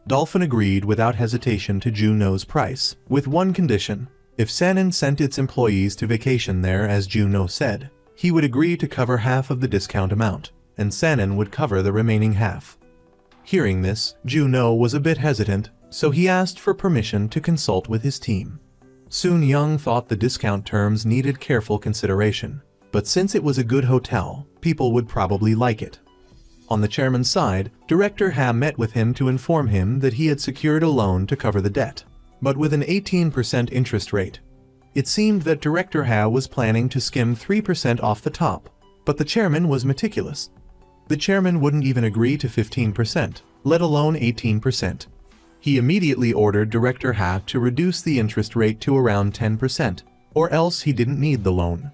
Dolphin agreed without hesitation to Juno's price, with one condition. If Sanin sent its employees to vacation there as Juno said, he would agree to cover half of the discount amount, and Sanin would cover the remaining half. Hearing this, Juno was a bit hesitant, so he asked for permission to consult with his team. Soon Young thought the discount terms needed careful consideration, but since it was a good hotel, people would probably like it. On the chairman's side, Director Ha met with him to inform him that he had secured a loan to cover the debt, but with an 18% interest rate. It seemed that Director Ha was planning to skim 3% off the top, but the chairman was meticulous. The chairman wouldn't even agree to 15%, let alone 18%. He immediately ordered Director Ha to reduce the interest rate to around 10%, or else he didn't need the loan.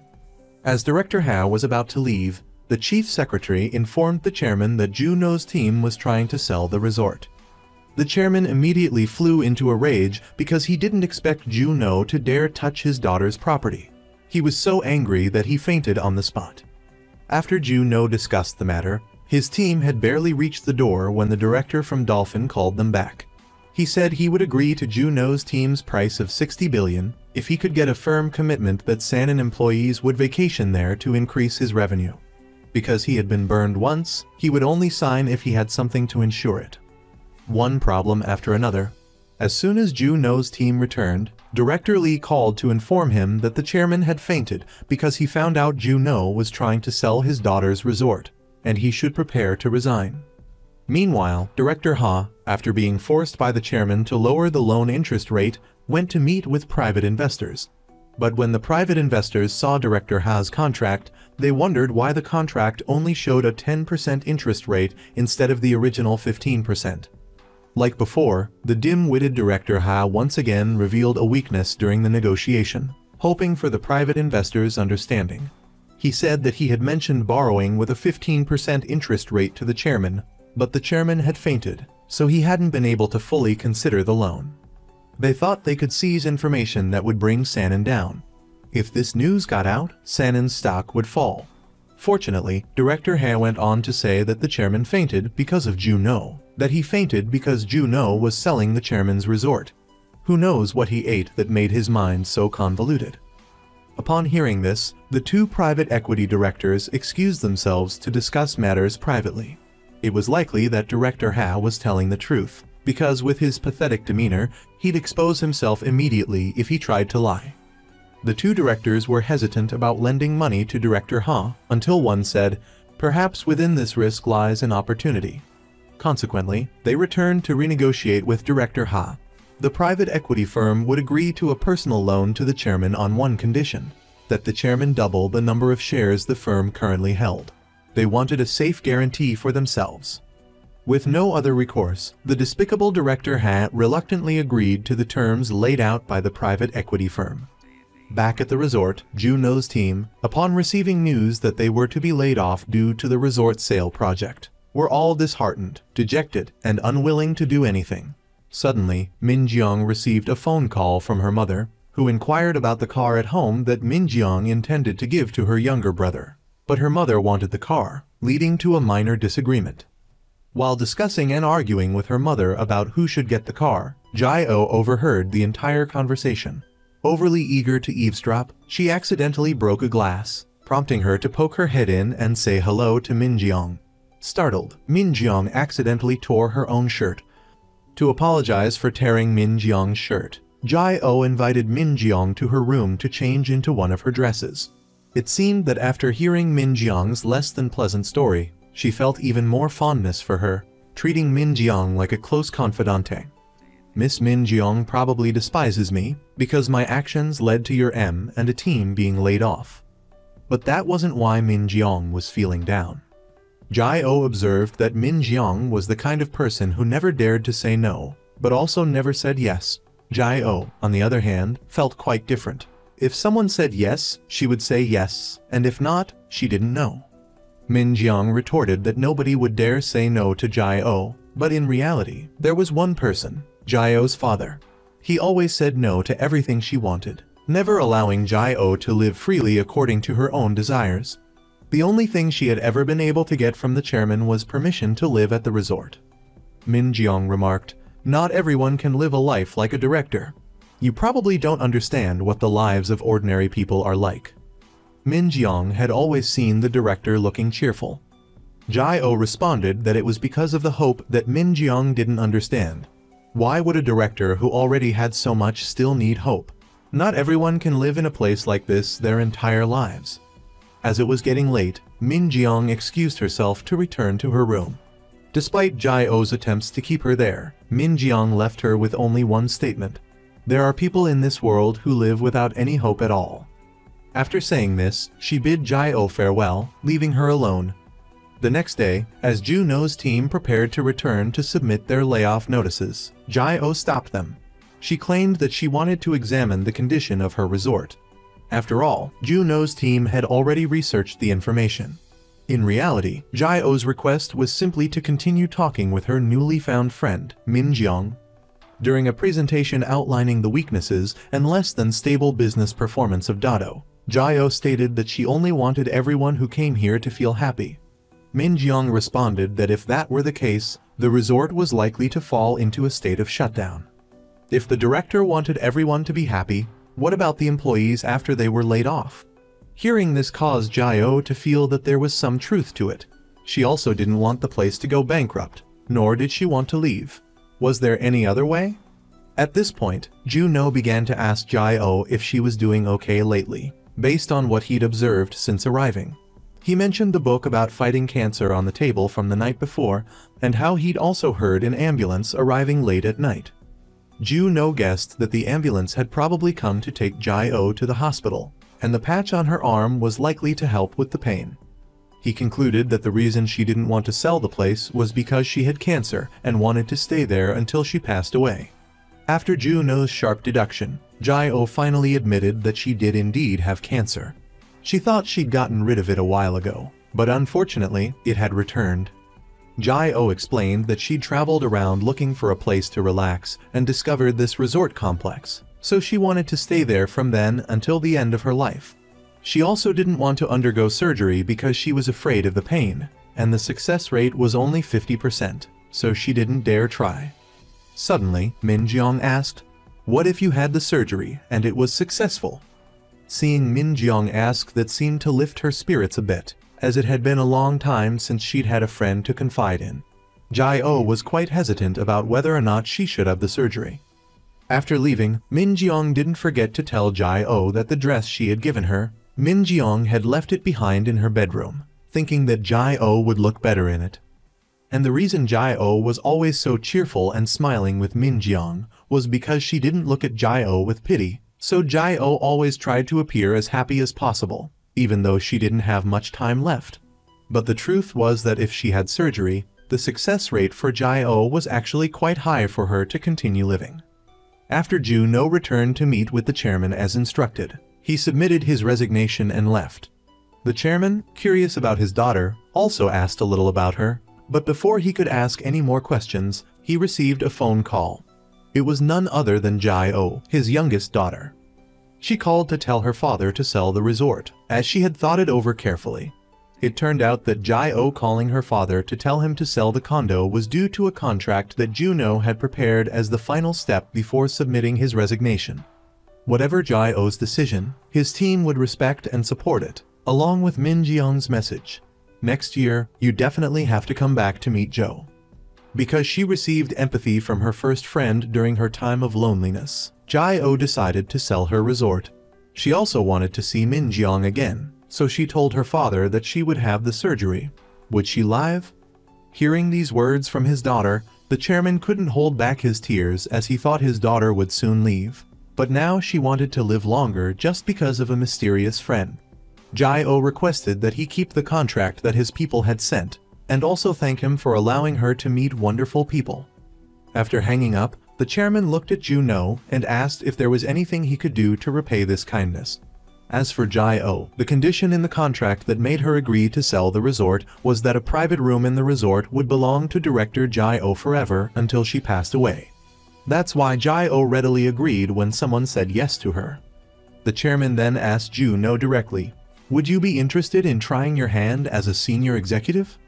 As Director Ha was about to leave, the chief secretary informed the chairman that Juno's team was trying to sell the resort. The chairman immediately flew into a rage because he didn't expect Juno to dare touch his daughter's property. He was so angry that he fainted on the spot. After Juno discussed the matter, his team had barely reached the door when the director from Dolphin called them back. He said he would agree to Juno's team's price of 60 billion if he could get a firm commitment that Sanin employees would vacation there to increase his revenue. Because he had been burned once, he would only sign if he had something to ensure it. One problem after another. As soon as Juno's team returned, Director Lee called to inform him that the chairman had fainted because he found out Juno was trying to sell his daughter's resort, and he should prepare to resign. Meanwhile, Director Ha, after being forced by the chairman to lower the loan interest rate, went to meet with private investors. But when the private investors saw Director Ha's contract, they wondered why the contract only showed a 10% interest rate instead of the original 15%. Like before, the dim-witted Director Ha once again revealed a weakness during the negotiation, hoping for the private investors' understanding. He said that he had mentioned borrowing with a 15% interest rate to the chairman, but the chairman had fainted, so he hadn't been able to fully consider the loan. They thought they could seize information that would bring Sanin down. If this news got out, Sanin's stock would fall. Fortunately, Director Ha went on to say that the chairman fainted because of Juno, that he fainted because Juno was selling the chairman's resort. Who knows what he ate that made his mind so convoluted? Upon hearing this, the two private equity directors excused themselves to discuss matters privately. It was likely that Director Ha was telling the truth, because with his pathetic demeanor, he'd expose himself immediately if he tried to lie. The two directors were hesitant about lending money to Director Ha until one said, "Perhaps within this risk lies an opportunity." Consequently, they returned to renegotiate with Director Ha. The private equity firm would agree to a personal loan to the chairman on one condition, that the chairman double the number of shares the firm currently held. They wanted a safe guarantee for themselves. With no other recourse, the despicable Director Ha reluctantly agreed to the terms laid out by the private equity firm. Back at the resort, Juno's team, upon receiving news that they were to be laid off due to the resort sale project, were all disheartened, dejected, and unwilling to do anything. Suddenly, Min Jiang received a phone call from her mother, who inquired about the car at home that Min Jiang intended to give to her younger brother. But her mother wanted the car, leading to a minor disagreement. While discussing and arguing with her mother about who should get the car, Jai-O overheard the entire conversation. Overly eager to eavesdrop, she accidentally broke a glass, prompting her to poke her head in and say hello to Min Jiang. Startled, Min Jiang accidentally tore her own shirt. To apologize for tearing Min Jiang's shirt, Jai-O invited Min Jiang to her room to change into one of her dresses. It seemed that after hearing Min Jiang's less than pleasant story, she felt even more fondness for her, treating Min Jiang like a close confidante. Miss Min Jiang probably despises me because my actions led to your and a team being laid off. But that wasn't why Min Jiang was feeling down. Jai-O observed that Min Jiang was the kind of person who never dared to say no, but also never said yes. Jai-O, on the other hand, felt quite different. If someone said yes, she would say yes, and if not, she didn't know. Min Jiang retorted that nobody would dare say no to Jai-O, but in reality, there was one person, Jai-O's father. He always said no to everything she wanted, never allowing Jai-O to live freely according to her own desires. The only thing she had ever been able to get from the chairman was permission to live at the resort. Min Jiang remarked, "Not everyone can live a life like a director. You probably don't understand what the lives of ordinary people are like." Min Jiang had always seen the director looking cheerful. Jai-O responded that it was because of the hope that Min Jiang didn't understand. Why would a director who already had so much still need hope? Not everyone can live in a place like this their entire lives. As it was getting late, Min Jiang excused herself to return to her room. Despite Jai-O's attempts to keep her there, Min Jiang left her with only one statement. There are people in this world who live without any hope at all. After saying this, she bid Jai-O farewell, leaving her alone. The next day, as Juno's team prepared to return to submit their layoff notices, Jai-O stopped them. She claimed that she wanted to examine the condition of her resort. After all, Juno's team had already researched the information. In reality, Jai-O's request was simply to continue talking with her newly found friend, Min Jiang. During a presentation outlining the weaknesses and less than stable business performance of Dado, Jai-O stated that she only wanted everyone who came here to feel happy. Min Jiang responded that if that were the case, the resort was likely to fall into a state of shutdown. If the director wanted everyone to be happy, what about the employees after they were laid off? Hearing this caused Jai-O to feel that there was some truth to it. She also didn't want the place to go bankrupt, nor did she want to leave. Was there any other way? At this point, Juno began to ask Jai-O if she was doing okay lately, based on what he'd observed since arriving. He mentioned the book about fighting cancer on the table from the night before, and how he'd also heard an ambulance arriving late at night. Juno guessed that the ambulance had probably come to take Jai-O to the hospital, and the patch on her arm was likely to help with the pain. He concluded that the reason she didn't want to sell the place was because she had cancer and wanted to stay there until she passed away. After Juno's sharp deduction, Jai-O finally admitted that she did indeed have cancer. She thought she'd gotten rid of it a while ago, but unfortunately, it had returned. Jai-O explained that she'd traveled around looking for a place to relax and discovered this resort complex, so she wanted to stay there from then until the end of her life. She also didn't want to undergo surgery because she was afraid of the pain, and the success rate was only 50%, so she didn't dare try. Suddenly, Min Jiang asked, "What if you had the surgery and it was successful?" Seeing Min Jiang ask that seemed to lift her spirits a bit, as it had been a long time since she'd had a friend to confide in. Jai-O was quite hesitant about whether or not she should have the surgery. After leaving, Min Jiang didn't forget to tell Jai-O that the dress she had given her, Min Jiang had left it behind in her bedroom, thinking that Jai-O would look better in it. And the reason Jai-O was always so cheerful and smiling with Min Jiang was because she didn't look at Jai-O with pity, so Jai-O always tried to appear as happy as possible, even though she didn't have much time left. But the truth was that if she had surgery, the success rate for Jai-O was actually quite high for her to continue living. After Juno returned to meet with the chairman as instructed, he submitted his resignation and left. The chairman, curious about his daughter, also asked a little about her, but before he could ask any more questions, he received a phone call. It was none other than Jai-O, his youngest daughter. She called to tell her father to sell the resort, as she had thought it over carefully. It turned out that Jai-O calling her father to tell him to sell the condo was due to a contract that Juno had prepared as the final step before submitting his resignation. Whatever Jai-O's decision, his team would respect and support it, along with Min Jiang's message. Next year, you definitely have to come back to meet Joe. Because she received empathy from her first friend during her time of loneliness, Jai-Oh decided to sell her resort. She also wanted to see Min Jiang again, so she told her father that she would have the surgery. Would she live? Hearing these words from his daughter, the chairman couldn't hold back his tears as he thought his daughter would soon leave. But now she wanted to live longer just because of a mysterious friend. Jai-Oh requested that he keep the contract that his people had sent, and also thank him for allowing her to meet wonderful people. After hanging up, the chairman looked at Juno and asked if there was anything he could do to repay this kindness. As for Jai-Oh, the condition in the contract that made her agree to sell the resort was that a private room in the resort would belong to director Jai-Oh forever until she passed away. That's why Jai-Oh readily agreed when someone said yes to her. The chairman then asked Juno directly, "Would you be interested in trying your hand as a senior executive?"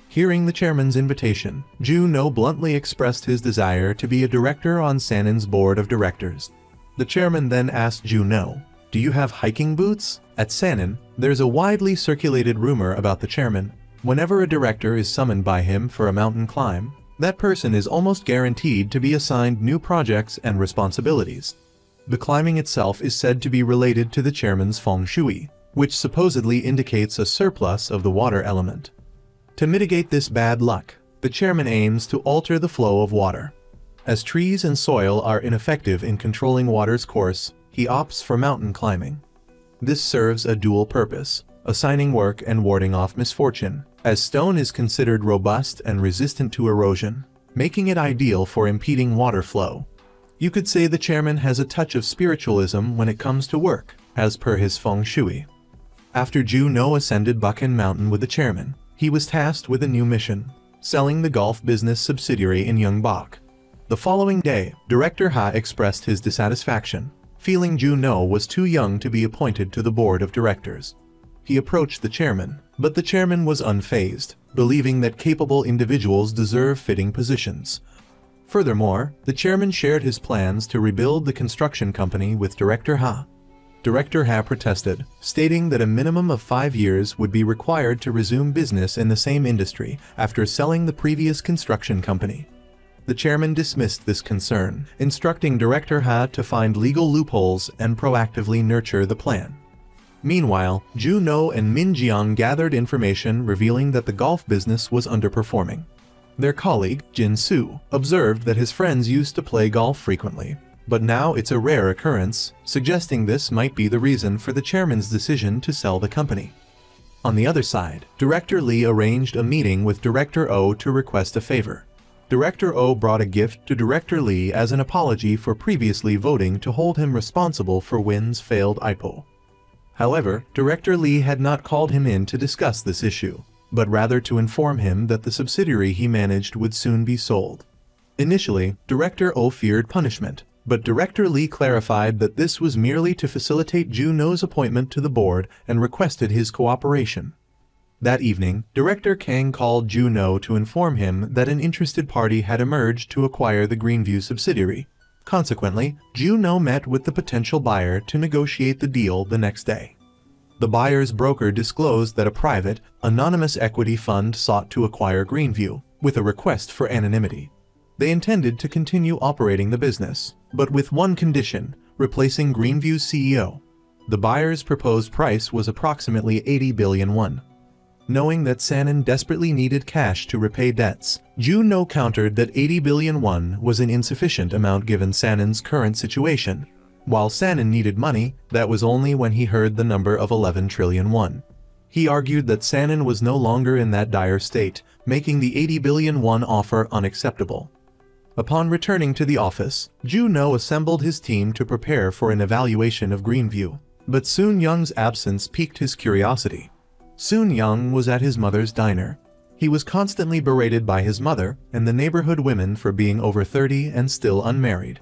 Hearing the chairman's invitation, Juno bluntly expressed his desire to be a director on Sanin's board of directors. The chairman then asked Juno, "Do you have hiking boots?" At Sanin, there's a widely circulated rumor about the chairman. Whenever a director is summoned by him for a mountain climb, that person is almost guaranteed to be assigned new projects and responsibilities. The climbing itself is said to be related to the chairman's feng shui, which supposedly indicates a surplus of the water element. To mitigate this bad luck, the chairman aims to alter the flow of water. As trees and soil are ineffective in controlling water's course, he opts for mountain climbing. This serves a dual purpose, assigning work and warding off misfortune, as stone is considered robust and resistant to erosion, making it ideal for impeding water flow. You could say the chairman has a touch of spiritualism when it comes to work, as per his feng shui. After Juno ascended Buchan Mountain with the chairman, he was tasked with a new mission, selling the golf business subsidiary in Yongbok. The following day, Director Ha expressed his dissatisfaction, feeling Juno was too young to be appointed to the board of directors. He approached the chairman, but the chairman was unfazed, believing that capable individuals deserve fitting positions. Furthermore, the chairman shared his plans to rebuild the construction company with Director Ha. Director Ha protested, stating that a minimum of 5 years would be required to resume business in the same industry after selling the previous construction company. The chairman dismissed this concern, instructing Director Ha to find legal loopholes and proactively nurture the plan. Meanwhile, Juno and Min Jiang gathered information revealing that the golf business was underperforming. Their colleague, Jin Su, observed that his friends used to play golf frequently, but now it's a rare occurrence, suggesting this might be the reason for the chairman's decision to sell the company. On the other side, Director Lee arranged a meeting with Director Oh to request a favor. Director Oh brought a gift to Director Lee as an apology for previously voting to hold him responsible for Wynn's failed IPO. However, Director Lee had not called him in to discuss this issue, but rather to inform him that the subsidiary he managed would soon be sold. Initially, Director Oh feared punishment, but Director Lee clarified that this was merely to facilitate Juno's appointment to the board and requested his cooperation. That evening, Director Kang called Juno to inform him that an interested party had emerged to acquire the Greenview subsidiary. Consequently, Juno met with the potential buyer to negotiate the deal the next day. The buyer's broker disclosed that a private, anonymous equity fund sought to acquire Greenview, with a request for anonymity. They intended to continue operating the business, but with one condition: replacing Greenview's CEO. The buyer's proposed price was approximately 80 billion won. Knowing that Sanin desperately needed cash to repay debts, Juno countered that 80 billion won was an insufficient amount given Sanin's current situation. While Sanin needed money, that was only when he heard the number of 11 trillion won. He argued that Sanin was no longer in that dire state, making the 80 billion won offer unacceptable. Upon returning to the office, Juno assembled his team to prepare for an evaluation of Greenview, but Soon Young's absence piqued his curiosity. Soon Young was at his mother's diner. He was constantly berated by his mother and the neighborhood women for being over 30 and still unmarried.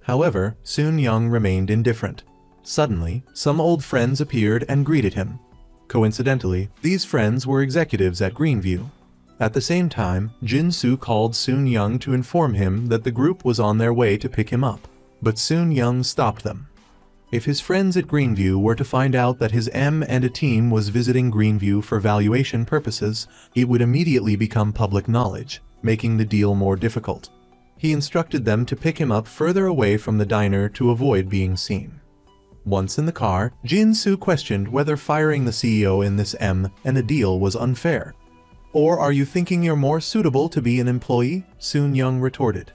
However, Soon Young remained indifferent. Suddenly, some old friends appeared and greeted him. Coincidentally, these friends were executives at Greenview. At the same time, Jin Su called Soon Young to inform him that the group was on their way to pick him up, but Soon Young stopped them. If his friends at Greenview were to find out that his and a team was visiting Greenview for valuation purposes, it would immediately become public knowledge, making the deal more difficult. He instructed them to pick him up further away from the diner to avoid being seen. Once in the car, Jin-soo questioned whether firing the CEO in this and a deal was unfair. "Or are you thinking you're more suitable to be an employee?" Soon-young retorted.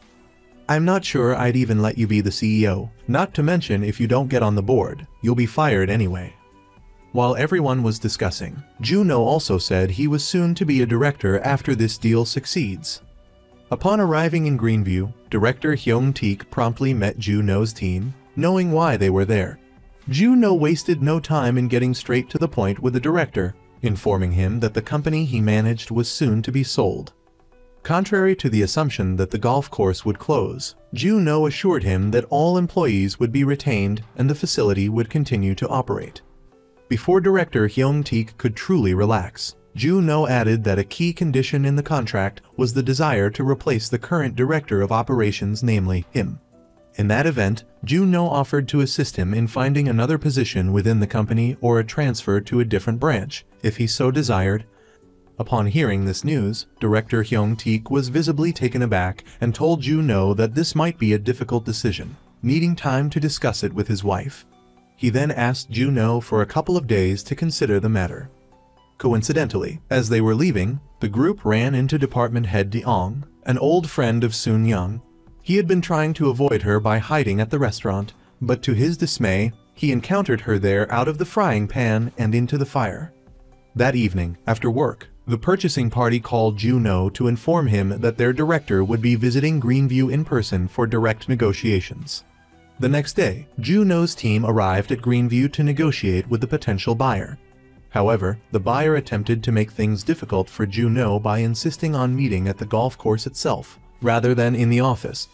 "I'm not sure I'd even let you be the CEO, not to mention if you don't get on the board, you'll be fired anyway." While everyone was discussing, Juno also said he was soon to be a director after this deal succeeds. Upon arriving in Greenview, Director Hyung-teik promptly met Juno's team, knowing why they were there. Juno wasted no time in getting straight to the point with the director, informing him that the company he managed was soon to be sold. Contrary to the assumption that the golf course would close, Juno assured him that all employees would be retained and the facility would continue to operate. Before Director Hyung-teik could truly relax, Juno added that a key condition in the contract was the desire to replace the current director of operations, namely him. In that event, Juno offered to assist him in finding another position within the company or a transfer to a different branch, if he so desired. Upon hearing this news, Director Hyung-teik was visibly taken aback and told Juno that this might be a difficult decision, needing time to discuss it with his wife. He then asked Juno for a couple of days to consider the matter. Coincidentally, as they were leaving, the group ran into department head Deong, an old friend of Soon-young. He had been trying to avoid her by hiding at the restaurant, but to his dismay, he encountered her there out of the frying pan and into the fire. That evening, after work, the purchasing party called Juno to inform him that their director would be visiting Greenview in person for direct negotiations. The next day, Juno's team arrived at Greenview to negotiate with the potential buyer. However, the buyer attempted to make things difficult for Juno by insisting on meeting at the golf course itself, rather than in the office.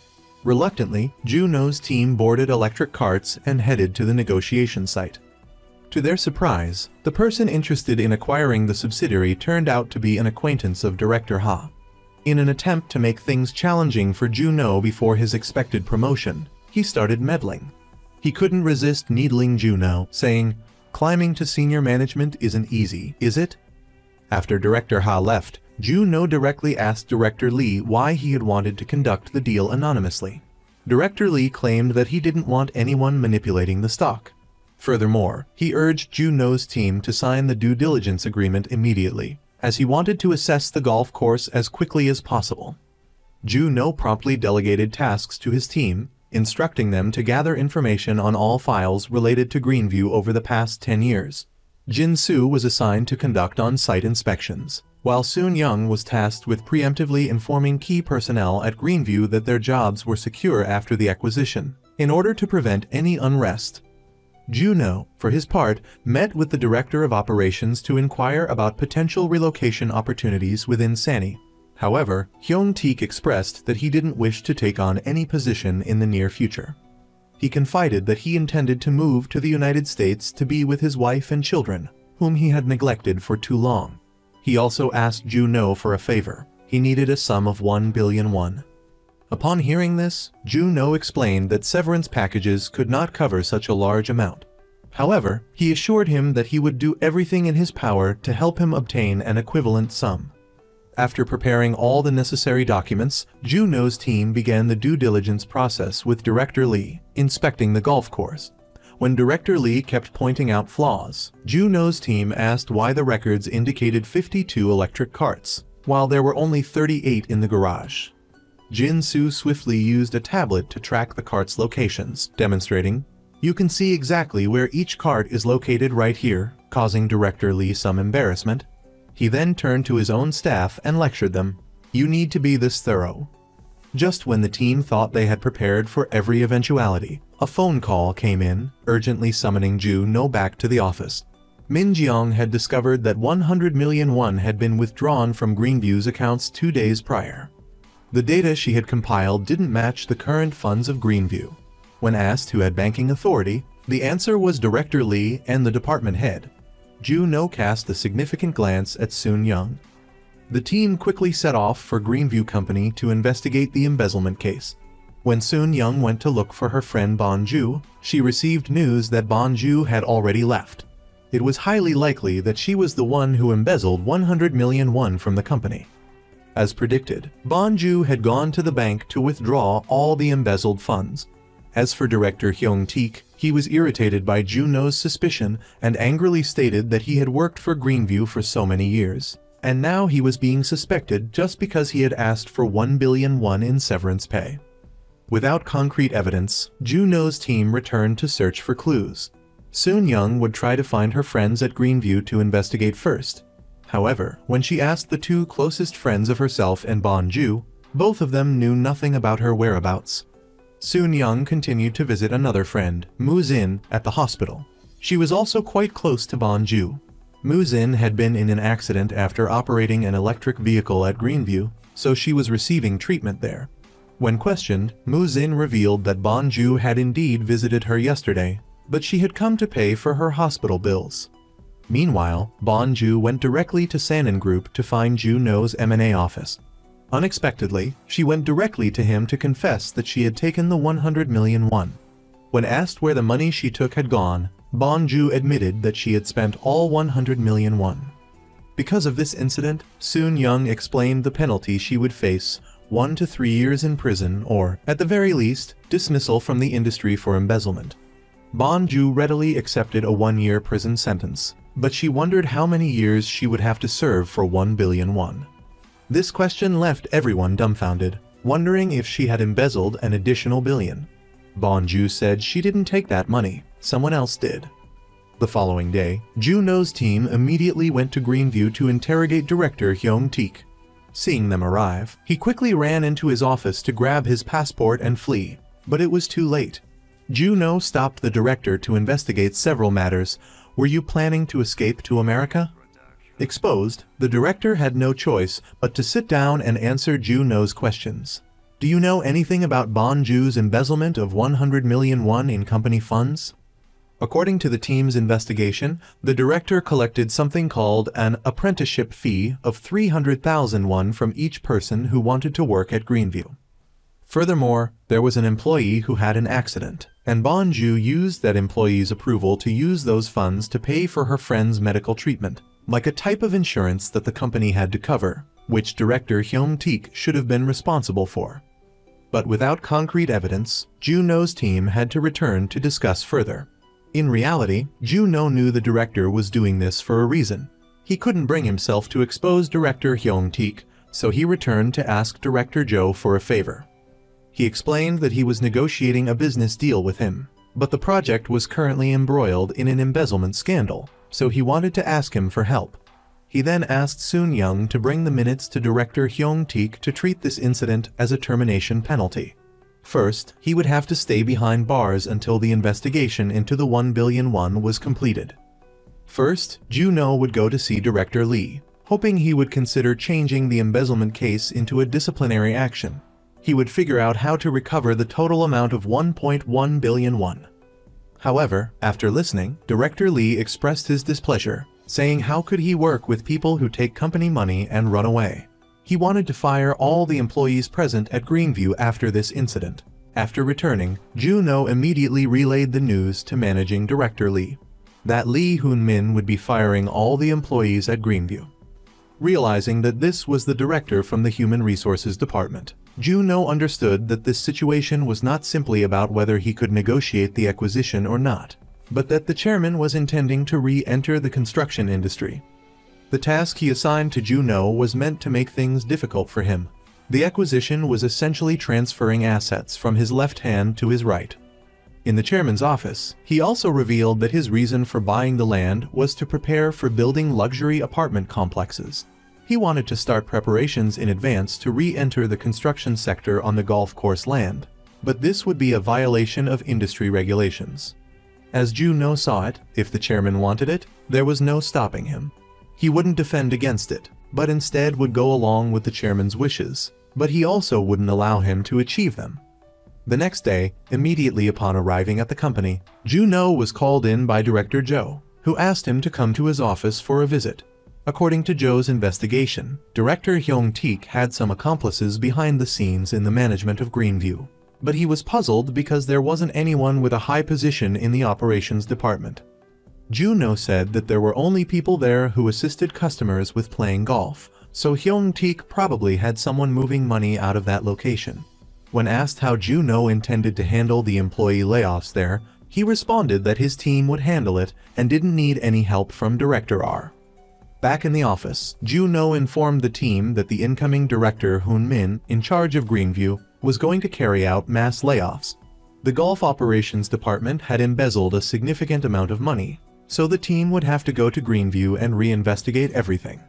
Reluctantly, Juno's team boarded electric carts and headed to the negotiation site. To their surprise, the person interested in acquiring the subsidiary turned out to be an acquaintance of Director Ha. In an attempt to make things challenging for Juno before his expected promotion, he started meddling. He couldn't resist needling Juno, saying, "Climbing to senior management isn't easy, is it?" After Director Ha left, Juno directly asked Director Lee why he had wanted to conduct the deal anonymously. Director Lee claimed that he didn't want anyone manipulating the stock. Furthermore, he urged Juno's team to sign the due diligence agreement immediately, as he wanted to assess the golf course as quickly as possible. Juno promptly delegated tasks to his team, instructing them to gather information on all files related to Greenview over the past 10 years. Jin-soo was assigned to conduct on-site inspections, while Soon-young was tasked with preemptively informing key personnel at Greenview that their jobs were secure after the acquisition, in order to prevent any unrest. Juno, for his part, met with the Director of Operations to inquire about potential relocation opportunities within Sany. However, Hyung-teik expressed that he didn't wish to take on any position in the near future. He confided that he intended to move to the United States to be with his wife and children, whom he had neglected for too long. He also asked Juno for a favor. He needed a sum of 1 billion won. Upon hearing this, Juno explained that severance packages could not cover such a large amount. However, he assured him that he would do everything in his power to help him obtain an equivalent sum. After preparing all the necessary documents, Juno's team began the due diligence process with Director Lee, inspecting the golf course. When Director Lee kept pointing out flaws, Juno's team asked why the records indicated 52 electric carts, while there were only 38 in the garage. Jin-soo swiftly used a tablet to track the carts' locations, demonstrating, "You can see exactly where each cart is located right here," causing Director Lee some embarrassment. He then turned to his own staff and lectured them, "You need to be this thorough." Just when the team thought they had prepared for every eventuality, a phone call came in, urgently summoning Juno back to the office. Min Jeong had discovered that 100 million won had been withdrawn from Greenview's accounts 2 days prior. The data she had compiled didn't match the current funds of Greenview. When asked who had banking authority, the answer was Director Lee and the department head. Juno cast a significant glance at Soon-young. The team quickly set off for Greenview Company to investigate the embezzlement case. When Soon Young went to look for her friend Bonju, she received news that Bonju had already left. It was highly likely that she was the one who embezzled 100 million won from the company. As predicted, Bonju had gone to the bank to withdraw all the embezzled funds. As for Director Hyung-taek, he was irritated by Juno's suspicion and angrily stated that he had worked for Greenview for so many years, and now he was being suspected just because he had asked for 1 billion won in severance pay. Without concrete evidence, Juno's team returned to search for clues. Soon Young would try to find her friends at Greenview to investigate first. However, when she asked the two closest friends of herself and Bonju, both of them knew nothing about her whereabouts. Soon Young continued to visit another friend, Mu Zin, at the hospital. She was also quite close to Bonju. Mu Zin had been in an accident after operating an electric vehicle at Greenview, so she was receiving treatment there. When questioned, Mu Zin revealed that Bonju had indeed visited her yesterday, but she had come to pay for her hospital bills. Meanwhile, Bonju went directly to Sanan Group to find Juno's M&A office. Unexpectedly, she went directly to him to confess that she had taken the 100 million won. When asked where the money she took had gone, Bonju admitted that she had spent all 100 million won. Because of this incident, Soon Young explained the penalty she would face: 1 to 3 years in prison or, at the very least, dismissal from the industry for embezzlement. Bonju readily accepted a 1-year prison sentence, but she wondered how many years she would have to serve for 1 billion won. This question left everyone dumbfounded, wondering if she had embezzled an additional billion. Bonju said she didn't take that money, someone else did. The following day, Juno's team immediately went to Greenview to interrogate Director Hyung-taek. Seeing them arrive, he quickly ran into his office to grab his passport and flee, but it was too late. Juno stopped the director to investigate several matters. Were you planning to escape to America? Exposed, the director had no choice but to sit down and answer Juno's questions. Do you know anything about Bonju's embezzlement of 100 million won in company funds? According to the team's investigation, the director collected something called an apprenticeship fee of 300,000 won from each person who wanted to work at Greenview. Furthermore, there was an employee who had an accident, and Bonju used that employee's approval to use those funds to pay for her friend's medical treatment, like a type of insurance that the company had to cover, which Director Hyung-taek should have been responsible for. But without concrete evidence, Juno's team had to return to discuss further. In reality, Juno knew the director was doing this for a reason. He couldn't bring himself to expose Director Hyung-taek, so he returned to ask Director Jo for a favor. He explained that he was negotiating a business deal with him, but the project was currently embroiled in an embezzlement scandal, so he wanted to ask him for help. He then asked Soon Young to bring the minutes to Director Hyung-taek to treat this incident as a termination penalty. First, he would have to stay behind bars until the investigation into the 1 billion won was completed. First, Juno would go to see Director Lee, hoping he would consider changing the embezzlement case into a disciplinary action. He would figure out how to recover the total amount of 1.1 billion won. However, after listening, Director Lee expressed his displeasure, saying how could he work with people who take company money and run away. He wanted to fire all the employees present at Greenview after this incident. After returning, Juno immediately relayed the news to Managing Director Lee, that Lee Hoon-min would be firing all the employees at Greenview. Realizing that this was the director from the Human Resources Department, Juno understood that this situation was not simply about whether he could negotiate the acquisition or not, but that the chairman was intending to re-enter the construction industry. The task he assigned to Juno was meant to make things difficult for him. The acquisition was essentially transferring assets from his left hand to his right. In the chairman's office, he also revealed that his reason for buying the land was to prepare for building luxury apartment complexes. He wanted to start preparations in advance to re-enter the construction sector on the golf course land, but this would be a violation of industry regulations. As Juno saw it, if the chairman wanted it, there was no stopping him. He wouldn't defend against it, but instead would go along with the chairman's wishes, but he also wouldn't allow him to achieve them. The next day, immediately upon arriving at the company, Juno was called in by Director Jo, who asked him to come to his office for a visit. According to Jo's investigation, Director Hyung-taek had some accomplices behind the scenes in the management of Greenview. but he was puzzled because there wasn't anyone with a high position in the operations department. Juno said that there were only people there who assisted customers with playing golf, so Hyung-taek probably had someone moving money out of that location. When asked how Juno intended to handle the employee layoffs there, he responded that his team would handle it and didn't need any help from Director R. Back in the office, Juno informed the team that the incoming director Hoon Min, in charge of Greenview, was going to carry out mass layoffs. The golf operations department had embezzled a significant amount of money, so the team would have to go to Greenview and reinvestigate everything.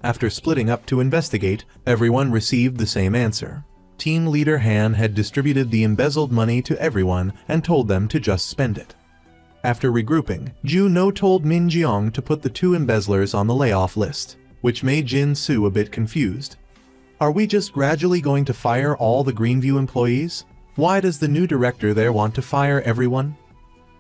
After splitting up to investigate, everyone received the same answer. Team leader Han had distributed the embezzled money to everyone and told them to just spend it. After regrouping, Juno told Min Jeong to put the two embezzlers on the layoff list, which made Jin Soo a bit confused. Are we just gradually going to fire all the Greenview employees? Why does the new director there want to fire everyone?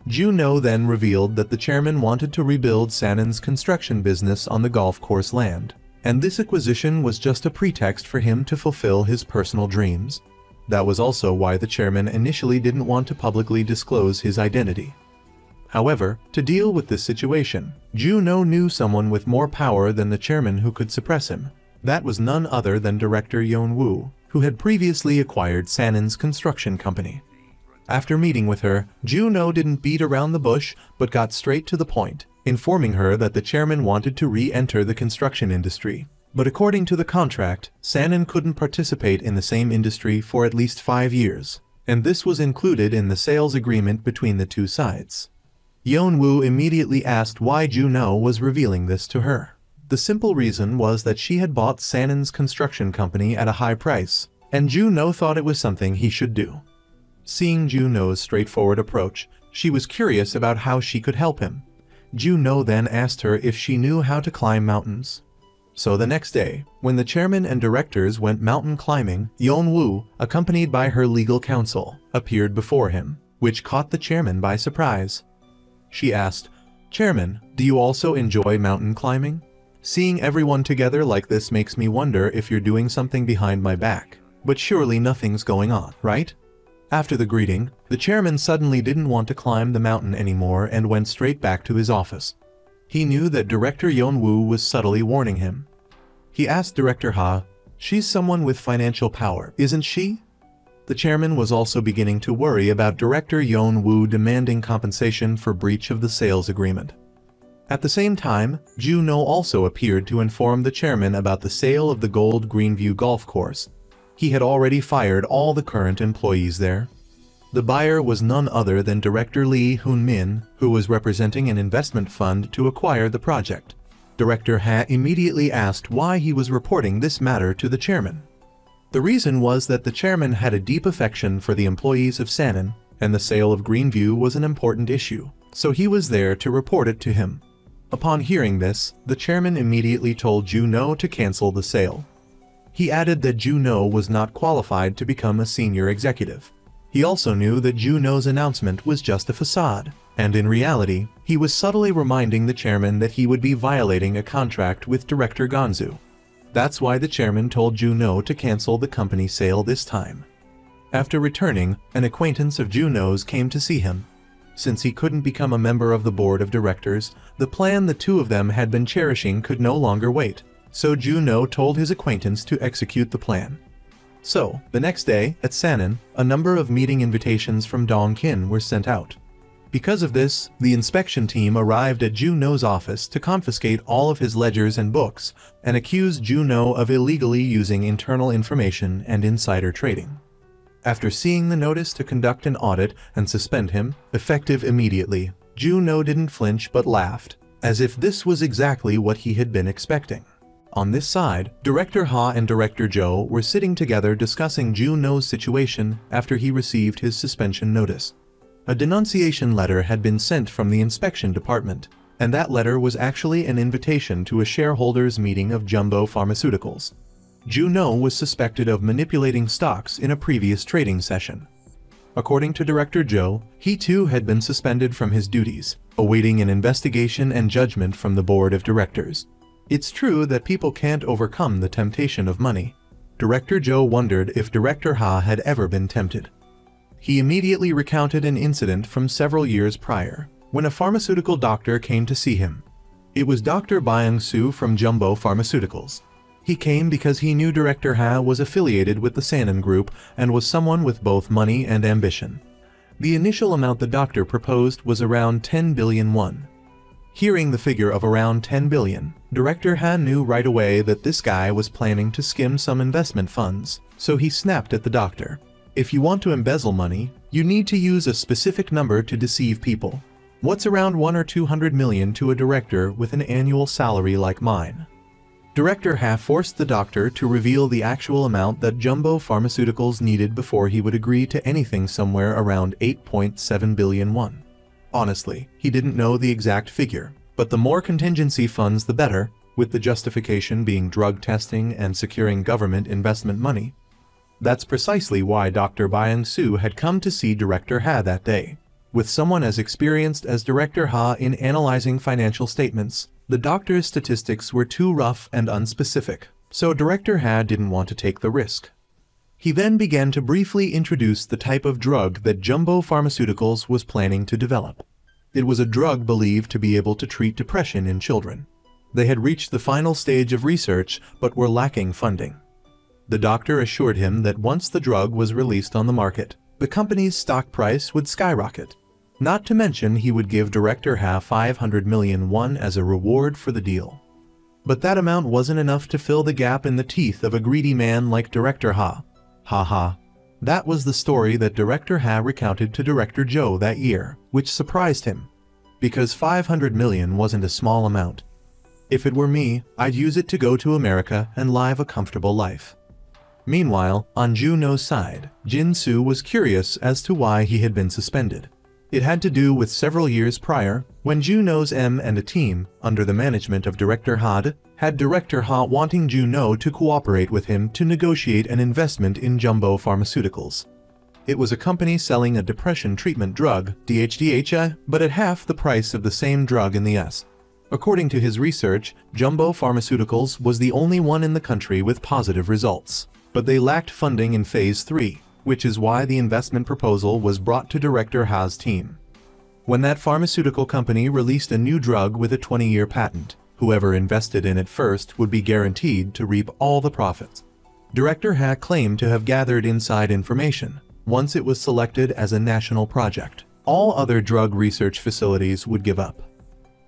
Juno then revealed that the chairman wanted to rebuild Sanon's construction business on the golf course land, and this acquisition was just a pretext for him to fulfill his personal dreams. That was also why the chairman initially didn't want to publicly disclose his identity. However, to deal with this situation, Juno knew someone with more power than the chairman who could suppress him. That was none other than Director Yeon-woo, who had previously acquired Sanon's construction company. After meeting with her, Juno didn't beat around the bush but got straight to the point, informing her that the chairman wanted to re-enter the construction industry. But according to the contract, Sanon couldn't participate in the same industry for at least 5 years, and this was included in the sales agreement between the two sides. Yeon-woo immediately asked why Juno was revealing this to her. The simple reason was that she had bought Sanon's construction company at a high price, and Juno thought it was something he should do. Seeing Juno's straightforward approach, she was curious about how she could help him. Juno then asked her if she knew how to climb mountains. So the next day, when the chairman and directors went mountain climbing, Yeon-woo, accompanied by her legal counsel, appeared before him, which caught the chairman by surprise. She asked, "Chairman, do you also enjoy mountain climbing? Seeing everyone together like this makes me wonder if you're doing something behind my back. But surely nothing's going on, right?" After the greeting, the chairman suddenly didn't want to climb the mountain anymore and went straight back to his office. He knew that Director Yeon-woo was subtly warning him. He asked Director Ha, "She's someone with financial power, isn't she?" The chairman was also beginning to worry about Director Yeon-woo demanding compensation for breach of the sales agreement. At the same time, Juno also appeared to inform the chairman about the sale of the Gold Greenview golf course. He had already fired all the current employees there. The buyer was none other than Director Lee Hoon-min, who was representing an investment fund to acquire the project. Director Ha immediately asked why he was reporting this matter to the chairman. The reason was that the chairman had a deep affection for the employees of Sanon, and the sale of Greenview was an important issue, so he was there to report it to him. Upon hearing this, the chairman immediately told Juno to cancel the sale. He added that Juno was not qualified to become a senior executive. He also knew that Juno's announcement was just a facade, and in reality, he was subtly reminding the chairman that he would be violating a contract with Director Gonzu. That's why the chairman told Juno to cancel the company sale this time. After returning, an acquaintance of Juno's came to see him. Since he couldn't become a member of the board of directors, the plan the two of them had been cherishing could no longer wait, so Juno told his acquaintance to execute the plan. So, the next day, at Sanon, a number of meeting invitations from Dong-kin were sent out. Because of this, the inspection team arrived at Juno's office to confiscate all of his ledgers and books, and accused Juno of illegally using internal information and insider trading. After seeing the notice to conduct an audit and suspend him, effective immediately, Juno didn't flinch but laughed, as if this was exactly what he had been expecting. On this side, Director Ha and Director Jo were sitting together discussing Juno's situation after he received his suspension notice. A denunciation letter had been sent from the inspection department, and that letter was actually an invitation to a shareholders' meeting of Jumbo Pharmaceuticals. Juno was suspected of manipulating stocks in a previous trading session. According to Director Jo, he too had been suspended from his duties, awaiting an investigation and judgment from the board of directors. It's true that people can't overcome the temptation of money. Director Jo wondered if Director Ha had ever been tempted. He immediately recounted an incident from several years prior, when a pharmaceutical doctor came to see him. It was Dr. Byung-soo from Jumbo Pharmaceuticals. He came because he knew Director Ha was affiliated with the Sanan Group and was someone with both money and ambition. The initial amount the doctor proposed was around 10 billion won. Hearing the figure of around 10 billion, Director Ha knew right away that this guy was planning to skim some investment funds, so he snapped at the doctor. If you want to embezzle money, you need to use a specific number to deceive people. What's around 1 or 200 million to a director with an annual salary like mine? Director Ha forced the doctor to reveal the actual amount that Jumbo Pharmaceuticals needed before he would agree to anything somewhere around 8.7 billion won. Honestly, he didn't know the exact figure, but the more contingency funds the better, with the justification being drug testing and securing government investment money. That's precisely why Dr. Byung-soo had come to see Director Ha that day. With someone as experienced as Director Ha in analyzing financial statements, the doctor's statistics were too rough and unspecific, so Director Ha didn't want to take the risk. He then began to briefly introduce the type of drug that Jumbo Pharmaceuticals was planning to develop. It was a drug believed to be able to treat depression in children. They had reached the final stage of research but were lacking funding. The doctor assured him that once the drug was released on the market, the company's stock price would skyrocket. Not to mention he would give Director Ha 500 million won as a reward for the deal. But that amount wasn't enough to fill the gap in the teeth of a greedy man like Director Ha. Haha. That was the story that Director Ha recounted to Director Joe that year, which surprised him. Because 500 million wasn't a small amount. If it were me, I'd use it to go to America and live a comfortable life. Meanwhile, on Juno's side, Jin-soo was curious as to why he had been suspended. It had to do with several years prior, when Juno's and a team, under the management of Director Ha, had Director Ha wanting Juno to cooperate with him to negotiate an investment in Jumbo Pharmaceuticals. It was a company selling a depression treatment drug, DHDHA, but at half the price of the same drug in the US. According to his research, Jumbo Pharmaceuticals was the only one in the country with positive results, but they lacked funding in Phase 3. Which is why the investment proposal was brought to Director Ha's team. When that pharmaceutical company released a new drug with a 20-year patent, whoever invested in it first would be guaranteed to reap all the profits. Director Ha claimed to have gathered inside information. Once it was selected as a national project, all other drug research facilities would give up.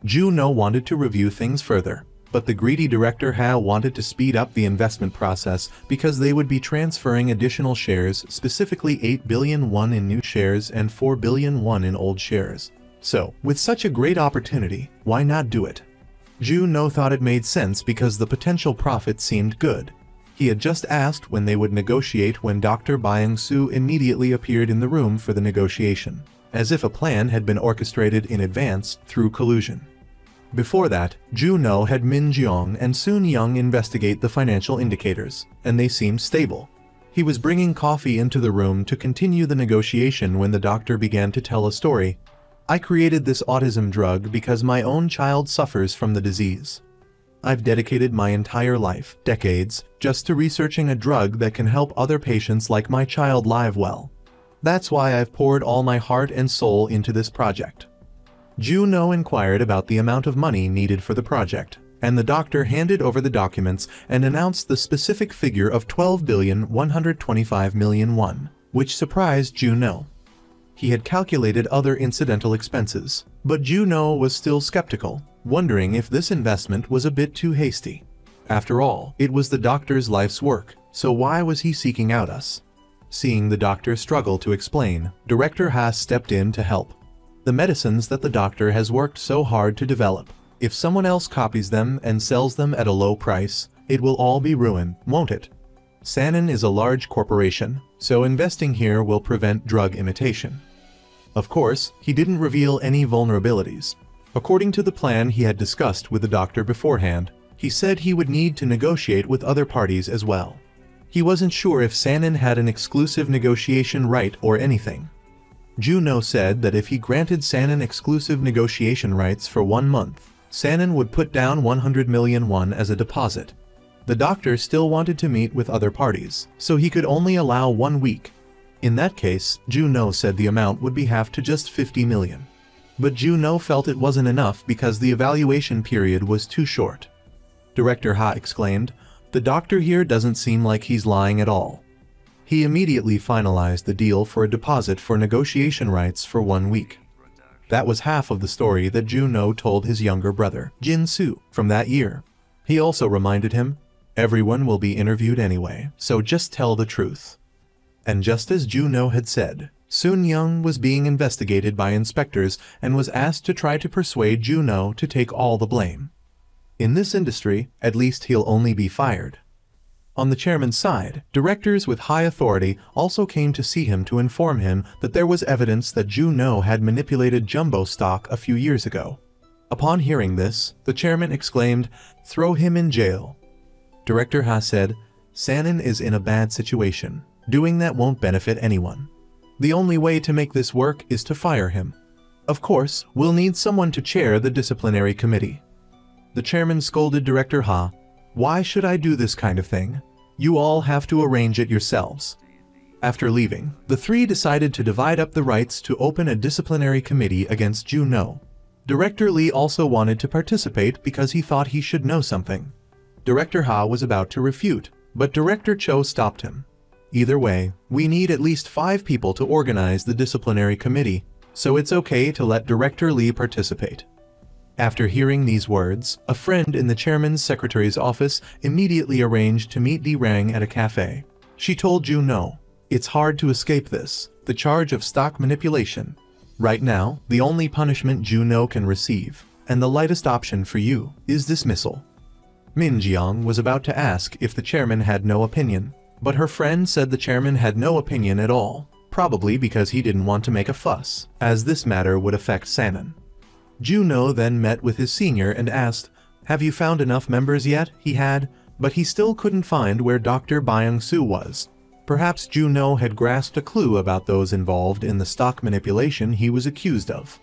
Juno wanted to review things further, but the greedy Director Ha wanted to speed up the investment process because they would be transferring additional shares, specifically 8 billion won in new shares and 4 billion won in old shares. So, with such a great opportunity, why not do it? Juno thought it made sense because the potential profit seemed good. He had just asked when they would negotiate when Dr. Byung-soo immediately appeared in the room for the negotiation, as if a plan had been orchestrated in advance through collusion. Before that, Juno had Min Jeong and Soon Young investigate the financial indicators, and they seemed stable. He was bringing coffee into the room to continue the negotiation when the doctor began to tell a story. I created this autism drug because my own child suffers from the disease. I've dedicated my entire life, decades, just to researching a drug that can help other patients like my child live well. That's why I've poured all my heart and soul into this project. Juno inquired about the amount of money needed for the project, and the doctor handed over the documents and announced the specific figure of 12,125 million won, which surprised Juno. He had calculated other incidental expenses, but Juno was still skeptical, wondering if this investment was a bit too hasty. After all, it was the doctor's life's work, so why was he seeking out us? Seeing the doctor struggle to explain, Director Ha stepped in to help. The medicines that the doctor has worked so hard to develop, if someone else copies them and sells them at a low price, it will all be ruined, won't it? Sanan is a large corporation, so investing here will prevent drug imitation. Of course, he didn't reveal any vulnerabilities. According to the plan he had discussed with the doctor beforehand, he said he would need to negotiate with other parties as well. He wasn't sure if Sanan had an exclusive negotiation right or anything. Juno said that if he granted Sanan exclusive negotiation rights for 1 month, Sanan would put down 100 million won as a deposit. The doctor still wanted to meet with other parties, so he could only allow 1 week. In that case, Juno said the amount would be halved to just 50 million. But Juno felt it wasn't enough because the evaluation period was too short. Director Ha exclaimed, "The doctor here doesn't seem like he's lying at all." He immediately finalized the deal for a deposit for negotiation rights for 1 week. That was half of the story that Juno told his younger brother, Jin-soo, from that year. He also reminded him, "Everyone will be interviewed anyway, so just tell the truth." And just as Juno had said, Soon-young was being investigated by inspectors and was asked to try to persuade Juno to take all the blame. In this industry, at least he'll only be fired. On the chairman's side, directors with high authority also came to see him to inform him that there was evidence that Juno had manipulated jumbo stock a few years ago. Upon hearing this, the chairman exclaimed, "Throw him in jail." Director Ha said, "Sanin is in a bad situation. Doing that won't benefit anyone. The only way to make this work is to fire him. Of course, we'll need someone to chair the disciplinary committee." The chairman scolded Director Ha, "Why should I do this kind of thing? You all have to arrange it yourselves." After leaving, the three decided to divide up the rights to open a disciplinary committee against Juno. Director Lee also wanted to participate because he thought he should know something. Director Ha was about to refute, but Director Cho stopped him. "Either way, we need at least 5 people to organize the disciplinary committee, so it's okay to let Director Lee participate." After hearing these words, a friend in the chairman's secretary's office immediately arranged to meet Di Rang at a cafe. She told Juno, "It's hard to escape this, the charge of stock manipulation. Right now, the only punishment Juno can receive, and the lightest option for you, is dismissal." Min Jiang was about to ask if the chairman had no opinion, but her friend said the chairman had no opinion at all, probably because he didn't want to make a fuss, as this matter would affect Sanin. Juno then met with his senior and asked, "Have you found enough members yet?" He had, but he still couldn't find where Dr. Byung-soo was. Perhaps Juno had grasped a clue about those involved in the stock manipulation he was accused of.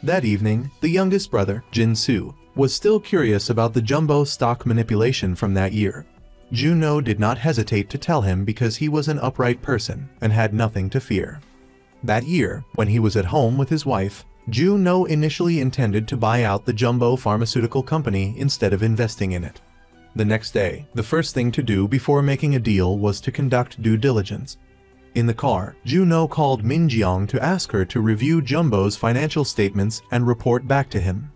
That evening, the youngest brother, Jin-soo, was still curious about the jumbo stock manipulation from that year. Juno did not hesitate to tell him because he was an upright person and had nothing to fear. That year, when he was at home with his wife, Juno initially intended to buy out the jumbo pharmaceutical company instead of investing in it. The next day, the first thing to do before making a deal was to conduct due diligence. In the car, Juno called Min Jiang to ask her to review Jumbo's financial statements and report back to him.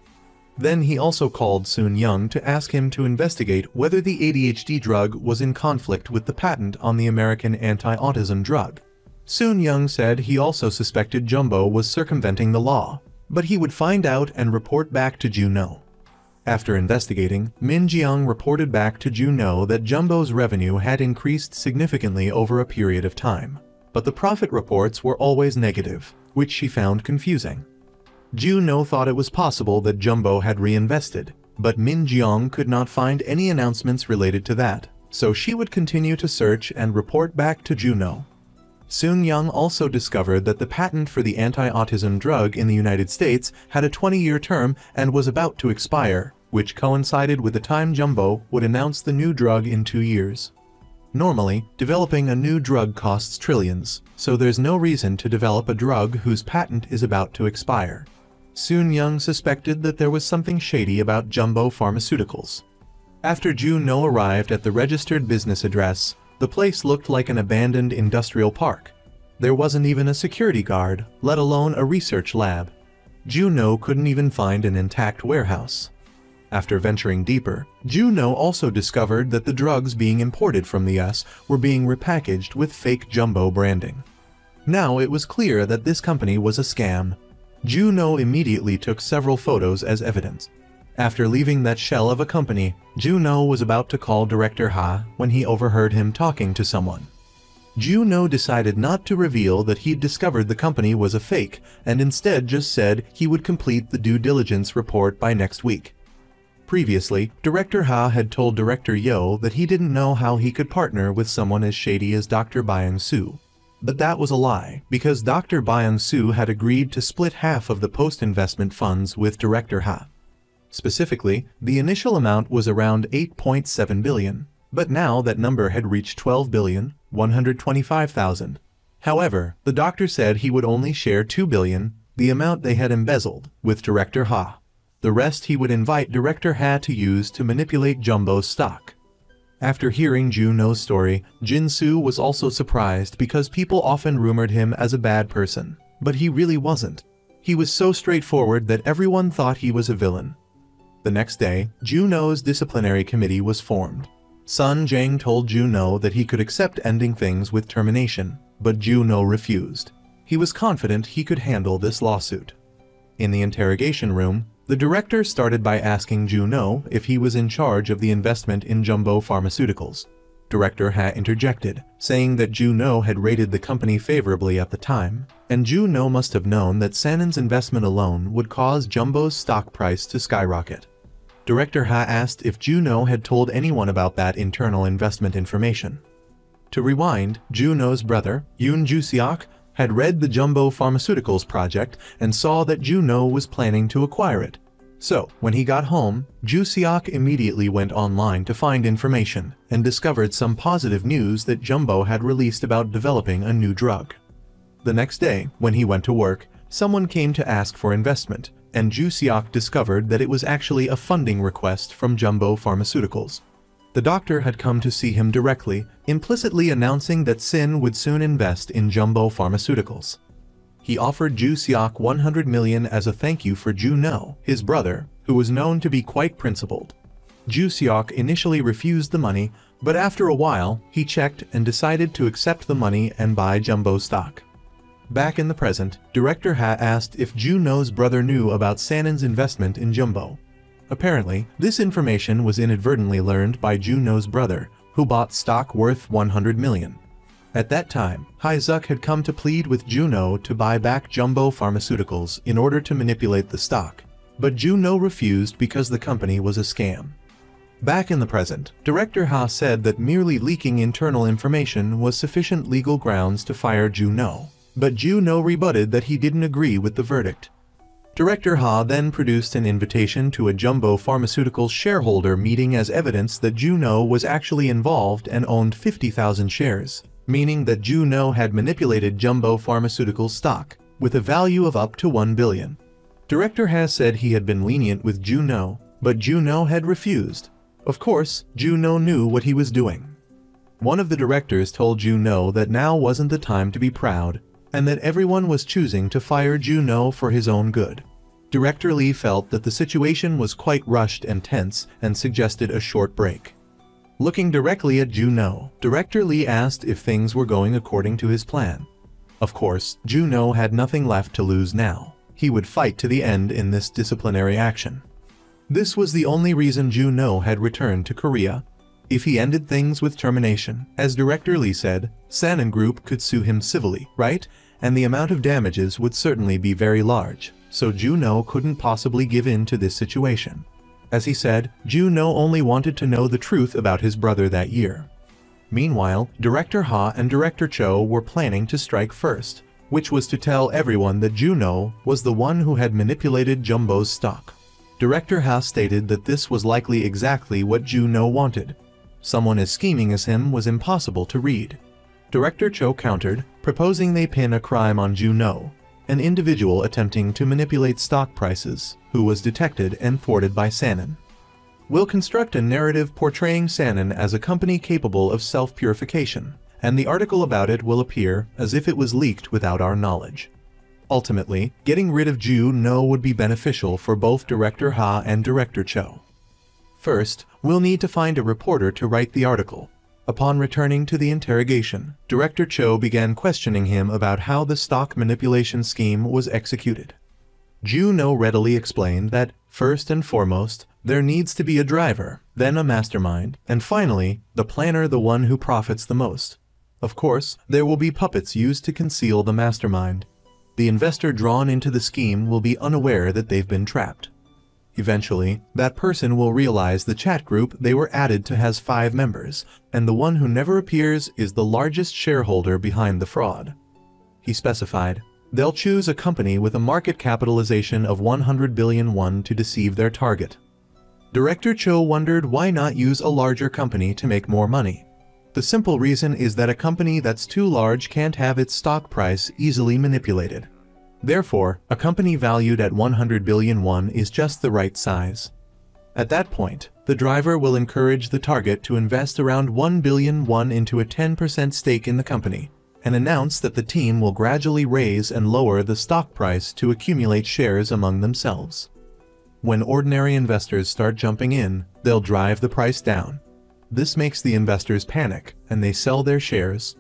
Then he also called Soon-young to ask him to investigate whether the ADHD drug was in conflict with the patent on the American anti-autism drug. Soon-young said he also suspected Jumbo was circumventing the law, but he would find out and report back to Juno. After investigating, Min Jiang reported back to Juno that Jumbo's revenue had increased significantly over a period of time, but the profit reports were always negative, which she found confusing. Juno thought it was possible that Jumbo had reinvested, but Min Jiang could not find any announcements related to that, so she would continue to search and report back to Juno. Soon-young also discovered that the patent for the anti-autism drug in the United States had a 20-year term and was about to expire, which coincided with the time Jumbo would announce the new drug in 2 years. Normally, developing a new drug costs trillions, so there's no reason to develop a drug whose patent is about to expire. Soon-young suspected that there was something shady about Jumbo Pharmaceuticals. After Juno arrived at the registered business address, the place looked like an abandoned industrial park. There wasn't even a security guard, let alone a research lab. Juno couldn't even find an intact warehouse. After venturing deeper, Juno also discovered that the drugs being imported from the US were being repackaged with fake Jumbo branding. Now it was clear that this company was a scam. Juno immediately took several photos as evidence. After leaving that shell of a company, Juno was about to call Director Ha when he overheard him talking to someone. Juno decided not to reveal that he'd discovered the company was a fake and instead just said he would complete the due diligence report by next week. Previously, Director Ha had told Director Yo that he didn't know how he could partner with someone as shady as Dr. Byung-soo. But that was a lie, because Dr. Byung-soo had agreed to split half of the post-investment funds with Director Ha. Specifically, the initial amount was around 8.7 billion, but now that number had reached 12,125,000. However, the doctor said he would only share 2 billion, the amount they had embezzled, with Director Ha. The rest he would invite Director Ha to use to manipulate Jumbo's stock. After hearing Juno's story, Jin-soo was also surprised because people often rumored him as a bad person, but he really wasn't. He was so straightforward that everyone thought he was a villain. The next day, Juno's disciplinary committee was formed. Sun Jang told Juno that he could accept ending things with termination, but Juno refused. He was confident he could handle this lawsuit. In the interrogation room, the director started by asking Juno if he was in charge of the investment in Jumbo Pharmaceuticals. Director Ha interjected, saying that Juno had rated the company favorably at the time, and Juno must have known that Sanon's investment alone would cause Jumbo's stock price to skyrocket. Director Ha asked if Juno had told anyone about that internal investment information. To rewind, Juno's brother, Yoon Ju-seok, had read the Jumbo Pharmaceuticals project and saw that Juno was planning to acquire it. So, when he got home, Ju-seok immediately went online to find information and discovered some positive news that Jumbo had released about developing a new drug. The next day, when he went to work, someone came to ask for investment, and Ju-seok discovered that it was actually a funding request from Jumbo Pharmaceuticals. The doctor had come to see him directly, implicitly announcing that Sin would soon invest in Jumbo Pharmaceuticals. He offered Ju-seok 100 million as a thank you for Juno, his brother, who was known to be quite principled. Ju-seok initially refused the money, but after a while, he checked and decided to accept the money and buy Jumbo stock. Back in the present, Director Ha asked if Juno's brother knew about Sanon's investment in Jumbo. Apparently, this information was inadvertently learned by Juno's brother, who bought stock worth 100 million. At that time, Hae-suk had come to plead with Juno to buy back Jumbo Pharmaceuticals in order to manipulate the stock, but Juno refused because the company was a scam. Back in the present, Director Ha said that merely leaking internal information was sufficient legal grounds to fire Juno, but Juno rebutted that he didn't agree with the verdict. Director Ha then produced an invitation to a Jumbo Pharmaceuticals shareholder meeting as evidence that Juno was actually involved and owned 50,000 shares, meaning that Juno had manipulated Jumbo Pharmaceuticals stock, with a value of up to 1 billion. Director Ha said he had been lenient with Juno, but Juno had refused. Of course, Juno knew what he was doing. One of the directors told Juno that now wasn't the time to be proud, and that everyone was choosing to fire Juno for his own good. Director Lee felt that the situation was quite rushed and tense and suggested a short break. Looking directly at Juno, Director Lee asked if things were going according to his plan. Of course, Juno had nothing left to lose now. He would fight to the end in this disciplinary action. This was the only reason Juno had returned to Korea. If he ended things with termination, as Director Lee said, Sanon Group could sue him civilly, right? And the amount of damages would certainly be very large, so Juno couldn't possibly give in to this situation. As he said, Juno only wanted to know the truth about his brother that year. Meanwhile, Director Ha and Director Cho were planning to strike first, which was to tell everyone that Juno was the one who had manipulated Jumbo's stock. Director Ha stated that this was likely exactly what Juno wanted. Someone as scheming as him was impossible to read. Director Cho countered, proposing they pin a crime on Juno, an individual attempting to manipulate stock prices, who was detected and thwarted by Sanon. We'll construct a narrative portraying Sanon as a company capable of self-purification, and the article about it will appear as if it was leaked without our knowledge. Ultimately, getting rid of Juno would be beneficial for both Director Ha and Director Cho. First, we'll need to find a reporter to write the article. Upon returning to the interrogation, Director Cho began questioning him about how the stock manipulation scheme was executed. Juno readily explained that, first and foremost, there needs to be a driver, then a mastermind, and finally, the planner, the one who profits the most. Of course, there will be puppets used to conceal the mastermind. The investor drawn into the scheme will be unaware that they've been trapped. Eventually, that person will realize the chat group they were added to has 5 members, and the one who never appears is the largest shareholder behind the fraud. He specified, they'll choose a company with a market capitalization of 100 billion won to deceive their target. Director Cho wondered why not use a larger company to make more money. The simple reason is that a company that's too large can't have its stock price easily manipulated. Therefore, a company valued at 100 billion won is just the right size. At that point, the driver will encourage the target to invest around 1 billion won into a 10% stake in the company, and announce that the team will gradually raise and lower the stock price to accumulate shares among themselves. When ordinary investors start jumping in, they'll drive the price down. This makes the investors panic, and they sell their shares.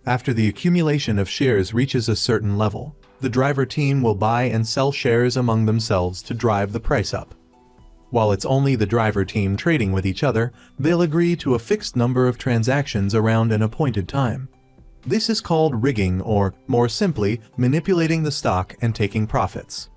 After the accumulation of shares reaches a certain level, the driver team will buy and sell shares among themselves to drive the price up. While it's only the driver team trading with each other, they'll agree to a fixed number of transactions around an appointed time. This is called rigging, or, more simply, manipulating the stock and taking profits.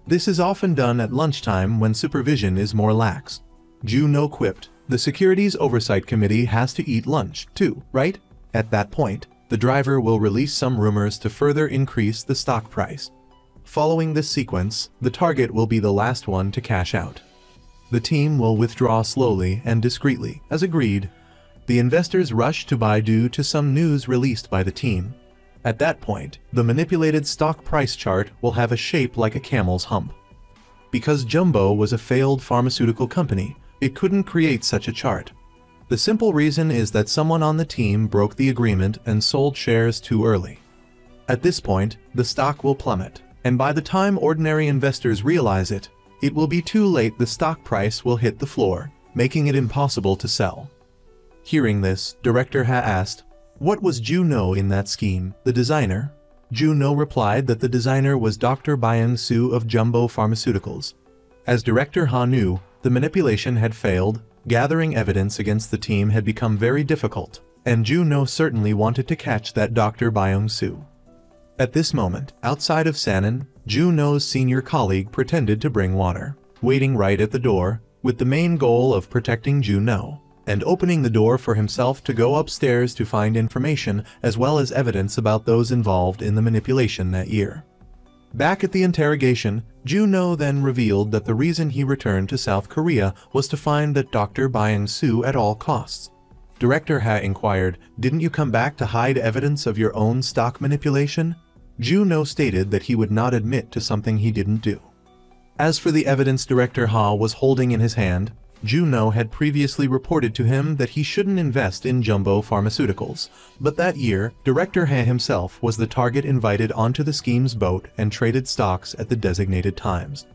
This is often done at lunchtime when supervision is more lax. Juno quipped, "The Securities Oversight Committee has to eat lunch, too, right?" At that point, the driver will release some rumors to further increase the stock price. Following this sequence, the target will be the last one to cash out. The team will withdraw slowly and discreetly, as agreed. The investors rush to buy due to some news released by the team. At that point, the manipulated stock price chart will have a shape like a camel's hump. Because Jumbo was a failed pharmaceutical company, it couldn't create such a chart. The simple reason is that someone on the team broke the agreement and sold shares too early. At this point, the stock will plummet, and by the time ordinary investors realize it, it will be too late. The stock price will hit the floor, making it impossible to sell. Hearing this, Director Ha asked, "What was Juno in that scheme, the designer?" Juno replied that the designer was Dr. Byung-soo of Jumbo Pharmaceuticals. As Director Ha knew, the manipulation had failed, gathering evidence against the team had become very difficult, and Juno certainly wanted to catch that Dr. Byung-soo. At this moment, outside of Sanan, Juno's senior colleague pretended to bring water, waiting right at the door, with the main goal of protecting Juno, and opening the door for himself to go upstairs to find information as well as evidence about those involved in the manipulation that year. Back at the interrogation, Juno then revealed that the reason he returned to South Korea was to find that Dr. Byung-soo at all costs. Director Ha inquired, "Didn't you come back to hide evidence of your own stock manipulation?" Juno stated that he would not admit to something he didn't do. As for the evidence Director Ha was holding in his hand, Juno had previously reported to him that he shouldn't invest in Jumbo Pharmaceuticals, but that year, Director Ha himself was the target invited onto the scheme's boat and traded stocks at the designated times.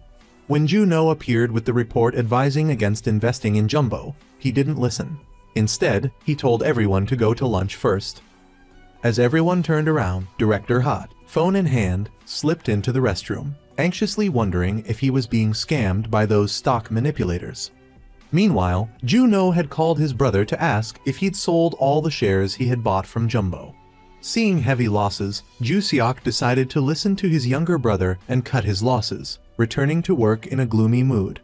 When Juno appeared with the report advising against investing in Jumbo, he didn't listen. Instead, he told everyone to go to lunch first. As everyone turned around, Director Ha, phone in hand, slipped into the restroom, anxiously wondering if he was being scammed by those stock manipulators. Meanwhile, Juno had called his brother to ask if he'd sold all the shares he had bought from Jumbo. Seeing heavy losses, Ju-seok decided to listen to his younger brother and cut his losses, returning to work in a gloomy mood.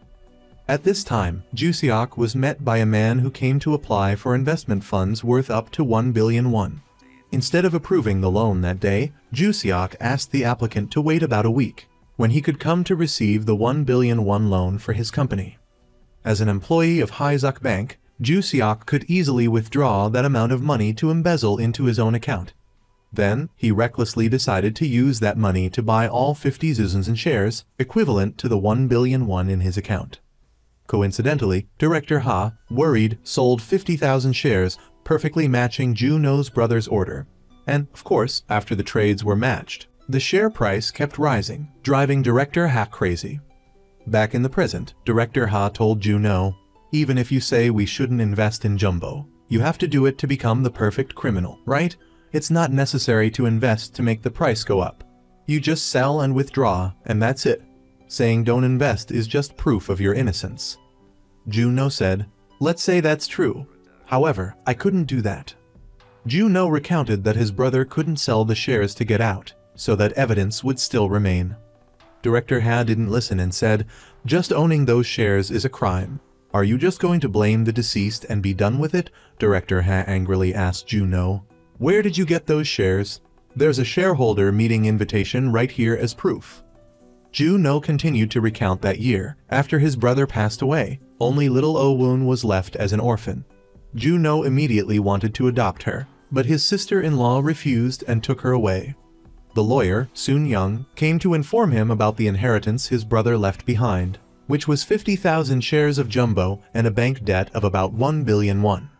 At this time, Ju-seok was met by a man who came to apply for investment funds worth up to 1 billion won. Instead of approving the loan that day, Ju-seok asked the applicant to wait about a week, when he could come to receive the 1 billion won loan for his company. As an employee of Haeseok Bank, Ju-seok could easily withdraw that amount of money to embezzle into his own account. Then, he recklessly decided to use that money to buy all 50 Zuzansen shares, equivalent to the 1 billion won in his account. Coincidentally, Director Ha, worried, sold 50,000 shares, perfectly matching Juno's brother's order. And, of course, after the trades were matched, the share price kept rising, driving Director Ha crazy. Back in the present, Director Ha told Juno, "Even if you say we shouldn't invest in Jumbo, you have to do it to become the perfect criminal, right? It's not necessary to invest to make the price go up. You just sell and withdraw, and that's it. Saying don't invest is just proof of your innocence." Juno said, "Let's say that's true. However, I couldn't do that." Juno recounted that his brother couldn't sell the shares to get out, so that evidence would still remain. Director Ha didn't listen and said, "Just owning those shares is a crime. Are you just going to blame the deceased and be done with it?" Director Ha angrily asked Juno. "Where did you get those shares? There's a shareholder meeting invitation right here as proof." Juno continued to recount that year, after his brother passed away, only little Oh-woon was left as an orphan. Juno immediately wanted to adopt her, but his sister-in-law refused and took her away. The lawyer, Soon Young, came to inform him about the inheritance his brother left behind, which was 50,000 shares of Jumbo and a bank debt of about 1 billion won.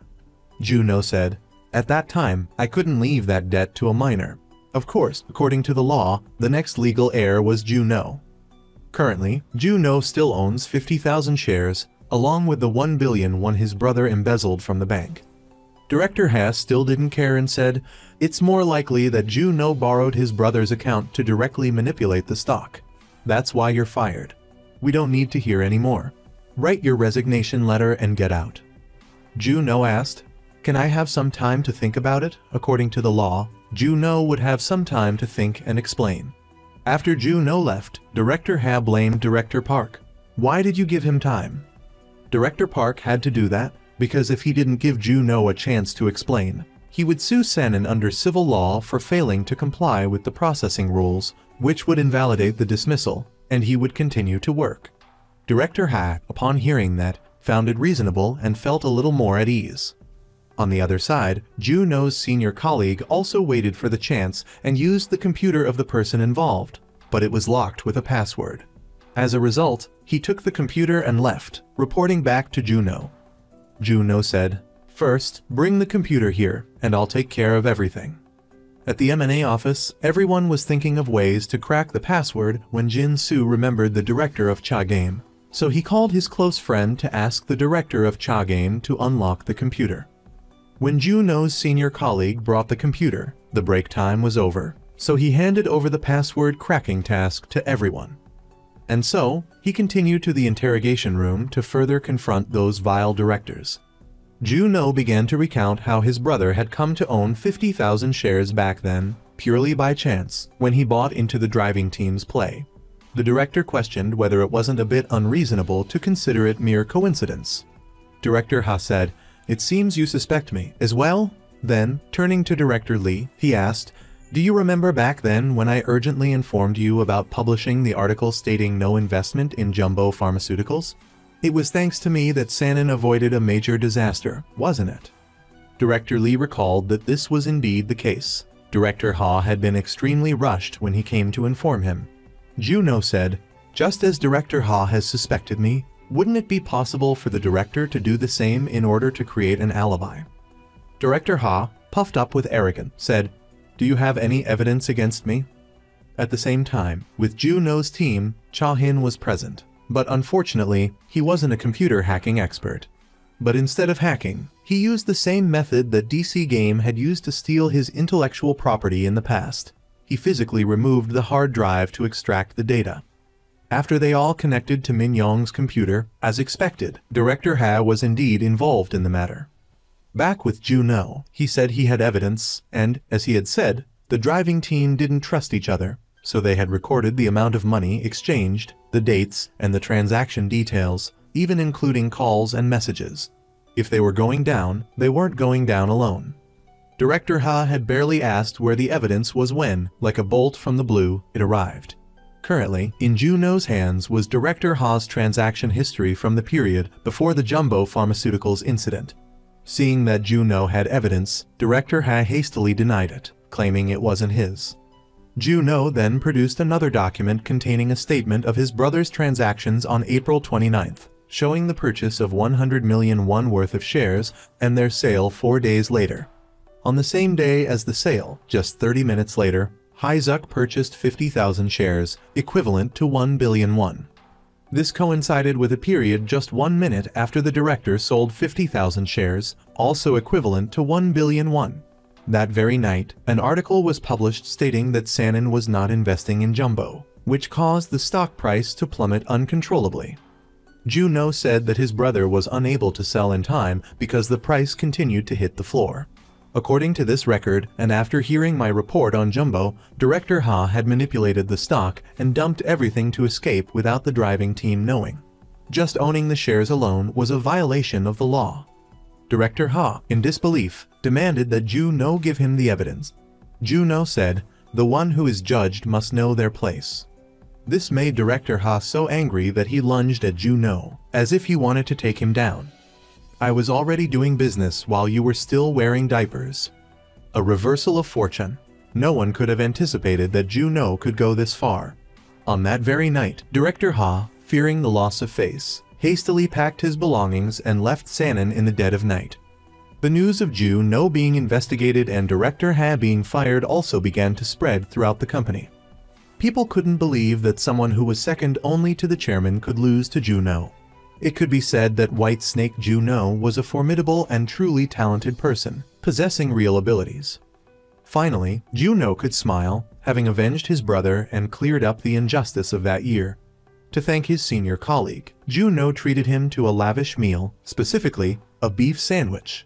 Juno said, "At that time, I couldn't leave that debt to a minor." Of course, according to the law, the next legal heir was Juno. Currently, Juno still owns 50,000 shares, along with the 1 billion won his brother embezzled from the bank. Director Ha still didn't care and said, "It's more likely that Juno borrowed his brother's account to directly manipulate the stock. That's why you're fired. We don't need to hear any more. Write your resignation letter and get out." Juno asked, "Can I have some time to think about it?" According to the law, Juno would have some time to think and explain. After Juno left, Director Ha blamed Director Park. "Why did you give him time?" Director Park had to do that because if he didn't give Juno a chance to explain, he would sue Sanin under civil law for failing to comply with the processing rules, which would invalidate the dismissal, and he would continue to work. Director Ha, upon hearing that, found it reasonable and felt a little more at ease. On the other side, Juno's senior colleague also waited for the chance and used the computer of the person involved, but it was locked with a password. As a result, he took the computer and left, reporting back to Juno. Juno said, "First, bring the computer here, and I'll take care of everything." At the M&A office, everyone was thinking of ways to crack the password when Jin Soo remembered the director of Cha Game, so he called his close friend to ask the director of Cha Game to unlock the computer. When Juno's senior colleague brought the computer, the break time was over, so he handed over the password cracking task to everyone. And so, he continued to the interrogation room to further confront those vile directors. Juno began to recount how his brother had come to own 50,000 shares back then, purely by chance, when he bought into the driving team's play. The director questioned whether it wasn't a bit unreasonable to consider it mere coincidence. Director Ha said, "It seems you suspect me as well?" Then, turning to Director Lee, he asked, "Do you remember back then when I urgently informed you about publishing the article stating no investment in Jumbo Pharmaceuticals? It was thanks to me that Sanin avoided a major disaster, wasn't it?" Director Lee recalled that this was indeed the case. Director Ha had been extremely rushed when he came to inform him. Juno said, "Just as Director Ha has suspected me, wouldn't it be possible for the director to do the same in order to create an alibi?" Director Ha, puffed up with arrogance, said, "Do you have any evidence against me?" At the same time, with Juno's team, Cha Hin was present, but unfortunately, he wasn't a computer hacking expert. But instead of hacking, he used the same method that DC Game had used to steal his intellectual property in the past. He physically removed the hard drive to extract the data. After they all connected to Min Yong's computer, as expected, Director Ha was indeed involved in the matter. Back with Juno, he said he had evidence, and, as he had said, the driving team didn't trust each other, so they had recorded the amount of money exchanged, the dates, and the transaction details, even including calls and messages. If they were going down, they weren't going down alone. Director Ha had barely asked where the evidence was when, like a bolt from the blue, it arrived. Currently, in Juno's hands was Director Ha's transaction history from the period before the Jumbo Pharmaceuticals incident. Seeing that Juno had evidence, Director Ha hastily denied it, claiming it wasn't his. Juno then produced another document containing a statement of his brother's transactions on April 29th, showing the purchase of 100 million won worth of shares and their sale 4 days later. On the same day as the sale, just 30 minutes later, Haizuk purchased 50,000 shares, equivalent to 1 billion won. This coincided with a period just 1 minute after the director sold 50,000 shares, also equivalent to 1 billion won. That very night, an article was published stating that Sanin was not investing in Jumbo, which caused the stock price to plummet uncontrollably. Juno said that his brother was unable to sell in time because the price continued to hit the floor. According to this record, and after hearing my report on Jumbo, Director Ha had manipulated the stock and dumped everything to escape without the driving team knowing. Just owning the shares alone was a violation of the law. Director Ha, in disbelief, demanded that Juno give him the evidence. Juno said, "The one who is judged must know their place." This made Director Ha so angry that he lunged at Juno, as if he wanted to take him down. I was already doing business while you were still wearing diapers. A reversal of fortune. No one could have anticipated that Juno could go this far. On that very night, Director Ha, fearing the loss of face, hastily packed his belongings and left Sanin in the dead of night. The news of Juno being investigated and Director Ha being fired also began to spread throughout the company. People couldn't believe that someone who was second only to the chairman could lose to Juno. It could be said that White Snake Juno was a formidable and truly talented person, possessing real abilities. Finally, Juno could smile, having avenged his brother and cleared up the injustice of that year. To thank his senior colleague, Juno treated him to a lavish meal, specifically, a beef sandwich.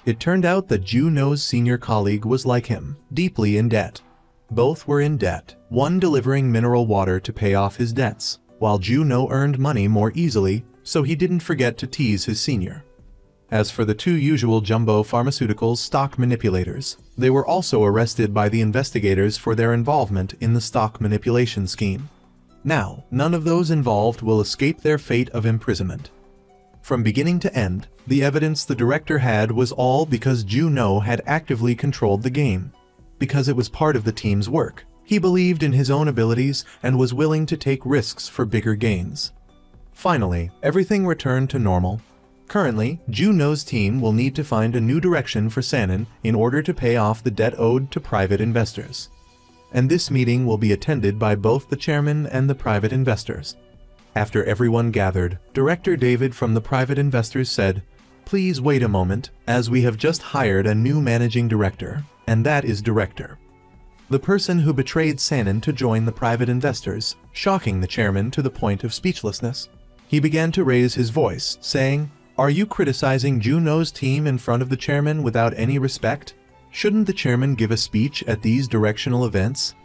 It turned out that Juno's senior colleague was like him, deeply in debt. Both were in debt, one delivering mineral water to pay off his debts, while Juno earned money more easily, so he didn't forget to tease his senior. As for the two usual Jumbo Pharmaceuticals stock manipulators, they were also arrested by the investigators for their involvement in the stock manipulation scheme. Now, none of those involved will escape their fate of imprisonment. From beginning to end, the evidence the director had was all because Juno had actively controlled the game. Because it was part of the team's work, he believed in his own abilities and was willing to take risks for bigger gains. Finally, everything returned to normal. Currently, Juno's team will need to find a new direction for Sanin in order to pay off the debt owed to private investors. And this meeting will be attended by both the chairman and the private investors. After everyone gathered, Director David from the private investors said, "Please wait a moment, as we have just hired a new managing director, and that is Director." The person who betrayed Sanin to join the private investors, shocking the chairman to the point of speechlessness. He began to raise his voice, saying, "Are you criticizing Juno's team in front of the chairman without any respect? Shouldn't the chairman give a speech at these directional events?"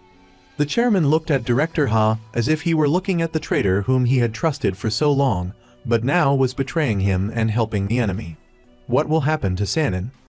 The chairman looked at Director Ha as if he were looking at the traitor whom he had trusted for so long, but now was betraying him and helping the enemy. What will happen to Sanin?